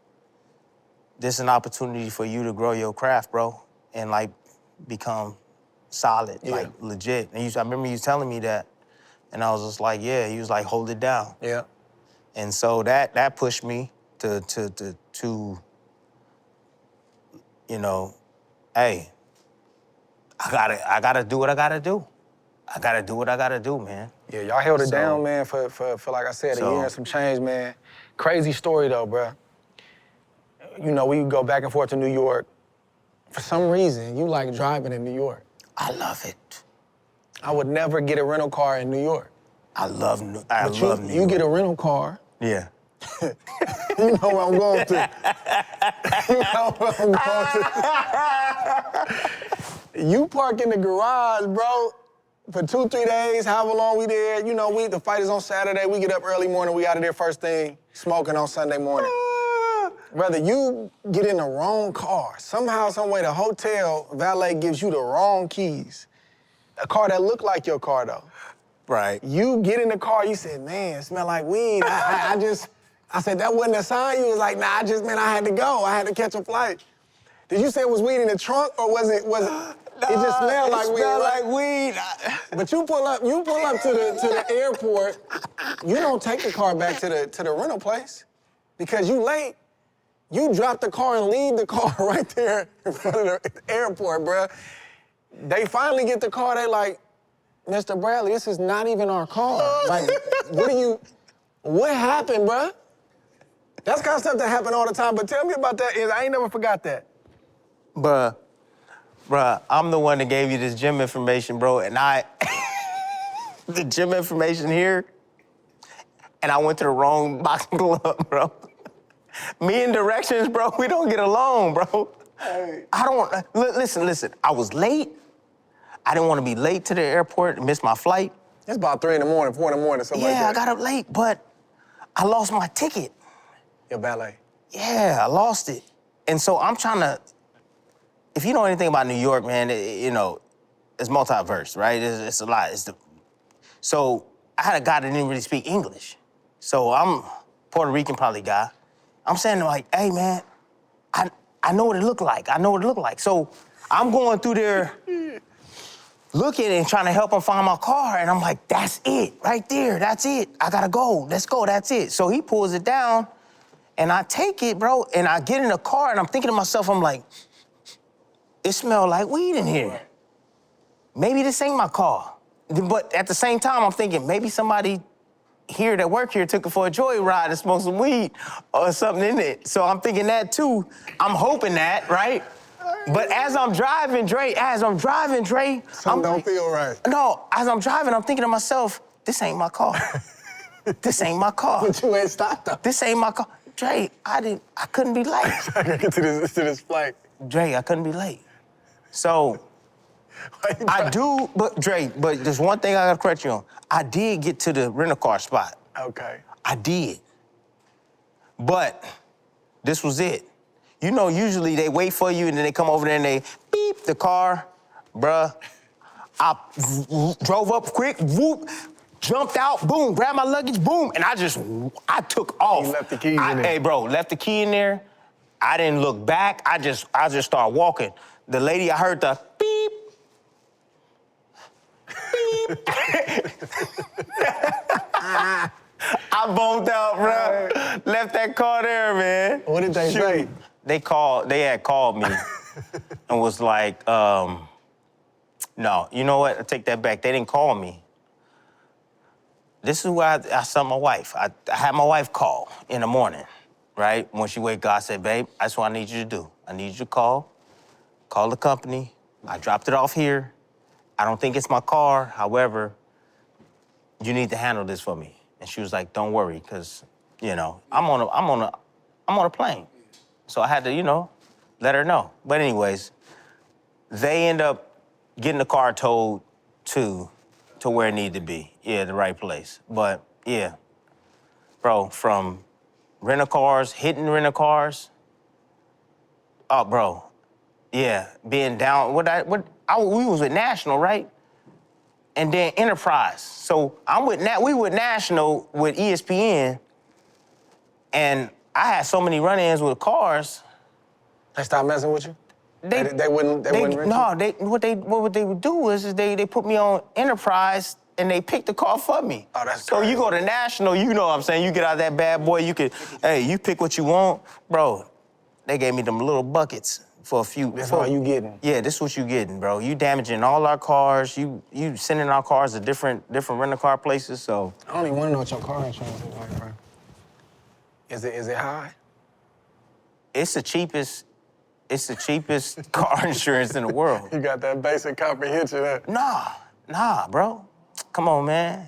this is an opportunity for you to grow your craft, bro, and, like, become solid, like, legit. And I remember you telling me that. And I was just like, yeah. He was like, hold it down. Yeah. And so that pushed me to you know, hey, I gotta do what I gotta do. I gotta do what I gotta do, man. Yeah, y'all held it down, man, for like I said, a year and some change, man. Crazy story though, bruh. You know, we would go back and forth to New York. For some reason, you like driving in New York. I love it. I would never get a rental car in New York. I love New You York. get a rental car. Yeah. You know where I'm going to. You know where I'm going to. You park in the garage, bro, for 2-3 days, however long we there. You know, the fight is on Saturday. We get up early morning. We out of there first thing, smoking on Sunday morning. Brother, you get in the wrong car. Somehow, some way, the hotel valet gives you the wrong keys. A car that looked like your car, though. Right. You get in the car, you said, man, it smell like weed. I said, that wasn't a sign? You was like, nah, I had to go. I had to catch a flight. Did you say it was weed in the trunk, or was it just smelled like weed? It smelled like weed. But you pull up to the airport, you don't take the car back to the rental place because you late. You drop the car and leave the car right there in front of the airport, bruh. They finally get the car, they like, Mr. Bradley, this is not even our car. Like, what happened, bruh? That's kind of stuff that happen all the time, but tell me about that. I ain't never forgot that. Bruh, I'm the one that gave you this gym information, bro, and the gym information here, and I went to the wrong boxing club, bro. Me and directions, bro, we don't get along, bro. Hey. Listen, I was late. I didn't want to be late to the airport and miss my flight. It's about 3 in the morning, 4 in the morning, something like that. Yeah, I got up late, but I lost my ticket. Your ballet. Yeah, I lost it. And so I'm trying to, if you know anything about New York, man, you know, it's multiverse, right? It's a lot. So I had a guy that didn't really speak English. So I'm Puerto Rican probably guy. I'm saying to him like, hey, man, I know what it looked like. So I'm going through there looking and trying to help him find my car. And I'm like, that's it, right there, that's it. I gotta go, let's go, that's it. So he pulls it down and I take it, bro, and I get in the car and I'm thinking to myself, I'm like, it smells like weed in here. Maybe this ain't my car. But at the same time, I'm thinking maybe somebody here that work here took it for a joyride and smoked some weed or something in it. So I'm thinking that too. I'm hoping that, right? But as I'm driving, Dre, Something don't feel right. No, as I'm driving, I'm thinking to myself, this ain't my car. This ain't my car. But you ain't stopped though. This ain't my car. Dre, I couldn't be late. I gotta get to this flight. Dre, I couldn't be late. So I do, but Dre, but there's one thing I gotta correct you on. I did get to the rental-car spot. Okay. I did. But this was it. You know, usually they wait for you and then they come over there and they beep the car. Bruh, I drove up quick, whoop, jumped out, boom, grabbed my luggage, boom, and I took off. You left the keys in there. Hey, bro, left the key in there. I didn't look back. I just started walking. The lady, I heard the beep. Beep. I bumped out, bro. Left that car there, man. What did they say? They had called me and was like, no, you know what? I take that back. They didn't call me. This is where I saw my wife. I had my wife call in the morning, right? When she wake up, I said, babe, that's what I need you to do. I need you to call the company. I dropped it off here. I don't think it's my car. However, you need to handle this for me. And she was like, don't worry, because, you know, I'm on a plane. So I had to, you know, let her know. But anyways, they end up getting the car towed to where it needed to be. Yeah, the right place. But yeah, bro, from rental cars, hitting rental cars. Oh, bro, yeah, being down. We was with National, right? And then Enterprise. So we with National with ESPN, and I had so many run-ins with cars. They stopped messing with you? They wouldn't rent you? No, what they would do is they put me on Enterprise and they picked the car for me. Oh, that's so crazy. You go to National, you know what I'm saying? You get out that bad boy, you pick what you want. Bro, they gave me them little buckets for a few. That's all you getting? Yeah, this is what you getting, bro. You damaging all our cars. You sending our cars to different rental car places, so. I don't even want to know what your car insurance is like, bro. Is it high? It's the cheapest car insurance in the world. You got that basic comprehension, huh? Nah, bro. Come on, man.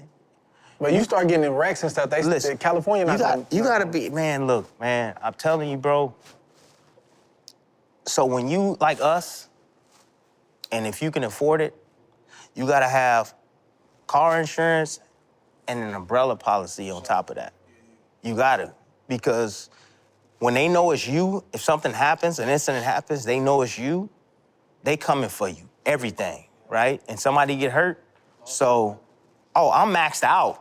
But you start getting in wrecks and stuff. Listen, California not you gotta be, man, look, man, I'm telling you, bro. So when you, like us, and if you can afford it, you gotta have car insurance and an umbrella policy on top of that. You gotta, because when they know it's you, if something happens, an incident happens, they know it's you, they coming for you, everything, right? And somebody get hurt, so, I'm maxed out.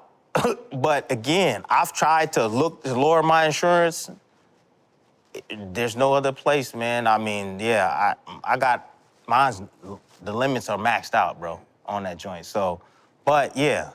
But again, I've tried to lower my insurance. There's no other place, man. I mean, yeah, I got mine's, the limits are maxed out, bro, on that joint. So, but yeah.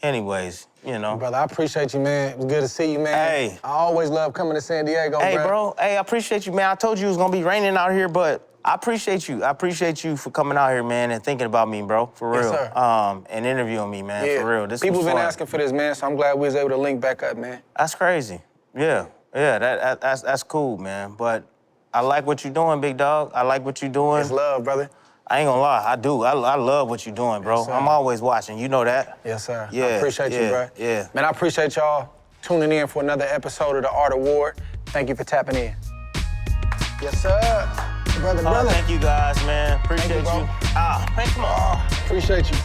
Anyways, you know. Brother, I appreciate you, man. It was good to see you, man. Hey. I always love coming to San Diego, Hey, bro. Hey, I appreciate you, man. I told you it was gonna be raining out here, but I appreciate you. I appreciate you for coming out here, man, and thinking about me, bro, for real. Yes, sir. And interviewing me, man, Yeah. for real. This People was been fun. asking for this, man, so I'm glad we was able to link back up, man. That's crazy. Yeah, that's cool, man. But I like what you're doing, big dog. I like what you're doing. It's love, brother. I ain't gonna lie, I do. I love what you're doing, bro. Yes, sir. I'm always watching. You know that. Yes, sir. Yeah, I appreciate you, bro. Yeah. Man, I appreciate y'all tuning in for another episode of The Art Award. Thank you for tapping in. Yes, sir. Brother. Thank you guys, man. Appreciate you, bro. you. Man, come on. Appreciate you.